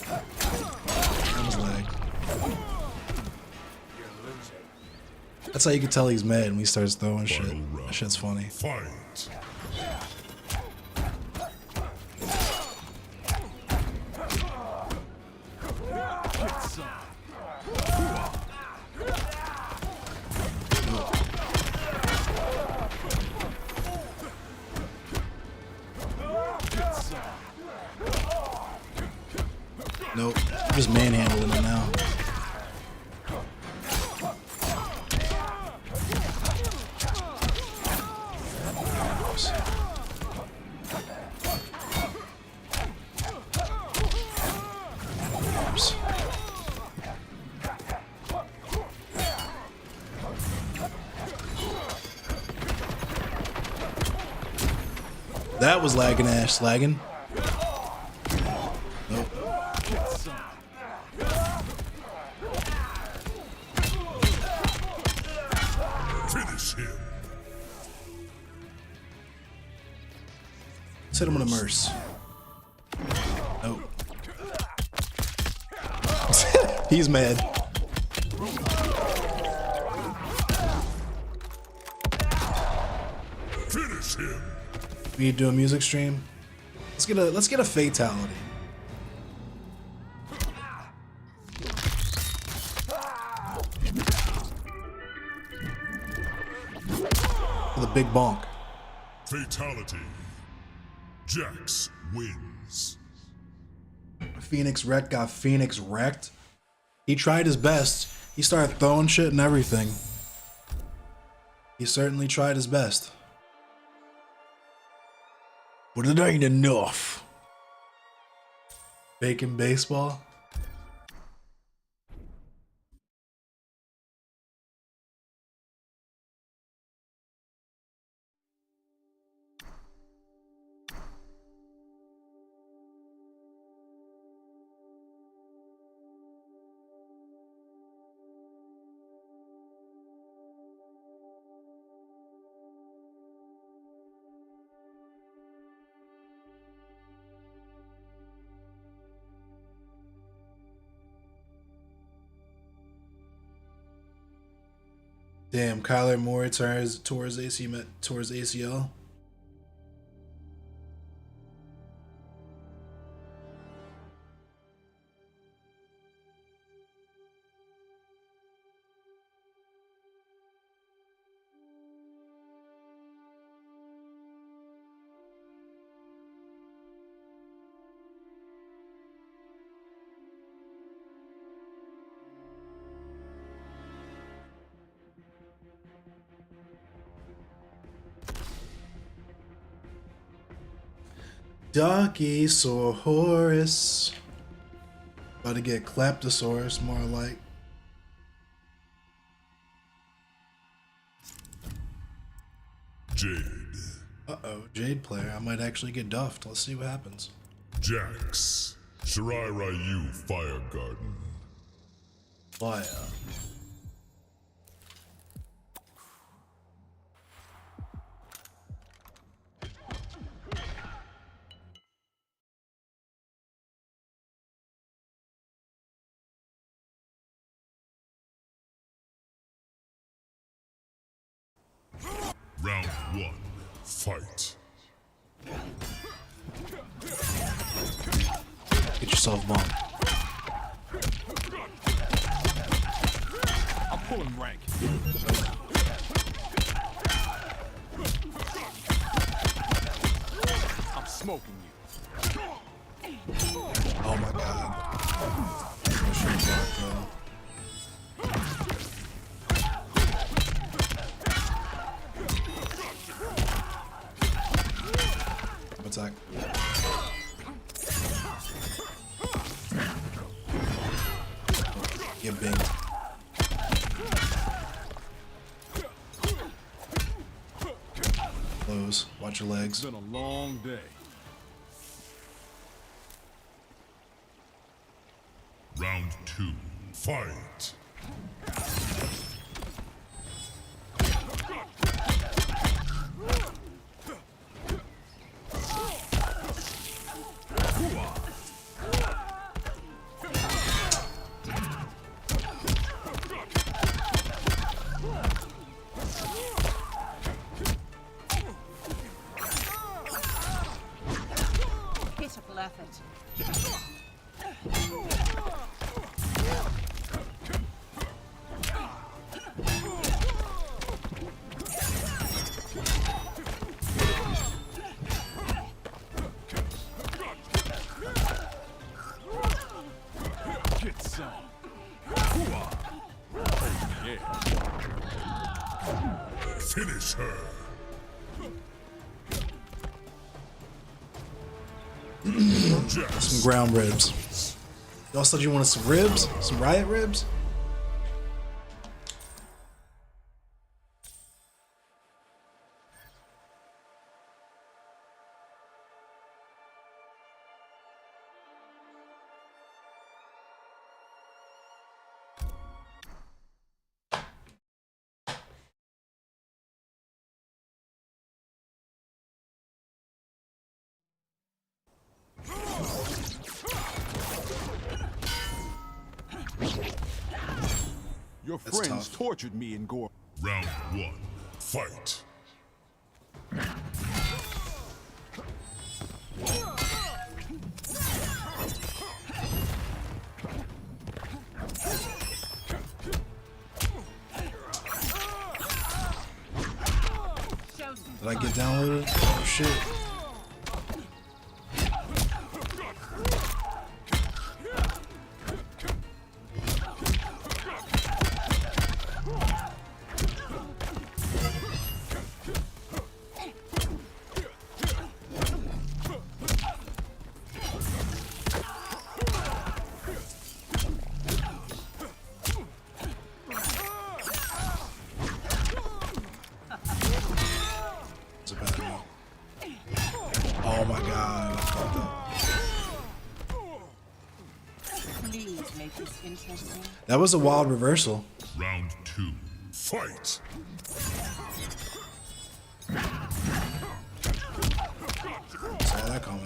That was lag. That's how you can tell he's mad when he starts throwing shit. That shit's funny. Fight. Nope. I'm just manhandling it now. That was lagging ass lagging. Nope. Finish him. Let's hit him with a Merce. Nope. He's mad. Finish him. We need to do a music stream. Let's get a fatality. For the big bonk. Fatality. Jax wins. Phoenix wrecked got Phoenix wrecked. He tried his best. He started throwing shit and everything. He certainly tried his best. But it ain't enough. Bacon baseball. Damn, Kyler Moore towards ACL. Duckysaurus. About to get Claptosaurus, more like. Jade. Uh-oh, Jade player. I might actually get duffed. Let's see what happens. Jax. Shirai Ryu Fire Garden. Fire. Round 1. Fight. Get yourself bumped. I'm pulling rank. I'm smoking you. Oh my god. I should've blocked, though. Attack. Get banged. Close. Watch your legs. It's been a long day. Round 2. Fight. Pitiful effort. Get some. Yeah. Finish her. Some ground ribs. Y'all said you wanted some ribs? Some riot ribs? Your That's friends tough. tortured me in Gore. Round 1. Fight. Did I get downloaded? Oh shit. make this interesting. That was a wild reversal. Round 2. Fight! Saw that coming.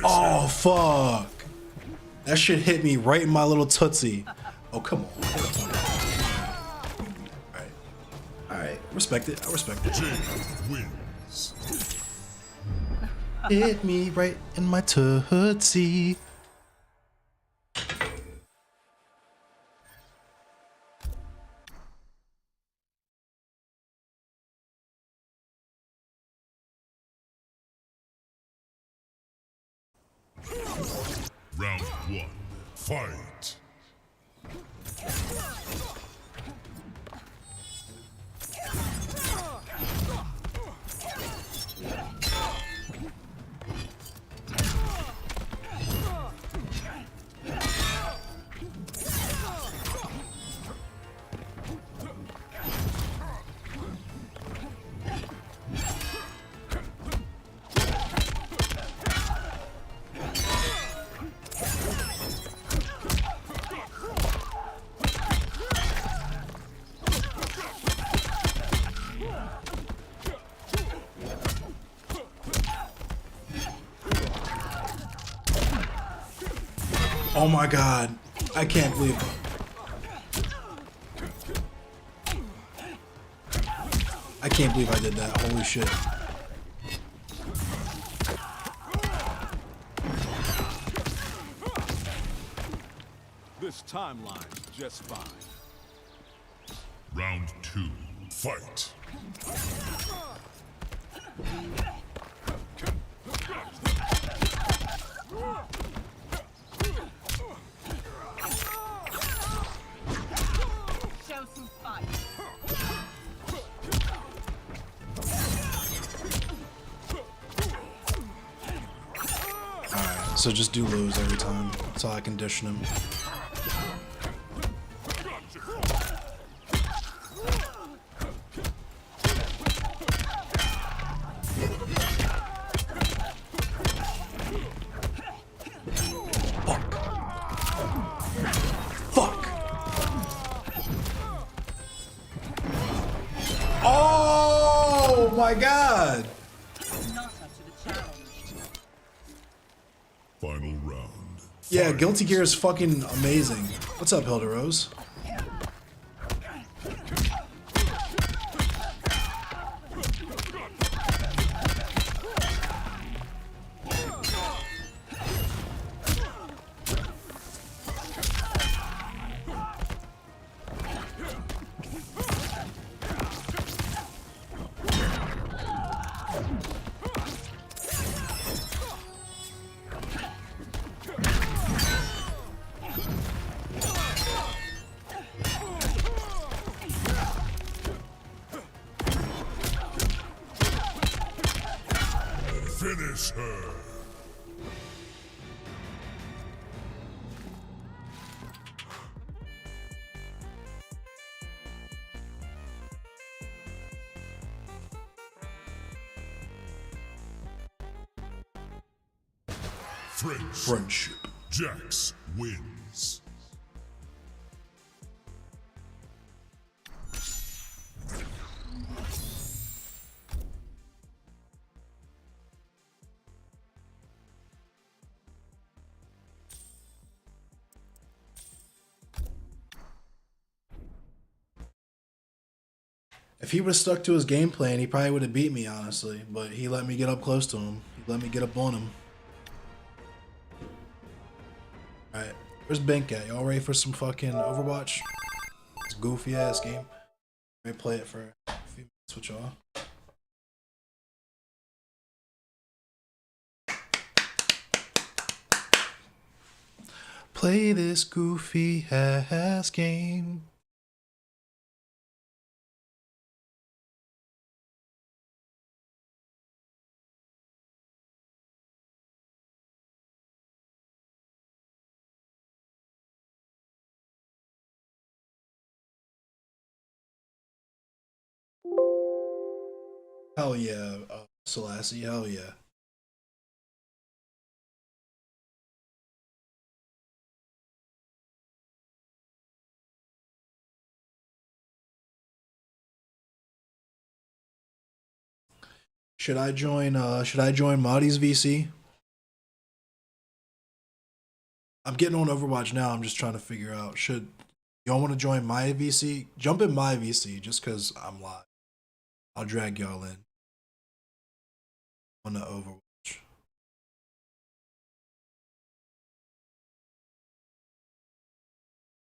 Oh, fuck. That shit hit me right in my little tootsie. Oh, come on. Alright. Alright. Respect it. I respect it. Jade wins. Hit me right in my tootsie. Round 1. Fight! Oh my god. I can't believe it. I can't believe I did that. Holy shit. This timeline's just fine. Round 2. Fight! Show some fight. Alright, so just do lows every time. That's how I condition him. Oh my god! Final round. Yeah, Guilty Gear is fucking amazing. What's up, Hilda Rose? Finish her! Friendship. Jax wins. If he would have stuck to his game plan, he probably would have beat me, honestly. But he let me get up close to him. He let me get up on him. Alright, where's Bink at? Y'all ready for some fucking Overwatch? It's a goofy ass game. Let me play it for a few minutes with y'all. Play this goofy ass game. Hell yeah, Selassie, hell yeah. Should I join Marty's VC? I'm getting on Overwatch now, I'm just trying to figure out, should y'all want to join my VC? Jump in my VC just cause I'm live. I'll drag y'all in on the Overwatch.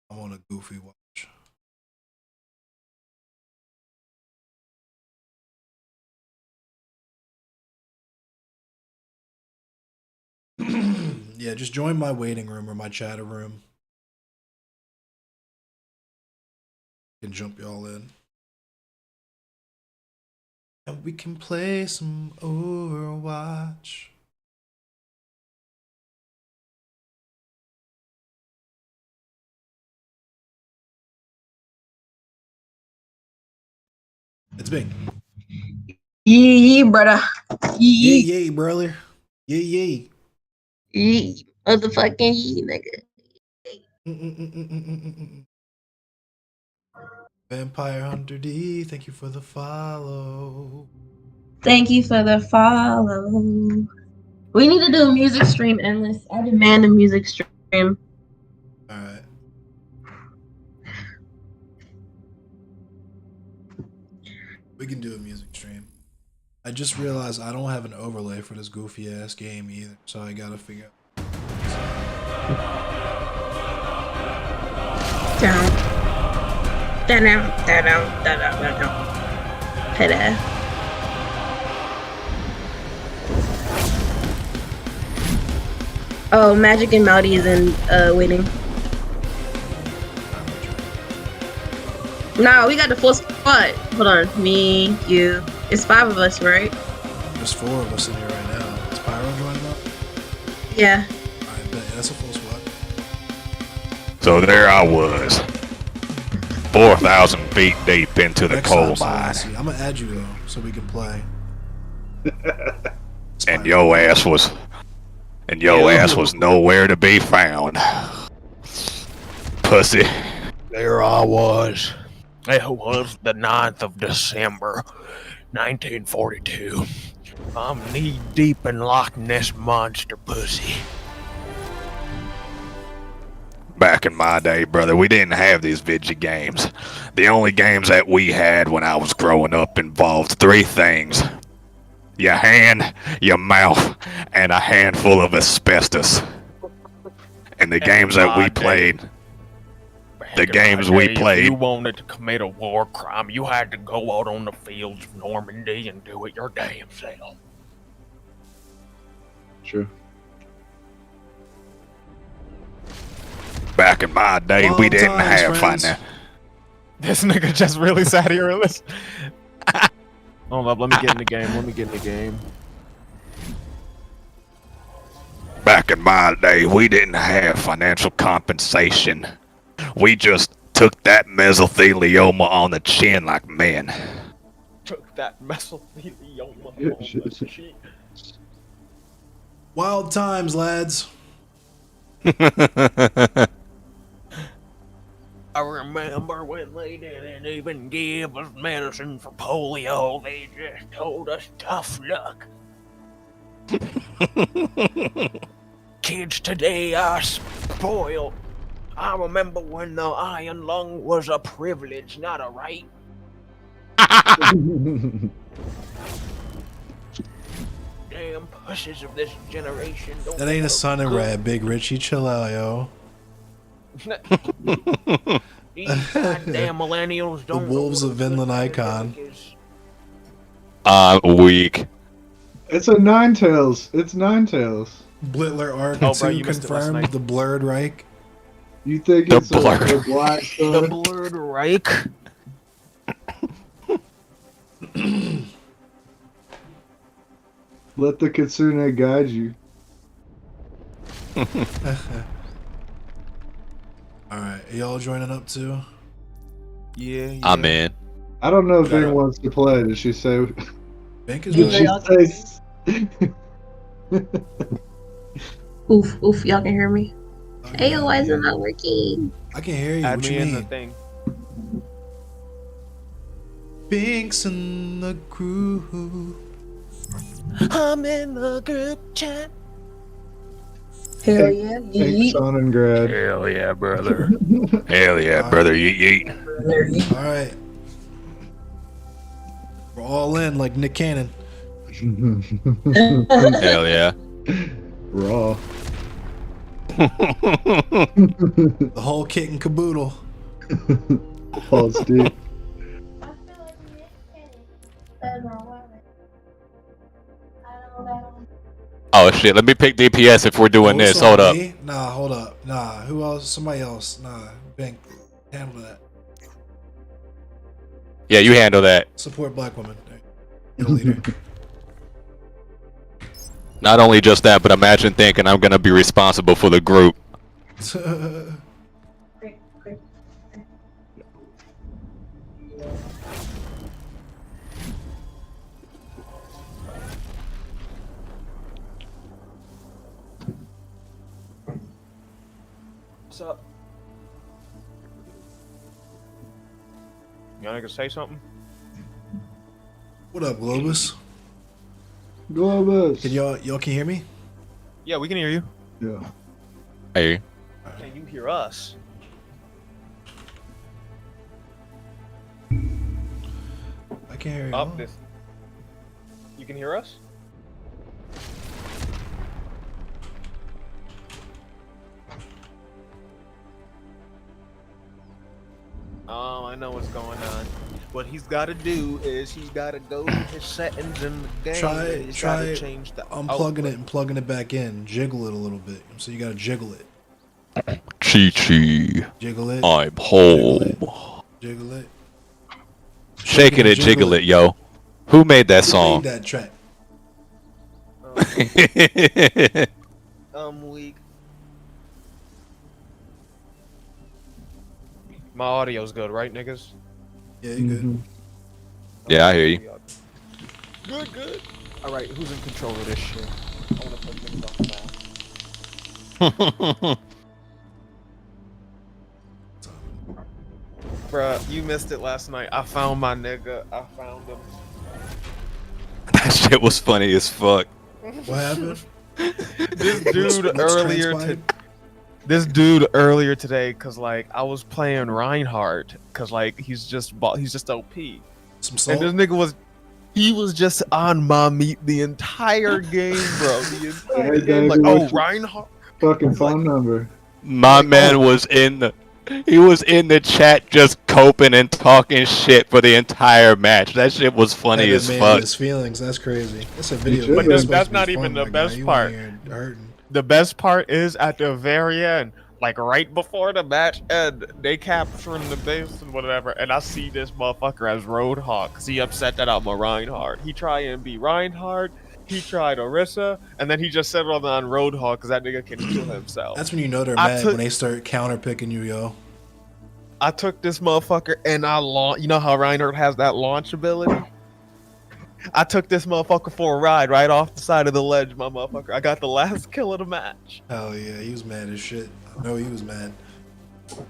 I'm on a goofy watch. Yeah, just join my waiting room or my chatter room. Can jump y'all in. And we can play some Overwatch. It's big. Yee, brother. Yee, yee, brother. Yee, yee. Yee, motherfucking yee, nigga. Vampire Hunter D, thank you for the follow. Thank you for the follow. We need to do a music stream, Endless. I demand a music stream. Alright. We can do a music stream. I just realized I don't have an overlay for this goofy ass game either, so I gotta figure out. Down. Hey there. Oh, Magic and Melody is in waiting. No, we got the full squad. Hold on. Me, you. It's 5 of us, right? There's 4 of us in here right now. Is Pyro joining up? Yeah. Alright, bet. That's a full squad. So there I was, 4,000 feet deep into the coal mine, I'm gonna add you though, so we can play. and your ass was nowhere to be found. Pussy. There I was. It was the 9th of December, 1942. I'm knee deep in Loch Ness Monster pussy. Back in my day, brother, we didn't have these video games. The only games that we had when I was growing up involved 3 things. Your hand, your mouth, and a handful of asbestos. And the games that we played... If you wanted to commit a war crime, you had to go out on the fields of Normandy and do it your damn self. Sure. Back in my day, we didn't have finance. This nigga just really sat here and listened. Hold up, let me get in the game. Back in my day, we didn't have financial compensation. We just took that mesothelioma on the chin like men. Took that mesothelioma on the chin. Wild times, lads. I remember when they didn't even give us medicine for polio, they just told us tough luck. Kids today are spoiled. I remember when the iron lung was a privilege, not a right. Damn pussies of this generation don't That ain't a Sun and Red, Big Richie. Chill out, yo. These goddamn millennials The don't. Wolves of Vinland Icon. Weak. It's a Ninetales. It's Ninetales. Blitler Arc Oh, bro, 2 you missed it last confirmed. night. The Blurred Reich. You think The it's Blurred. a Black The Sun? Blurred Reich. Let the Kitsune guide you. Alright, y'all joining up too? Yeah. I'm in. I don't know if Got Bing it. wants to play. Did she say? Bank is Did good. she say? Oof, oof, y'all can hear me? Hey, why is it not working? I can hear you. Add What me you in the mean? thing. Binks and the crew. I'm in the group chat. Hell yeah, Thanks, yeet. Sonengrad. Hell yeah, brother. Hell yeah, brother. Yeet yeet. Alright. We're all in like Nick Cannon. Hell yeah. Raw. The whole kit and caboodle. Paul Steve. Oh shit, let me pick DPS if we're doing What's this. up, Hold up. me? Nah, hold up. Nah, who else? Somebody else. Nah, Bank. Handle that. Yeah, you handle that. Support black women. You're the leader. Not only just that, but imagine thinking I'm gonna be responsible for the group. What's up? Y'all niggas say something? What up, Globus? Globus. Can y'all can hear me? Yeah, we can hear you. Yeah. Hey. Can you hear us? I can hear you. Up this. You can hear us? Oh, I know what's going on. What he's got to do is he's got to go to his settings in the game. and he's Try gotta change the unplugging it and plugging it back in. Jiggle it a little bit. So you gotta jiggle it. Chi-chi. Jiggle it. I'm home. Jiggle it. Shake it and jiggle it, yo. Who made that song? Who made that track? I'm weak. My audio's good, right, niggas? Yeah, you good. Yeah, I hear you. Good, good. All right, who's in control of this shit? I want to put things on now. Bruh, you missed it last night. I found my nigga. I found him. That shit was funny as fuck. What happened? This dude What's earlier transpired? earlier today, cause like I was playing Reinhardt, cause like he's just OP. Some And salt. this nigga was just on my meat the entire game, bro. The entire Hey, game, David, like, oh, what's your Reinhardt. fucking phone number? My man was in the chat just coping and talking shit for the entire match. That shit was funny Had as that man fuck. in his feelings. That's crazy. That's a video. should. game. But It's That's supposed to not be even fun, the my best guy. You part. out here hurting. The best part is at the very end, like right before the match end, they capturing the base and whatever, and I see this motherfucker as Roadhog, cause he upset that I'm a Reinhardt. He try and be Reinhardt, he tried Orisa, and then he just settled on Roadhog, cause that nigga can kill himself. That's when you know they're I mad took- when they start counter picking you, yo. I took this motherfucker and I launched. You know how Reinhardt has that launch ability? I took this motherfucker for a ride right off the side of the ledge, my motherfucker. I got the last kill of the match. Hell yeah, he was mad as shit. I know he was mad.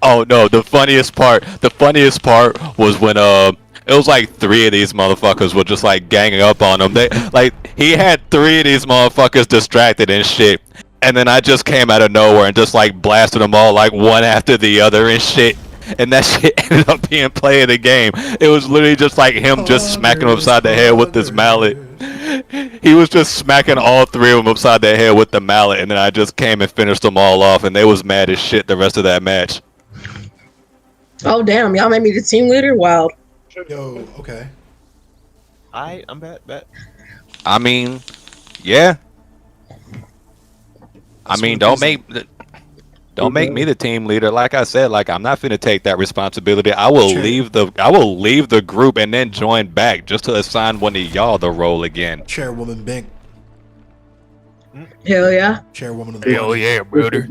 Oh no, the funniest part was when it was like 3 of these motherfuckers were just like ganging up on him. They like he had 3 of these motherfuckers distracted and shit. And then I just came out of nowhere and just like blasted them all like one after the other and shit. and that shit ended up being play of the game. It was literally just like him just smacking him upside the head with this mallet. He was just smacking all three of them upside their head with the mallet, and then I just came and finished them all off, and they was mad as shit the rest of that match. Oh damn, y'all made me the team leader? Wild. Yo, okay. I'm bet. I mean, yeah. I mean, don't make me the team leader. Like I said, like I'm not finna take that responsibility. I will leave the group and then join back just to assign one of y'all the role again. Chairwoman Bink. Hell yeah. Chairwoman of the Hell yeah, brother.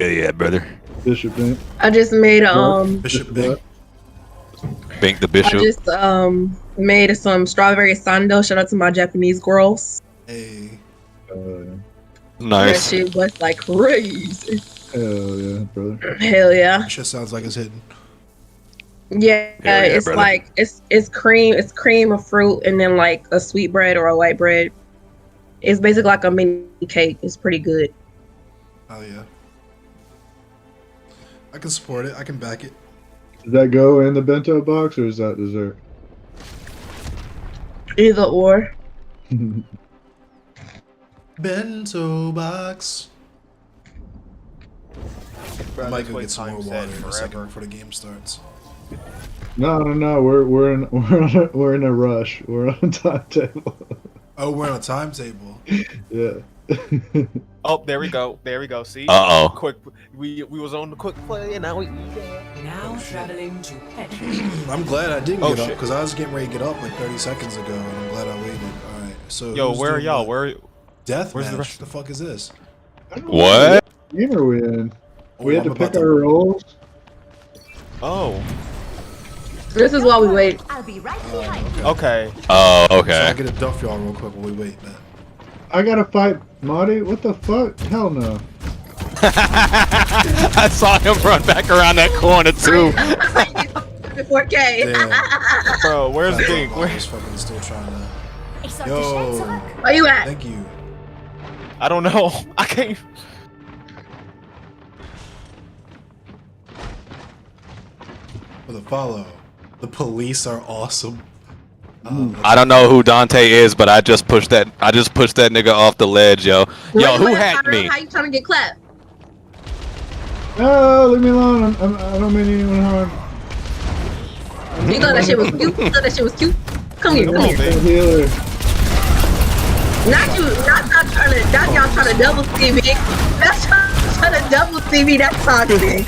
Hell yeah, brother. Bishop Bink. I just made Bishop Bink. Bink the bishop. I just made some strawberry sando. Shout out to my Japanese girls. Hey. Nice. That shit was like crazy. Hell yeah, brother. Hell yeah. Shit sounds like it's hidden. Yeah, it's brother. like it's cream of fruit and then like a sweet bread or a white bread. It's basically like a mini cake. It's pretty good. Oh yeah. I can support it. I can back it. Does that go in the bento box or is that dessert? Either or. Bento box. Bro, I might that's go what get some more time water said in a second forever. before the game starts. No. We're in a rush. We're on a timetable. Oh, we're on a timetable. Yeah. Oh, there we go. See? Uh-oh. Quick. We was on the quick play, and now we. Now traveling to I'm glad I didn't Oh, get up shit. because I was getting ready to get up like 30 seconds ago, and I'm glad I waited. All right, so Yo, who's where are doing y'all? what? Where's Deathmatch. the rest? The fuck is this? What? Game are we in? We had I'm to pick about our roles. Oh. This is while we wait. I'll be right behind you. Okay. Oh, So I'll okay. get a duff y'all real quick while we wait, man. I gotta fight Marty? What the fuck? Hell no. I saw him run back around that corner too. 4K. Damn. Bro, where's I Dink? thought I was fucking still trying to. Ich sollte Yo. schnell zurück. Where you at? Thank you. I don't know. I can't. For the follow. The police are awesome. I don't know who Dante is, but I just pushed that nigga off the ledge, yo. Yo, who hacked me? How you trying to get clapped? Oh, leave me alone. I don't mean anyone harm. You thought that shit was cute? You thought that shit was cute? Come here, come here. Healer. Not y'all trying to double see me. That's trying to double see me. That's toxic.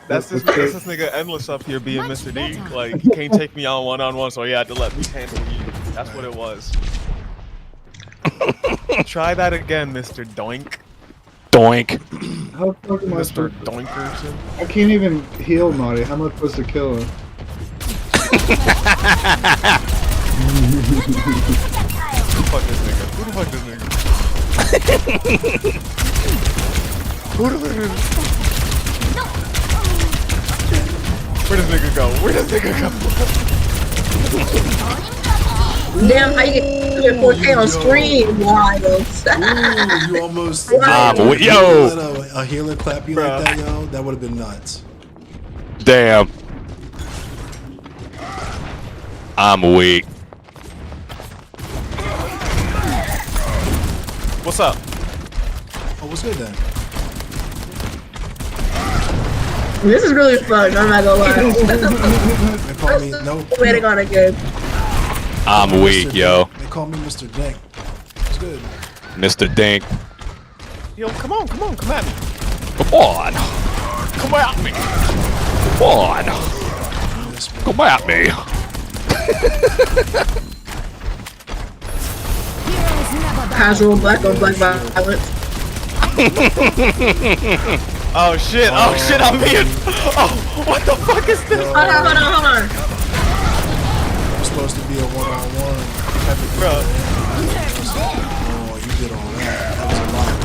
That's this nigga Endless up here being Mr. D. Like, he can't take me on one-on-one, so he had to let me handle you. That's what it was. Try that again, Mr. Doink. Doink. How the fuck am I Mr. supposed to... Doinkerson. I can't even heal Marty. How am I supposed to kill him? Who the fuck this nigga? Who the fuck this nigga? Who the fuck this Where does nigga go? Where does nigga go? Damn, how you get 4K on stream? Wild. Ooh, you almost. Yo. A healer clap you like that, yo? That would have been nuts. Damn. I'm weak. What's up? Oh, what's good then? This is really fun. I'm not gonna lie. They call me no. Way to go, good. I'm weak, yo. They call me Mr. Dink. It's good. Mr. Dink. Yo, come on, come at me. Come on. Come at me. Come on. Come at me. Casual black on black violence. Oh shit, I'm being. Oh, what the fuck is this? Hold on. I'm supposed to be a one-on-one. Bro. Oh, you did all that. That was a lot.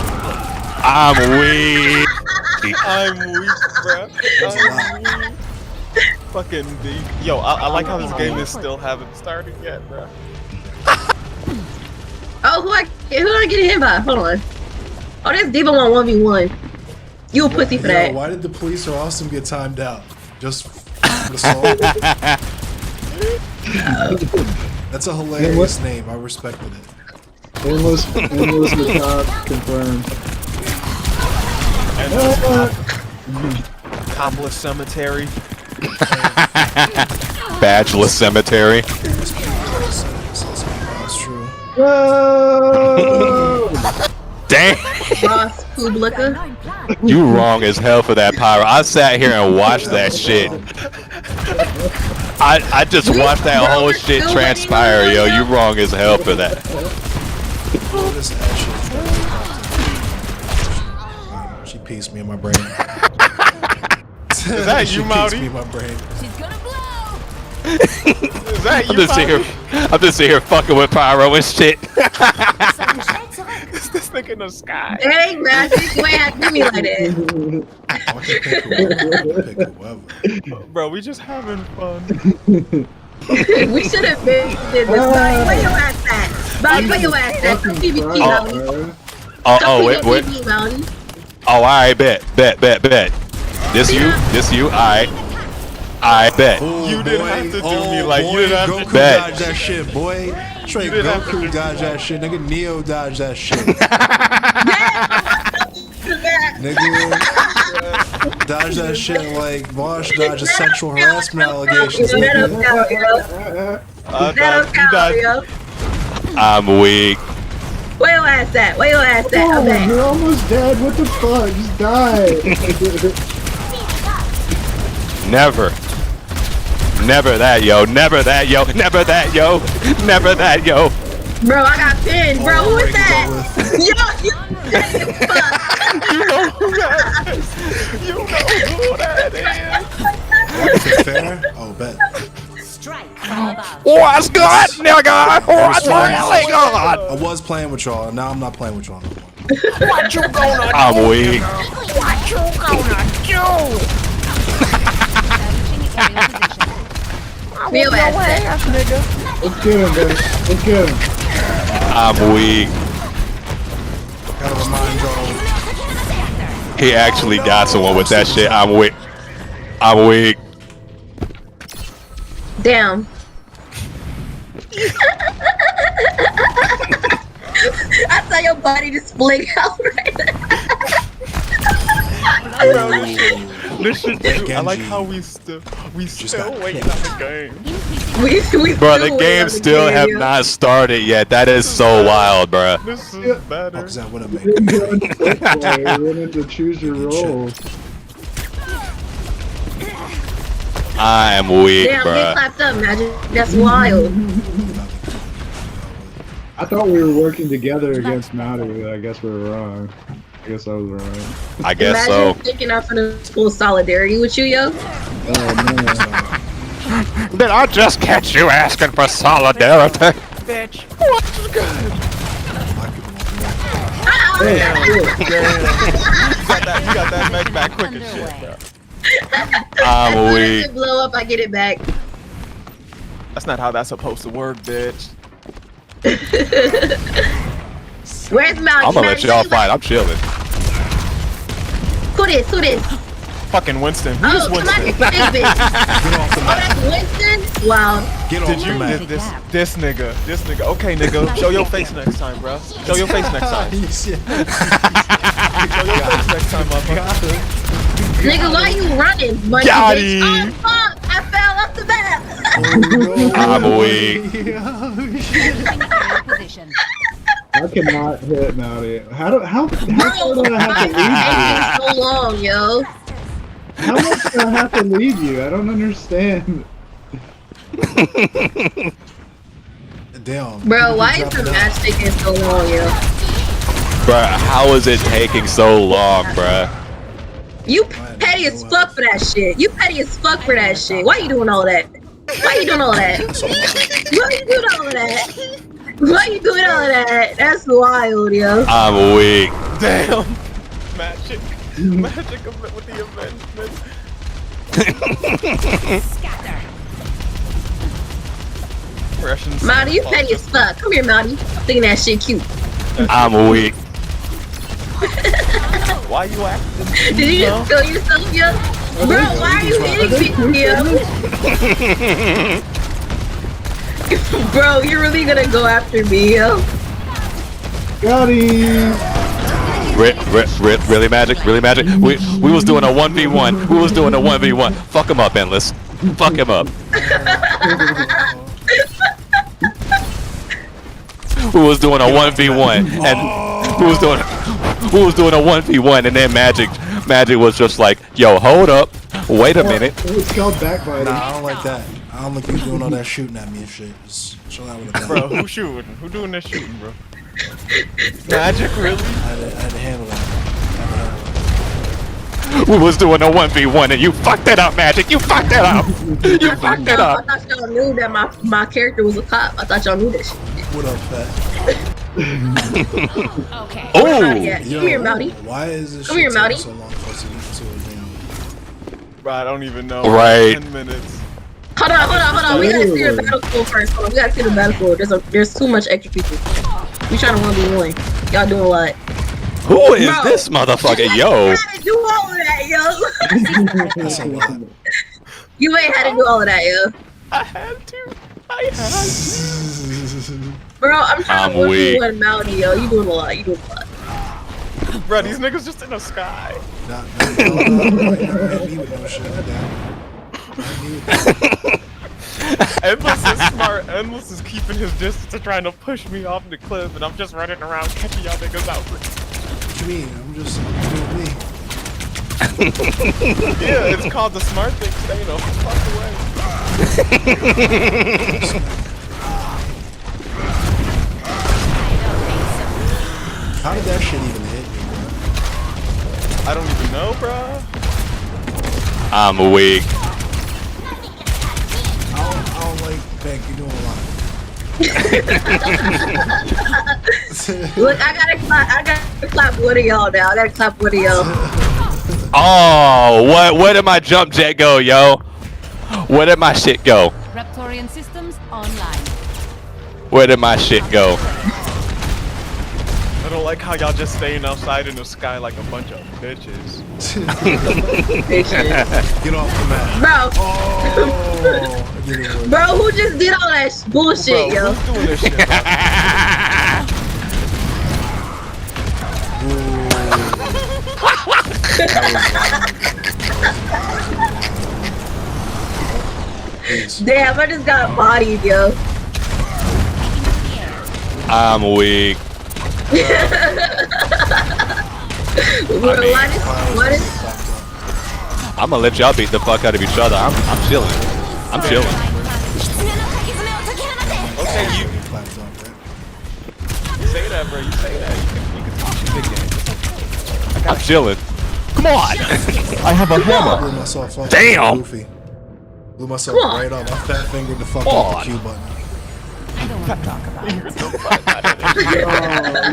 I'm weak. I'm weak, bro. I'm weak. Fucking deep. Yo, I like how this game is still haven't started yet, bro. Oh, who I getting hit by? Hold on. Oh, this Diva want 1v1. You a pussy for Yo, that. why did the police are awesome get timed out? Just for the song? That's a hilarious name. I respected it. Endless Macabre confirmed. Topless cemetery. Badgeless cemetery. That's true. Whoa! Damn. Ross Kublika. You wrong as hell for that, Pyro. I sat here and watched that shit. I just watched that whole shit transpire, yo. You wrong as hell for that. She pieced me in my brain. Is that She you, pieced Mouty? me in my brain. Is that I'm you, just here fucking with Pyro and shit. Is this thing in the sky? Dang, Magic, you ain't have to do me like that. Bro, we just having fun. We should have been did this. Buddy, where your ass at? Buddy, where your ass at? Come PvP, Mounty. Oh, wait. PvP, Mounty. Oh, alright, bet. This you, I bet. You didn't have to do me like you didn't have Goku to Bet. dodge that shit, boy. Straight didn't have to Goku do dodge that shit. Nigga, Neo dodge that shit. Nigga, dodge that shit like Bosch dodges sexual harassment allegations. Nigga. I'm weak. Where your ass at? Where your ass at? Oh, Okay. you're almost dead. What the fuck? Just die. Never that, yo. Never that, yo. Bro, I got pinned. Bro, who is that? Yo, you fuck. You know who that is. Fair? Oh, bet. What's good, nigga? What's really good? I was playing with y'all, and now I'm not playing with y'all no more. What you gonna I'm weak. What you gonna do? Real ass, nigga. Let's get him, guys. Let's get him. I'm weak. Gotta remind y'all. He actually got someone with that shit. I'm weak. Damn. I saw your body just blink out right now. This shit, I like how we still waiting on the game. We Bro, the game still have not started yet. That is so wild, bro. This is better. Because I wouldn't make We need to choose your role. I am weak, Damn, bro. get clapped up, Magic. That's wild. I thought we were working together against Maddie, but I guess we were wrong. I guess I was wrong. I guess Imagine so. thinking out for the full solidarity with you, yo. Oh man. Did I just catch you asking for solidarity? Bitch. What's good? You got that mech back quick as shit, bro. I'm As soon as weak. it blow up, I get it back. That's not how that's supposed to work, bitch. Where's Mounty? I'm gonna let y'all fight. I'm chilling. Who this? Fucking Winston. Oh, Who's somebody Winston? big bitch. Oh, that's Winston? Wow. Get off Did the you map. this nigga? Okay, nigga. Show your face next time, bro. Show your face next time. Show your face next time, motherfucker. Nigga, why you running? Monkey Got bitch? him. Oh, fuck! I fell off the map. I'm weak. I cannot hit Maddie. How do I have to Bro, lead why you? so long, yo? How much do I have to lead you? I don't understand. Damn. Bro, why is the match taking so long, yo? Bruh, how is it taking so long, bruh? You petty as fuck for that shit. You petty as fuck for that shit. Why you doing all that? Why you doing all that? Why you doing all of that? Why you doing all of that? That's wild, yo. I'm weak. Damn. Magic with the avengement. Maddie, you petty as fuck. Come here, Maddie. Thinking that shit cute. I'm weak. Why you acting? Did you just kill yourself, yo? Bro, why are you hitting me, yo? Bro, you're really gonna go after me, yo? Got him. Really, Magic? Really, Magic? We was doing a 1v1. We was doing a 1v1. Fuck him up, Endless. Fuck him up. We was doing a 1v1, and we was doing a 1v1, and then Magic was just like, yo, hold up, wait a minute. It's called backbiting. Nah, I don't like that. I don't like you doing all that shooting at me and shit. Just chill out with the gun. Bro, who shooting? Who doing this shooting, bro? Magic, really? I had to handle that. We was doing a 1v1, and you fucked it up, Magic. You fucked it up. You fucked it up. I thought y'all knew that my character was a cop. I thought y'all knew that shit. What up, Fat? Okay. Oh! Come here, Mouty. Why is this Come here, shit taking Mouty. so long for us to get to a damn... Bro, I don't even know. Right. 10 minutes. Hold on. We gotta see the battlefield first. Hold on. We gotta see the battlefield. There's too much extra people. We trying to 1v1. Y'all doing a lot. Who is Bro. this motherfucker? Yo. You had to do all of that, yo. That's a lot. You ain't had to do all of that, yo. I had to. Bro, I'm trying to I'm weak. 1v1 Mouty, yo. You doing a lot. Bro, these niggas just in the sky. Not me with no shit. Endless is smart. Endless is keeping his distance and trying to push me off the cliff, and I'm just running around catching y'all niggas out. What you mean? I'm just doing me. Yeah, it's called the smart thing. Stay the fuck away. How did that shit even hit me, bro? I don't even know, bro. I'm weak. I don't like Beck. You're doing a lot. Look, I gotta clap one of y'all now. I gotta clap one of y'all. Oh, where did my jump jet go, yo? Where did my shit go? Raptorian systems online. Where did my shit go? I don't like how y'all just staying outside in the sky like a bunch of bitches. Get off the map. Bro. Oh, Bro, who just did all that bullshit, Bro, yo? who's doing this shit? Damn, I just got bodied, yo. I'm weak. What is? I'm gonna let y'all beat the fuck out of each other. I'm chilling. I'm chilling. Okay, you say that, bro. You say that. You can talk shit again. I'm chilling. Come on. I have a hammer. Blew myself up. Damn. Goofy. Blew myself right up. I fat fingered the fuck off the Q button.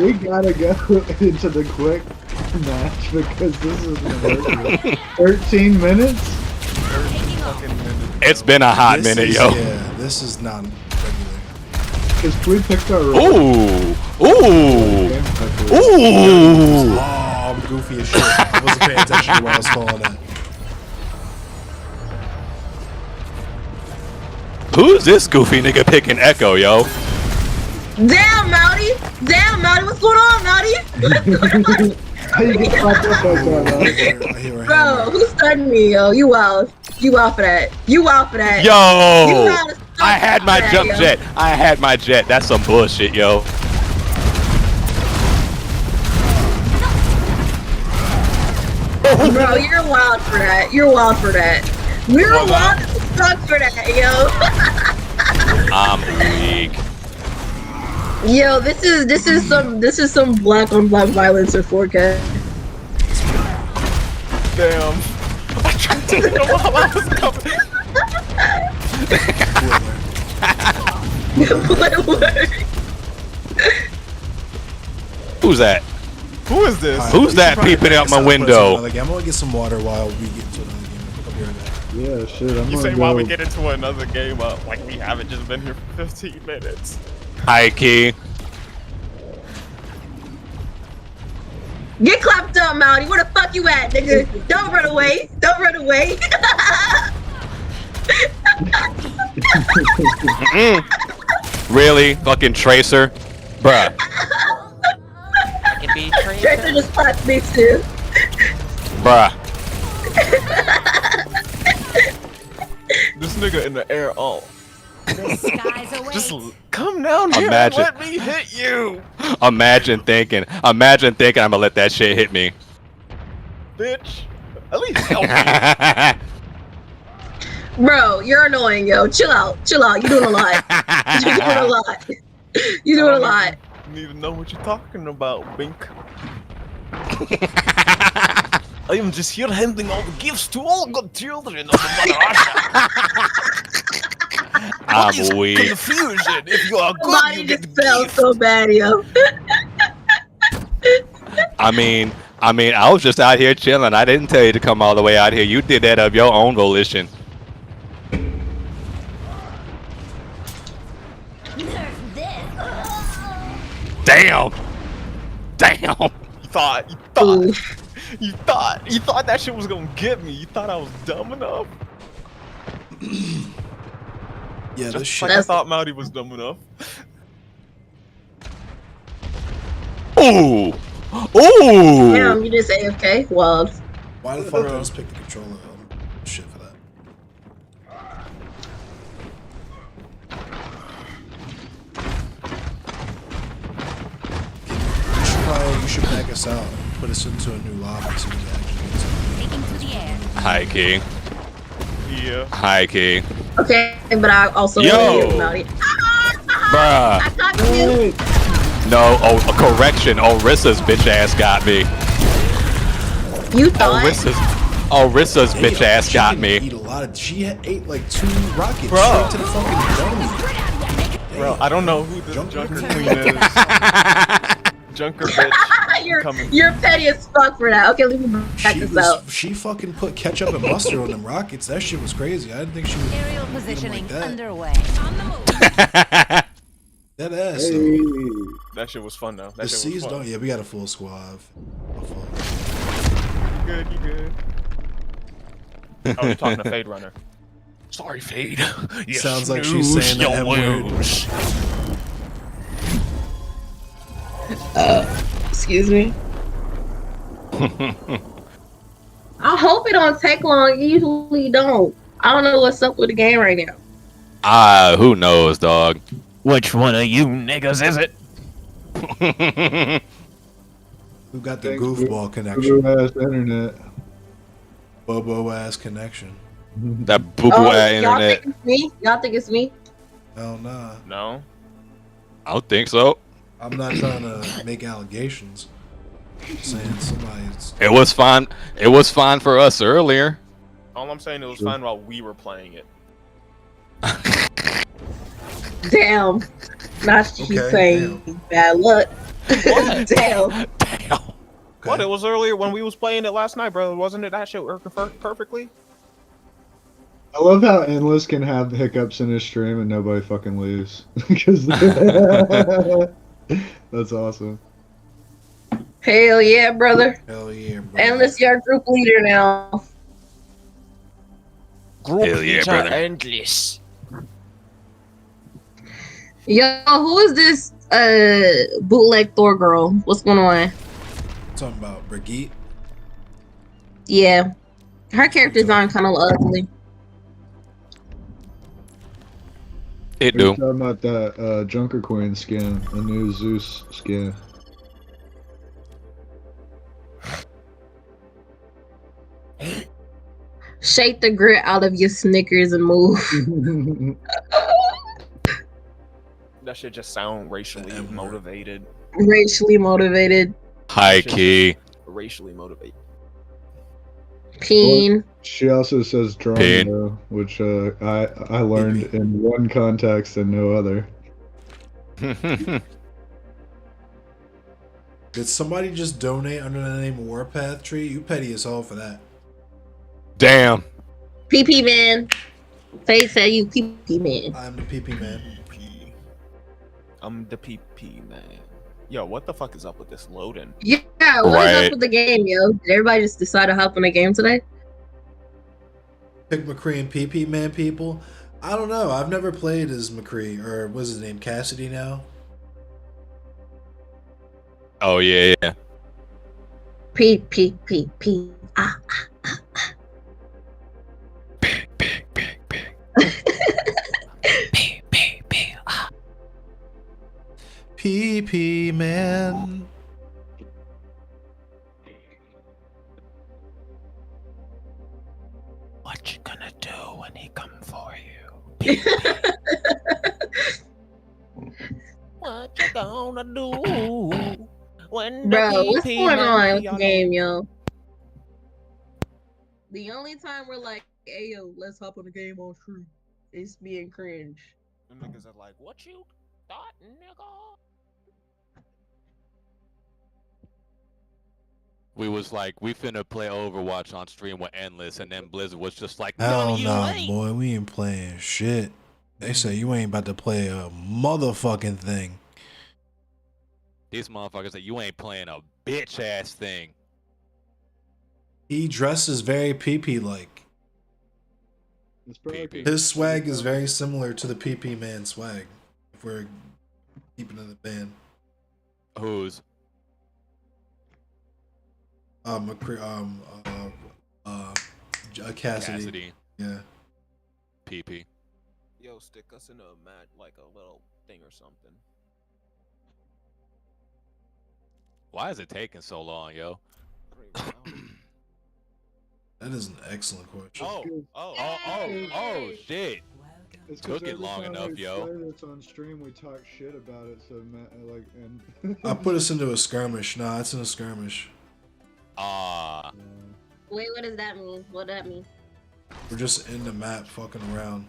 We gotta go into the quick match because this isn't working. 13 minutes? It's been a hot minute, yo. Yeah, this is not regular. Because we picked our Ooh. Ooh. Ooh. Oh, I'm goofy as shit. I wasn't paying attention to what I was calling that. Who's this goofy nigga picking Echo, yo? Damn, Mouty! Damn, Mouty, what's going on, Mouty? How you get popped up like that, Bro, who stunned me, yo? You wild. You wild for that. You wild for that. Yo! You wild as fuck I had my for that, jump yo. jet. I had my jet. That's some bullshit, yo. Bro, you're wild for that. You're wild for that. You're wild as fuck for that, yo. I'm weak. Yo, this is some black on black violence or 4K. Damn. I tried to hit him while I was coming. Who's that? Who is this? Who's that peeping out my window? I'm gonna get some water while we get to another game. I'll be right back. Yeah, shit, I'm You gonna say go. while we get into another game, like we haven't just been here for 15 minutes. Hi, Key. Get clapped up, Mounty. Where the fuck you at, nigga? Don't run away. Don't run away. Really? Fucking Tracer? Bruh. I can be Tracer just clapped me too. Bruh. This nigga in the air, oh. The skies await. Just come down here Imagine. and let me hit you, Imagine thinking I'm gonna let that shit hit me. bitch. At least help me. Bro, you're annoying, yo. Chill out. Chill out. You're doing a lot. You're doing a lot. You're doing a lot. Need to know what you're talking about, Bink. I am just here handing all the gifts to all good children of the Mother Russia. What is I'm weak. confusion? If you are good, Body you just get felt gifts. so bad, yo. I mean, I was just out here chilling. I didn't tell you to come all the way out here. You did that of your own volition. Damn. Damn. You thought that shit was gonna get me. You thought I was dumb enough. Yeah, this Just shit. like I thought Mouty was dumb enough. Ooh. Ooh. Damn, you just AFK? Wild. Why the fuck did I just pick the controller up? Shit for that. You should back us out. Put us into a new lobby so we can actually get some. Hi, Key. Yeah. Hi, Key. Okay, but I also Yo. want to about it. Bruh. I got you. No, oh, a correction. Orissa's bitch ass got me. You thought? Orissa's bitch ass got me. Eat a lot of. She ate like 2 rockets Bro. straight to the fucking dome. Bro, I don't know who this Junker Queen is. Junker bitch. You're petty as fuck for that. Okay, let me check this out. She fucking put ketchup and mustard on them rockets. That shit was crazy. I didn't think she would. Aerial eat them positioning like that. underway. On the move. That ass. Hey. That shit was fun though. The That shit C's was fun. don't. Yeah, we got a full squad. My fault. You good, you good. Oh, you're talking to Fade Runner. Sorry, Fade. You Sounds like she's saying the M-word. Excuse me. I hope it don't take long. It usually don't. I don't know what's up with the game right now. Who knows, dog? Which one of you niggas is it? Who got the goofball connection? Ass internet. Bobo ass connection. That boo boo ass y'all internet. think it's me? Y'all think it's me? Hell nah. No. I don't think so. I'm not trying to make allegations. Just saying somebody's. It was fine. It was fine for us earlier. All I'm saying, it was fine while we were playing it. Damn. Now she's Okay, saying bad luck. What? Damn. What? It was earlier when we was playing it last night, bro. Wasn't it that shit working perfectly? I love how Endless can have hiccups in his stream and nobody fucking leaves. Because that's awesome. Hell yeah, brother. Hell yeah, bro. Endless, you're a group leader now. Group Hell yeah, leader brother. Endless. Yo, who is this bootleg Thor girl? What's going on? Talking about Brigitte. Yeah. Her character design kind of ugly. It We're do. talking about that Junker Queen skin, the new Zeus skin. Shake the grit out of your Snickers and move. That shit just sound racially motivated. Racially motivated. High key. Racially motivated. Peen. She also says Pin. Drongo, which I learned in one context and no other. Did somebody just donate under the name Warpath Tree? You petty as hell for that. Damn. PP man. Faye said you PP man. I'm the PP man. I'm the PP man. Yo, what the fuck is up with this loading? Yeah, what is Right. up with the game, yo? Did everybody just decide to hop on a game today? Pick McCree and PP, man, people. I don't know. I've never played as McCree, or what's his name, Cassidy now? Oh yeah, yeah. P. Ah. PP, man. What you gonna do when he come for you? What you gonna do when Bro, what's PP going on man with be the all game, yo? The only time we're like, hey, yo, let's hop on the game on stream. It's being cringe. Them niggas are like, what you thought, nigga? We was like, we finna play Overwatch on stream with Endless, and then Blizzard was just like, Hell you no, ain't. boy. We ain't playing shit. They say you ain't about to play a motherfucking thing. These motherfuckers say you ain't playing a bitch ass thing. He dresses very PP like. His swag is very similar to the PP man swag. If we're keeping in the band. Who's? Cassidy. Yeah. PP. Yo, stick us in a mat, like a little thing or something. Why is it taking so long, yo? That is an excellent question. Oh, shit. It's 'cause Took it every long time enough, we yo. play this on stream, we talk shit about it. So like, and I put us into a skirmish. Nah, it's in a skirmish. Ah. Wait, what does that mean? What does that mean? We're just in the map fucking around.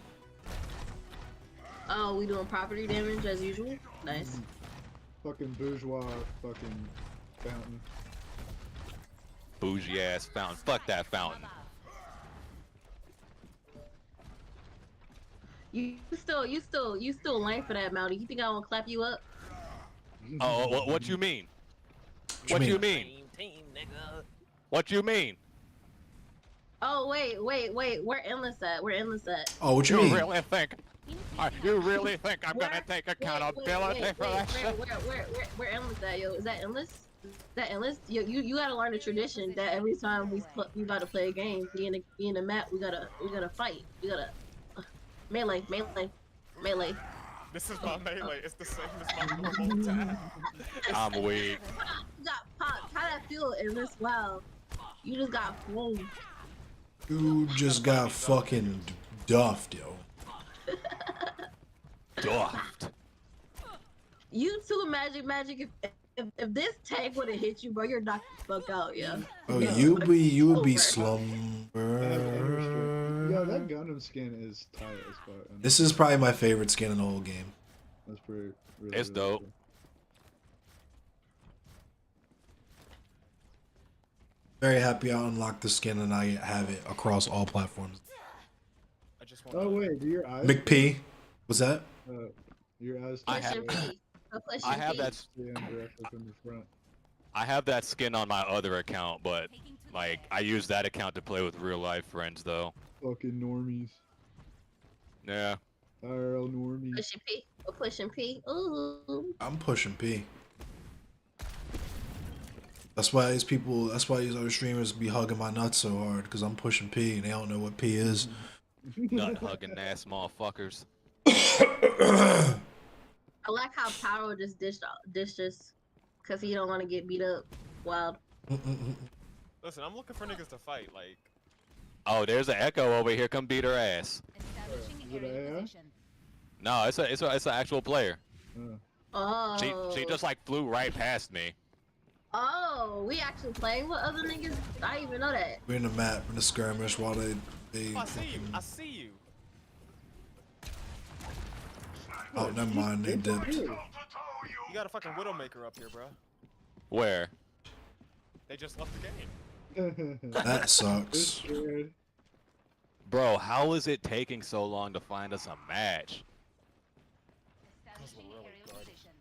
Oh, we doing property damage as usual? Nice. fucking bourgeois fucking fountain. Bougie ass fountain. Fuck that fountain. You still lame for that, Mounty. You think I won't clap you up? Oh, what you mean? What you mean? What you mean? Oh wait. Where Endless at? Where Endless at? Oh, what you You mean? really think? You really think I'm gonna take accountability for that shit? Where Endless at, yo? Is that Endless? Is that Endless? You gotta learn the tradition that every time we about to play a game, be in the map, we gotta fight. We gotta melee. This is my melee. It's the same as my normal attack. I'm weak. You got popped. How that feel in this WoW? You just got blown. You just got fucking duffed, yo. Duffed. You too, Magic. If this tank would have hit you, bro, you're knocked the fuck out, yeah. Oh, Yeah. you would be Yeah, slumber. that Gundam skin is tight as fuck. This is probably my favorite skin in the whole game. That's pretty. Really, It's dope. cool. Very happy I unlocked the skin and I have it across all platforms. Oh wait, do your eyes? McP, was that? Your eyes. I have- I have that. directly from the front. I have that skin on my other account, but like I use that account to play with real life friends though. Fucking normies. Yeah. IRL normies. Pushing P. We're pushing P. Ooh. I'm pushing P. That's why these other streamers be hugging my nuts so hard, because I'm pushing P and they don't know what P is. Nut hugging ass motherfuckers. I like how Pyro just dished us because he don't want to get beat up. Wild. Listen, I'm looking for niggas to fight. Like, Oh, there's an Echo over here. Come beat her ass. Is it AI? No, it's an actual player. Oh. She just like flew right past me. Oh, we actually playing with other niggas? I didn't even know that. We're in the map in the skirmish while they I see you. I see you. oh, never mind, they dipped. You got a fucking Widowmaker up here, bro. Where? They just left the game. That sucks. Bro, how is it taking so long to find us a match?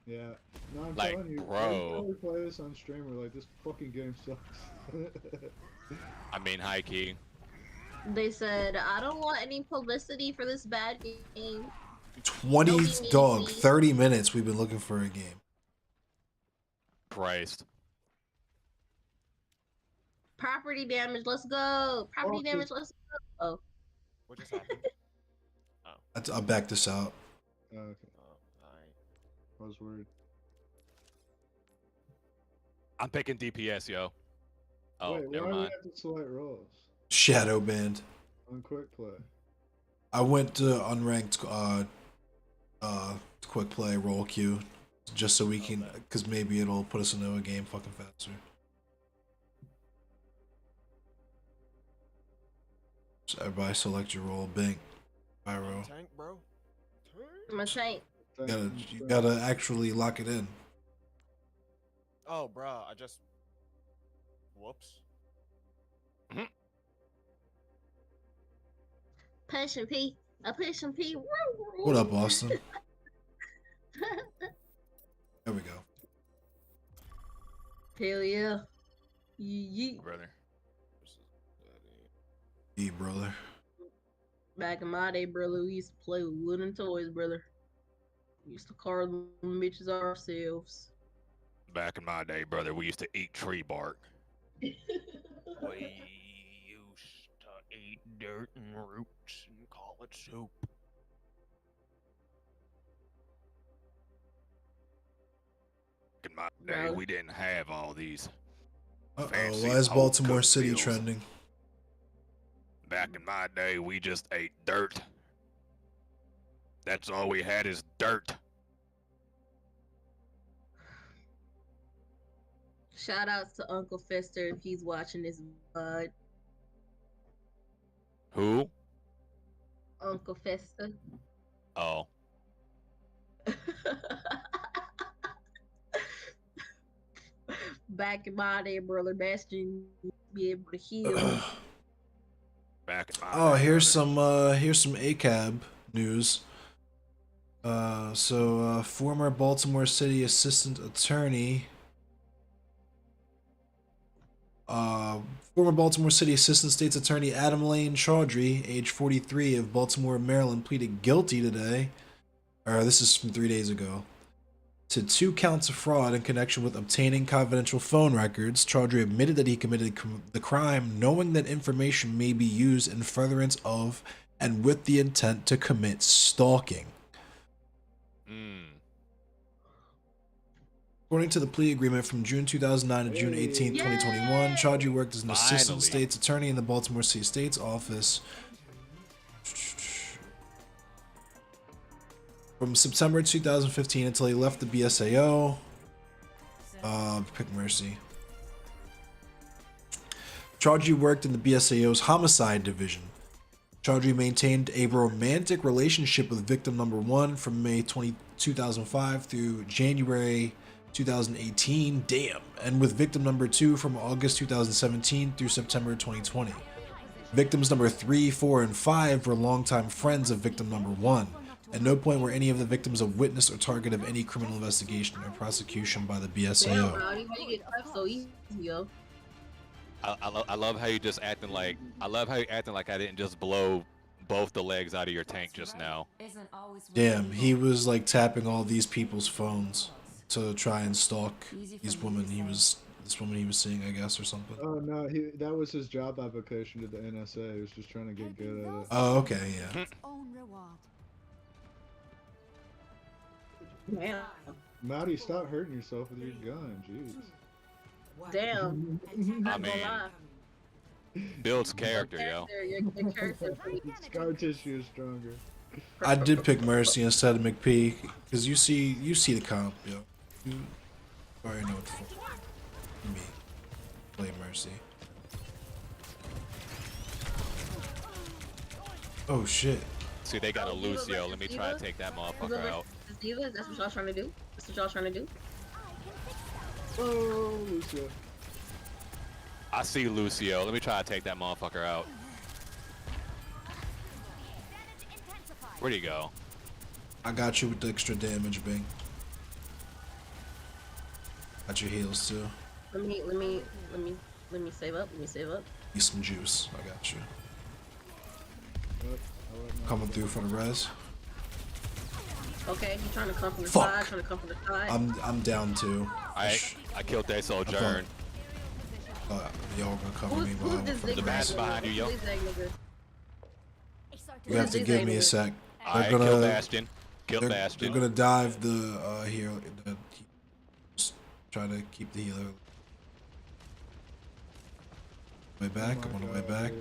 Yeah. No, I'm Like, telling you, bro. every time we play this on stream, we're like, this fucking game sucks. I mean, high key. They said, I don't want any publicity for this bad game. 30 minutes we've been looking for a game. Christ. Property damage, let's go. Property damage, let's go. What just happened? I'll back this out. Okay. Alright. I was worried. I'm picking DPS, yo. Oh, Wait, never why do we mind. have to select roles? Shadow band. On quick play. I went to unranked quick play roll queue just so we can, because maybe it'll put us into a game fucking faster. So everybody select your role. Bink. Pyro. Tank, bro. I'm a tank. You gotta actually lock it in. Oh, bro, I just. Whoops. Push and pee. A push and pee. What up, Austin? There we go. Hell yeah. Yeet. Brother. Hey, brother. Back in my day, brother, we used to play with wooden toys, brother. We used to carve them bitches ourselves. Back in my day, brother, we used to eat tree bark. We used to eat dirt and roots and call it soup. Back in my day, we didn't have all these. Uh-oh, why is Baltimore City trending? Back in my day, we just ate dirt. That's all we had is dirt. Shout out to Uncle Fester if he's watching this bud. Who? Uncle Fester. Oh. Back in my day, brother, Bastion be able to heal. Back in my Oh, here's some ACAB news. Former Baltimore City Assistant Attorney. Former Baltimore City Assistant State's Attorney Adam Lane Chaudhry, age 43, of Baltimore, Maryland, pleaded guilty today. This is from 3 days ago. To 2 counts of fraud in connection with obtaining confidential phone records. Chaudhry admitted that he committed the crime knowing that information may be used in furtherance of and with the intent to commit stalking. According to the plea agreement from June 2009 to June 18, 2021, Chaudhry worked as an assistant state's attorney in the Baltimore City State's office. From September 2015 until he left the BSAO. Pick Mercy. Chaudhry worked in the BSAO's homicide division. Chaudhry maintained a romantic relationship with victim number 1 from May 2005 through January 2018, and with victim number 2 from August 2017 through September 2020. Victims number 3, 4, and 5 were longtime friends of victim number 1. At no point were any of the victims a witness or target of any criminal investigation or prosecution by the Damn, BSAO. Rowdy, why you get cut so easy, yo? I love how you just acting like I didn't just blow both the legs out of your tank just now. Damn, he was like tapping all these people's phones to try and stalk these women he was seeing, I guess, or something. Oh no, that was his job application to the NSA. He was just trying to get good at it. Oh, okay, yeah. Damn. Maddie, stop hurting yourself with your gun, jeez. Damn. I mean, builds character, yo. Your character. Scar tissue is stronger. I did pick Mercy instead of McP because you see the comp, yo. You already know what the fuck. Me play Mercy. Oh shit. See, they got a Lucio. Let me try to take that motherfucker out. That's what y'all trying to do? That's what y'all trying to do? Oh, Lucio. I see Lucio. Let me try to take that motherfucker out. Where'd he go? I got you with the extra damage, Bing. Got your heals too. Let me save up. Let me save up. Need some juice. I got you. Coming through for the res. Okay, you trying to come from the Fuck. side? Trying to come from the side? I'm down too. I killed that sojourn. Y'all gonna cover me while I'm Who's from this The the bad's res. behind you, yo. Who's that nigga? You have to give me a sec. Alright, kill Bastion. Kill Bastion. They're gonna dive the hero. Just try to keep the healer. Way back. I'm on the way back.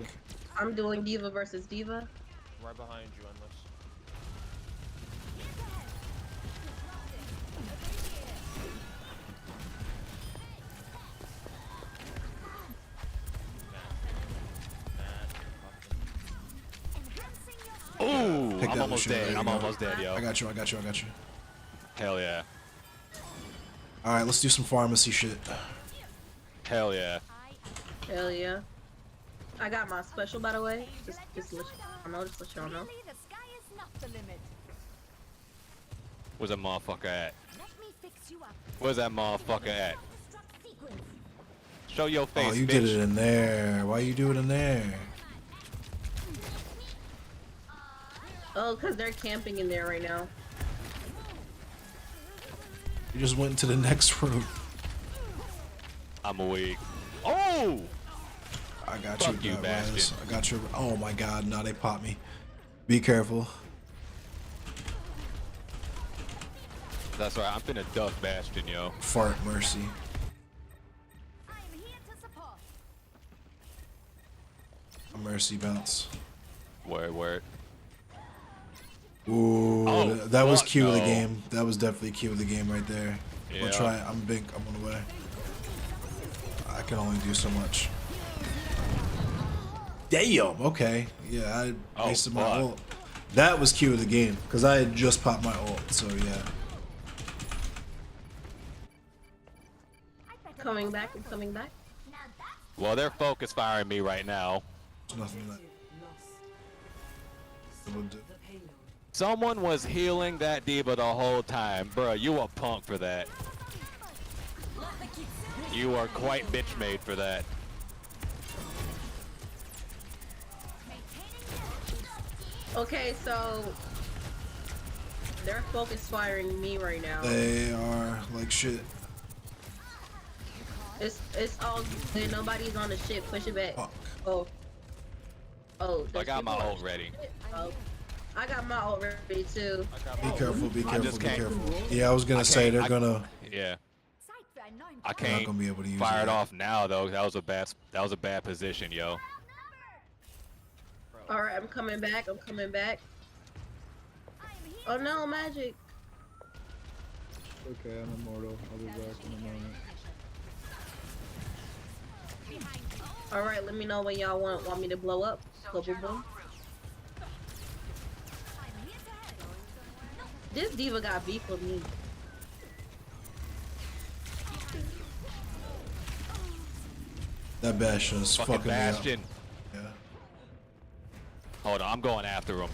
I'm doing Diva versus Diva. Right behind you, unless. Ooh, Pick I'm that almost shit. There dead. you I'm go. almost dead, yo. I got you. I got you. I got you. Hell yeah. All right, let's do some pharmacy shit. Hell yeah. Hell yeah. I got my special, by the way. Just to let y'all know. Just to let y'all know. Where's that motherfucker at? Where's that motherfucker at? Show your face, Oh, you bitch. did it in there. Why you do it in there? Oh, because they're camping in there right now. You just went into the next room. I'm weak. Oh! I got Fuck you, you, Res. bastard. I got you. Oh my God! Now they pop me. Be careful. That's right. I'm finna duck Bastion, yo. Fart mercy. A mercy bounce. Word. Ooh, Oh, that was fuck Q of the no. game. That was definitely Q of the game right there. Yeah. We'll try it. I'm big. I'm on the way. I can only do so much. Damn. Okay. Yeah, I wasted my fuck. ult. That was Q of the game because I had just popped my ult. So yeah. Coming back. I'm coming back. Well, they're focus firing me right now. There's nothing left. Someone was healing that diva the whole time. Bruh, you a punk for that. You are quite bitch made for that. Okay, so they're focus firing me right now. They are like shit. It's all good. Nobody's on the shit. Push it back. Oh. I there's got my people on ult ready. Oh. I got my ult ready too. Be careful. Be I careful. just Be can't- careful. Yeah, I was gonna say they're gonna. Yeah. I not can't gonna be able to use fire it. it off now though. That was a bad position, yo. All right, I'm coming back. I'm coming back. Oh no, magic. Okay, I'm immortal. I'll be back in a moment. All right, let me know when y'all want me to blow up. Go boom boom. This diva got beef with me. That Bastion is Fucking fucking Bastion. me up. Yeah, Hold on, I'm going after him.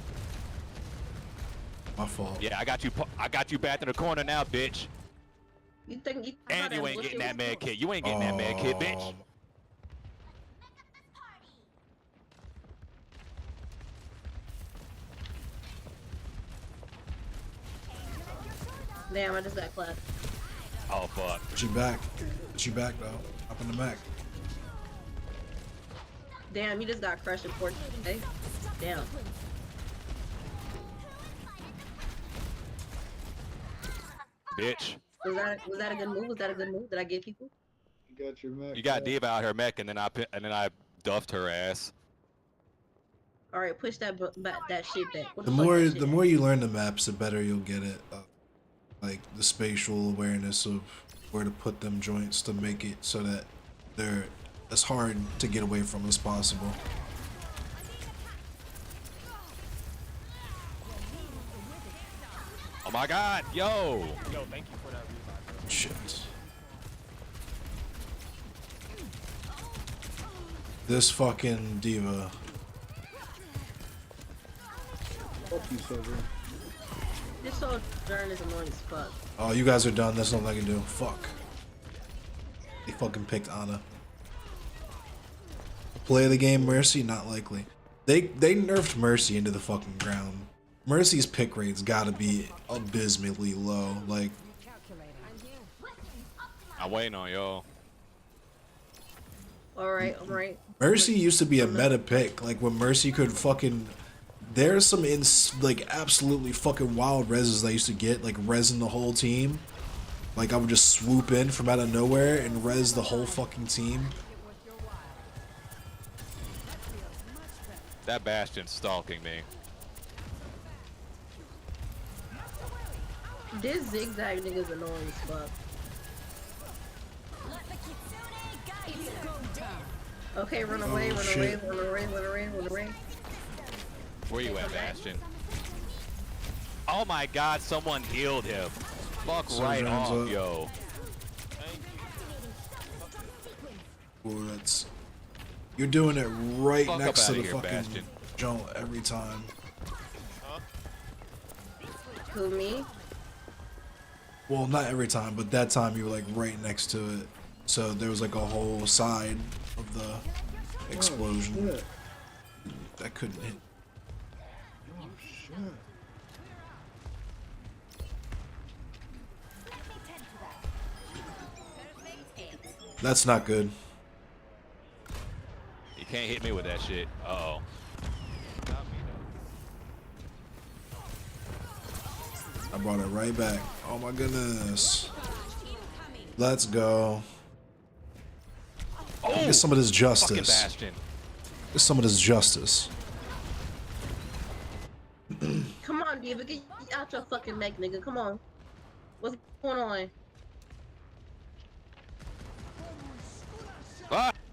my fault. Yeah, I got you back in the corner now, bitch. You think? And you ain't getting that med kit. You ain't getting that med kit, bitch. Damn, I just got clapped. Oh fuck. She back. She back though. Up in the Mac. Damn, you just got crushed in 14. Hey, damn. Bitch. Was that a good move? Was that a good move? Did I get people? You got your mech. You got Diva out her mech and then I duffed her ass. All right, push that that shit back. What The fuck more that shit? the more you learn the maps, the better you'll get it. Like the spatial awareness of where to put them joints to make it so that they're as hard to get away from as possible. Oh my god, yo! Yo, thank you for that revive. Shit. This fucking diva. Fuck you, Sojourn. This Sojourn is annoying as fuck. Oh, you guys are done. There's nothing I can do. Fuck. They fucking picked Ana. Play of the game, Mercy? Not likely. They nerfed Mercy into the fucking ground. Mercy's pick rate's gotta be abysmally low. Like, I'm waiting on y'all. Alright, alright. Mercy used to be a meta pick. Like, when Mercy could fucking... There's some like absolutely fucking wild reses I used to get, like resing the whole team. Like I would just swoop in from out of nowhere and res the whole fucking team. That Bastion's stalking me. This zigzag nigga's annoying as fuck. Okay, run away, run away, run away, run away, run away. Where you at, Bastion? Oh my god, someone healed him. Fuck right off, yo. Ooh, that's... You're doing it right Fuck next to up the outta here, fucking Bastion. jump every time. Who, me? Well, not every time, but that time you were like right next to it. So there was like a whole side of the explosion. That couldn't hit. Oh shit. That's not good. You can't hit me with that shit. Uh-oh. I brought it right back. Oh my goodness. Let's go. Oh, get some of this fucking justice. Bastion. Get some of this justice. Come on, Diva, get out your fucking neck, nigga. Come on. What's going on?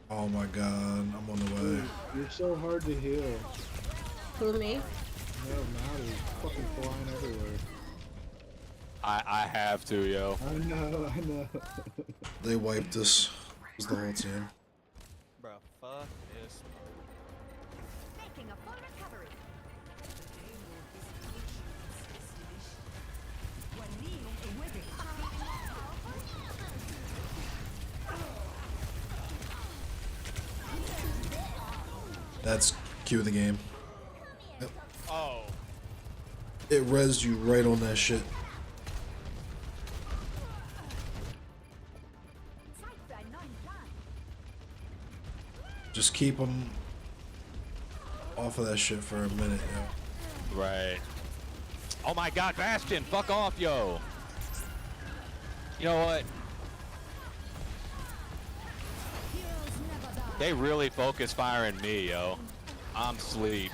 Oh my god, I'm on the way. You're so hard to heal. Who, me? No, Maddie. Fucking flying everywhere. I have to, yo. I know, I know. They wiped us. It was the whole team. Bro, fuck this. Making a full recovery. That's cue the game. Yep. Oh. It rezzed you right on that shit. Just keep them off of that shit for a minute, yo. Right. Oh my god, Bastion, fuck off, yo. You know what? They really focus firing me, yo. I'm sleep.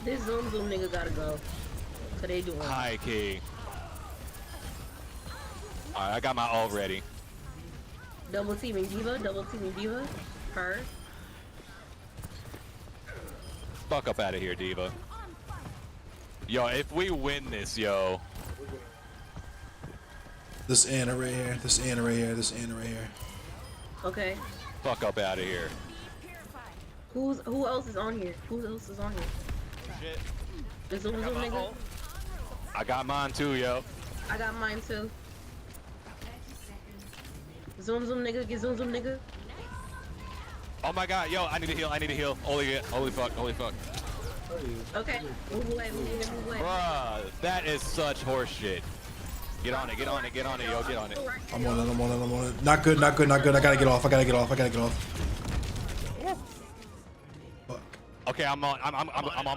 This Zoom nigga gotta go. So they doing High key. Alright, I got my ult ready. double teaming Diva, double teaming Diva. Her. Fuck up out of here, Diva. Yo, if we win this, yo. This Ana right here, this Ana right here, this Ana right here. Okay. Fuck up out of here. Who else is on here? Who else is on here? Shit. The Zoom nigga? I got mine too, yo. I got mine too. Zoom nigga, get zoom nigga. Oh my god, yo, I need to heal, I need to heal. Holy fuck, holy fuck. Okay. Move away, move away. Bruh, that is such horseshit. Get on it, get on it, get on it, yo, get on it. I'm on it, I'm on it, I'm on it. Not good, not good, not good. I gotta get off, I gotta get off, I gotta get off. Okay, I'm on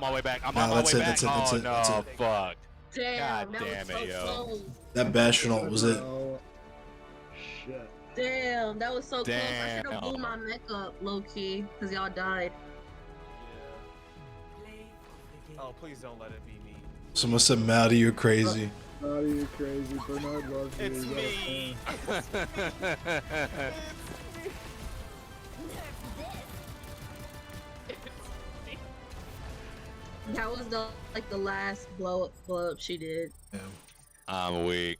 my way back. I'm Nah, on my that's way it, back. that's it, that's Oh it, no, that's it. fuck. Damn, God damn that was it, so yo. close. That Bastion ult was it. Shit. Damn, that was so close. I should have Damn. blew my neck up, low key, cause y'all died. Oh, please don't let it be me. Someone said, Maddie, you're crazy. Oh, you crazy. Bernard loves you. It's You got a me. fan. That was the last blow up she did. I'm weak.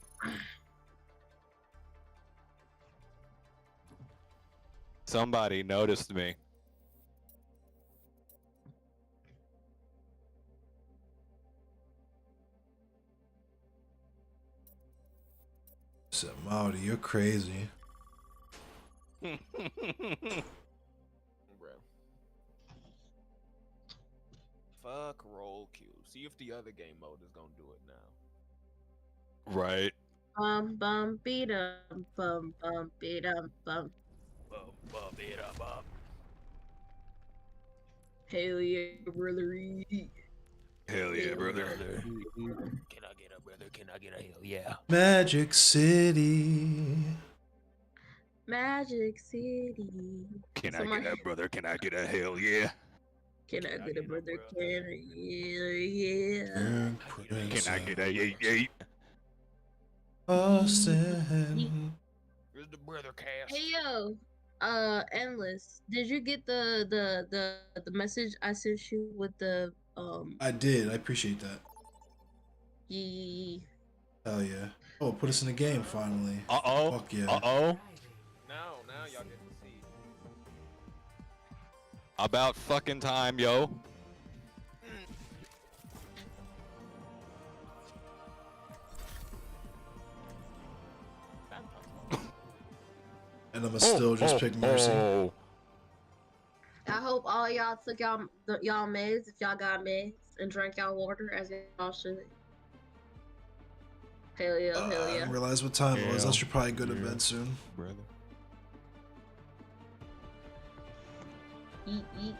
Somebody noticed me. said, Maudie, you're crazy. Bro. Fuck roll Q. See if the other game mode is gonna do it now. Right. Bum beat bum beat bum. Beat up. Hell yeah, brother. Hell yeah, brother. Can I get a brother? Can I get a hell yeah? Magic City. Magic City. Can I get a brother? Can I get a hell yeah? Can I get a brother? Can I? Yeah. Can I get a yay? Austin. Where's the brother cast? Hey yo, Endless. Did you get the message I sent you with the I did. I appreciate that. Yeah. Hell yeah. Oh, put us in the game finally. Uh-oh. Fuck yeah. Uh-oh. Now y'all get to see. About fucking time, yo. And I'ma still just pick Mercy. I hope all y'all took y'all meds if y'all got meds and drank y'all water as y'all should. Hell yeah, hell I yeah. didn't realize what time it was. I should probably go to bed soon. Brother. Eat.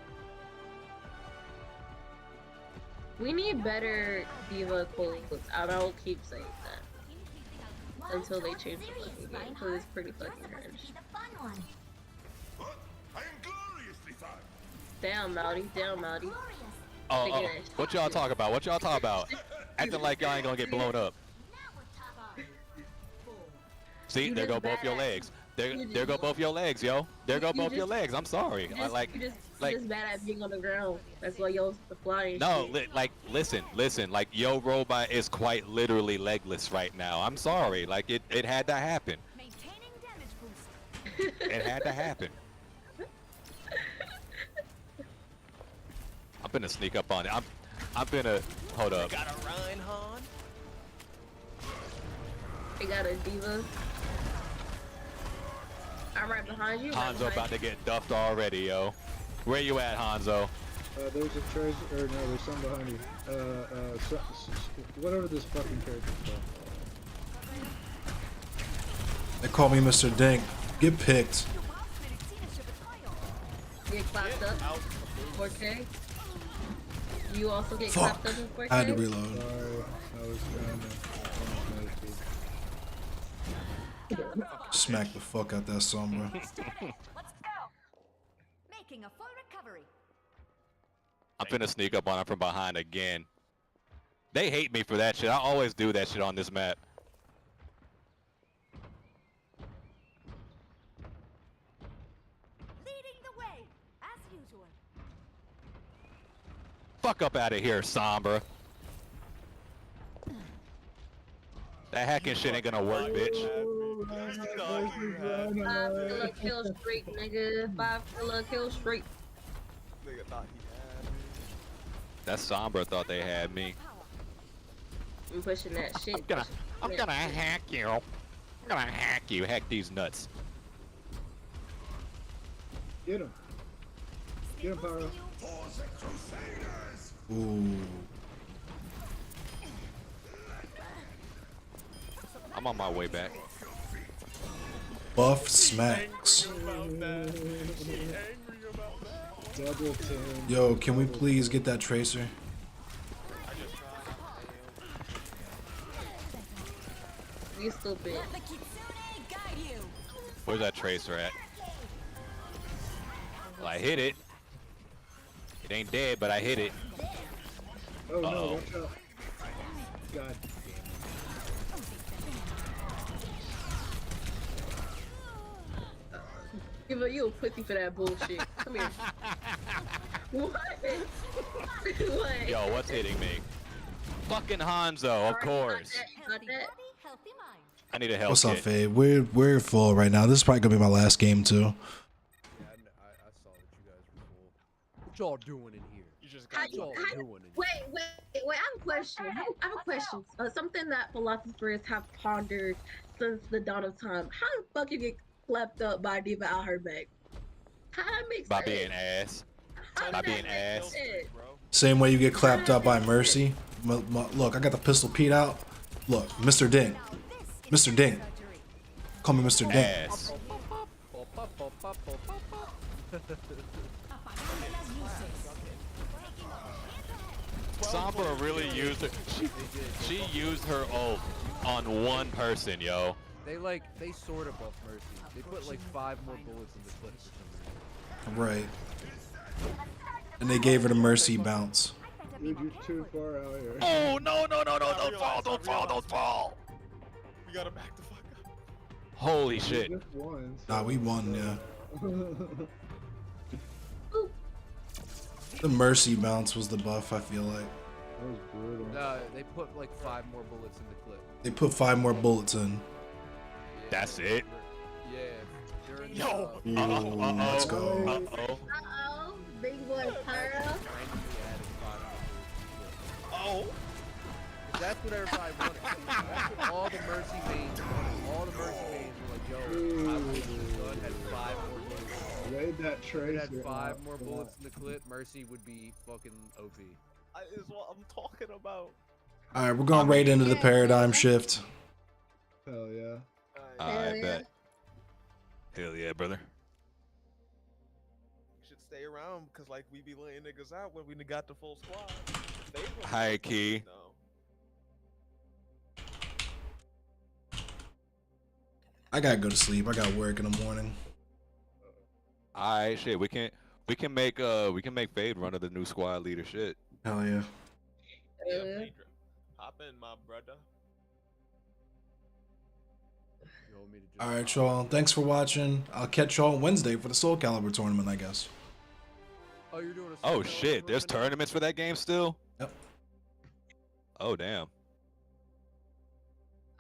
We need better diva quotes. I don't keep saying that until they change the fucking game because it's pretty fucking cringe. Damn, Maudie. Oh, what y'all talk about? What y'all talk about? Acting like y'all ain't gonna get blown up. See, there go both your legs. There go both your legs, yo. There go both your legs. I'm sorry. You're just bad at being on the ground. That's why y'all flying. No, listen. Like, yo robot is quite literally legless right now. I'm sorry. Like, it had to happen. It had to happen. I'm gonna sneak up on it. I'm gonna hold up. Got a Reinhardt. I got a diva. I'm right behind you. Hanzo about to get duffed already, yo. Where you at, Hanzo? There's a treasure, or no, there's some behind you. Whatever this fucking character's called. They call me Mr. Dink. Get picked. Get clapped up. 4K. You also get Fuck. clapped up in 4K? I had to reload. Sorry, I was trying to. Smack the fuck out that Sombra. Let's go. Making a full recovery. I'm finna sneak up on him from behind again. They hate me for that shit. I always do that shit on this map. Leading the way, as usual. Fuck up out of here, Sombra. That hacking shit ain't gonna work, bitch. 5 killer kill streak, nigga. 5 killer kill streak. Nigga thought he had me. That Sombra thought they had me. I'm pushing that shit. I'm gonna hack you. I'm gonna hack you. Hack these nuts. Get him. Get him, Pyro. Ooh. I'm on my way back. Buff smacks. Double 10. Yo, can we please get that tracer? You stupid. Where's that tracer at? Well, I hit it. It ain't dead, but I hit it. Oh no, Uh-oh. watch out. God. Give a you a pussy for that bullshit. Come here. What? What? Yo, what's hitting me? Fucking Hanzo, of course. Got that? I need a health What's up, kit. Fade? We're full right now. This is probably gonna be my last game too. I saw that you guys were full. What y'all doing in here? You just How got you- What how y'all you- doing in here? Wait, I have a question. I have a question. Something that philosophers have pondered since the dawn of time. How the fuck you get clapped up by Diva out her back? How that makes By sense? being ass. How By does being that make ass. sense? Same way you get clapped up by Mercy. Look, I got the pistol Pete out. Look, Mr. Ding. Mr. Ding. Call me Mr. Ding. Ass. Sombra really used her. She used her ult on one person, yo. They sort of buff Mercy. They put like 5 more bullets in the clip for some reason. Right. And they gave her the Mercy bounce. Dude, you're too far out here. Oh, no, don't fall. We gotta back the fuck up. Holy shit. Just won, so- Nah, we won, yeah. The Mercy bounce was the buff, I feel like. That was brutal. No, they put like 5 more bullets in the clip. They put 5 more bullets in. That's it? Yeah. During Yo! Ooh, let's go. Uh-oh. Big boy Pyro. Oh! That's what everybody wanted. That's what all the Mercy mains wanted. All the Mercy mains were like, yo, I wish the gun had 5 more bullets. Raid that If it tracer. had 5 more out. bullets in the clip, Mercy would be fucking OP. Is what I'm talking about. Alright, we're going right into the paradigm shift. Hell yeah. I bet. Hell yeah, brother. You should stay around because like we be laying niggas out when we got the full squad. They were- High key. No. I gotta go to sleep. I got work in the morning. Alright, shit. We can make Fade run of the new squad leader shit. Hell yeah. Yeah, Phaedra. Hop in, my brother. You want me to just Alright, y'all. Thanks for watching. I'll catch y'all Wednesday for the Soul Calibur tournament, I guess. Oh, you're doing a Oh solo shit, there's tournament? tournaments for that game still? Yep. Oh damn.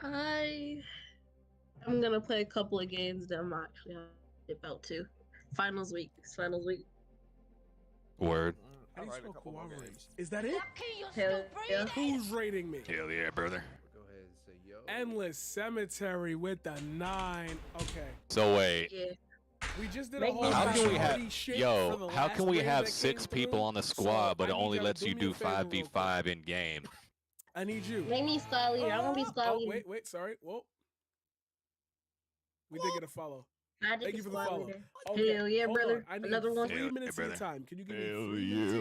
I'm gonna play a couple of games that I'm actually about to. Finals week. It's finals week. Word. All right, a couple more games. Is that it? Hell yeah. Who's rating me? Hell yeah, brother. Go ahead and say yo. Endless Cemetery with the 9. Okay. So wait. Yeah. We just did a Make whole me How bunch can of we party have shit for yo? the How last can we wave have that 6 came people through? on the So, squad, but I it need only y'all to lets you me do a favor real quick. 5v5 in game? I need you. Make me squad leader. I want to be squad leader. Wait, sorry. Whoa. We did get a follow. I did Thank be you for the squad follow. leader. Okay, Hell yeah, hold brother. on. I need Another one. 3 minutes of your brother. time. Can you give me Hell 3 yeah. minutes?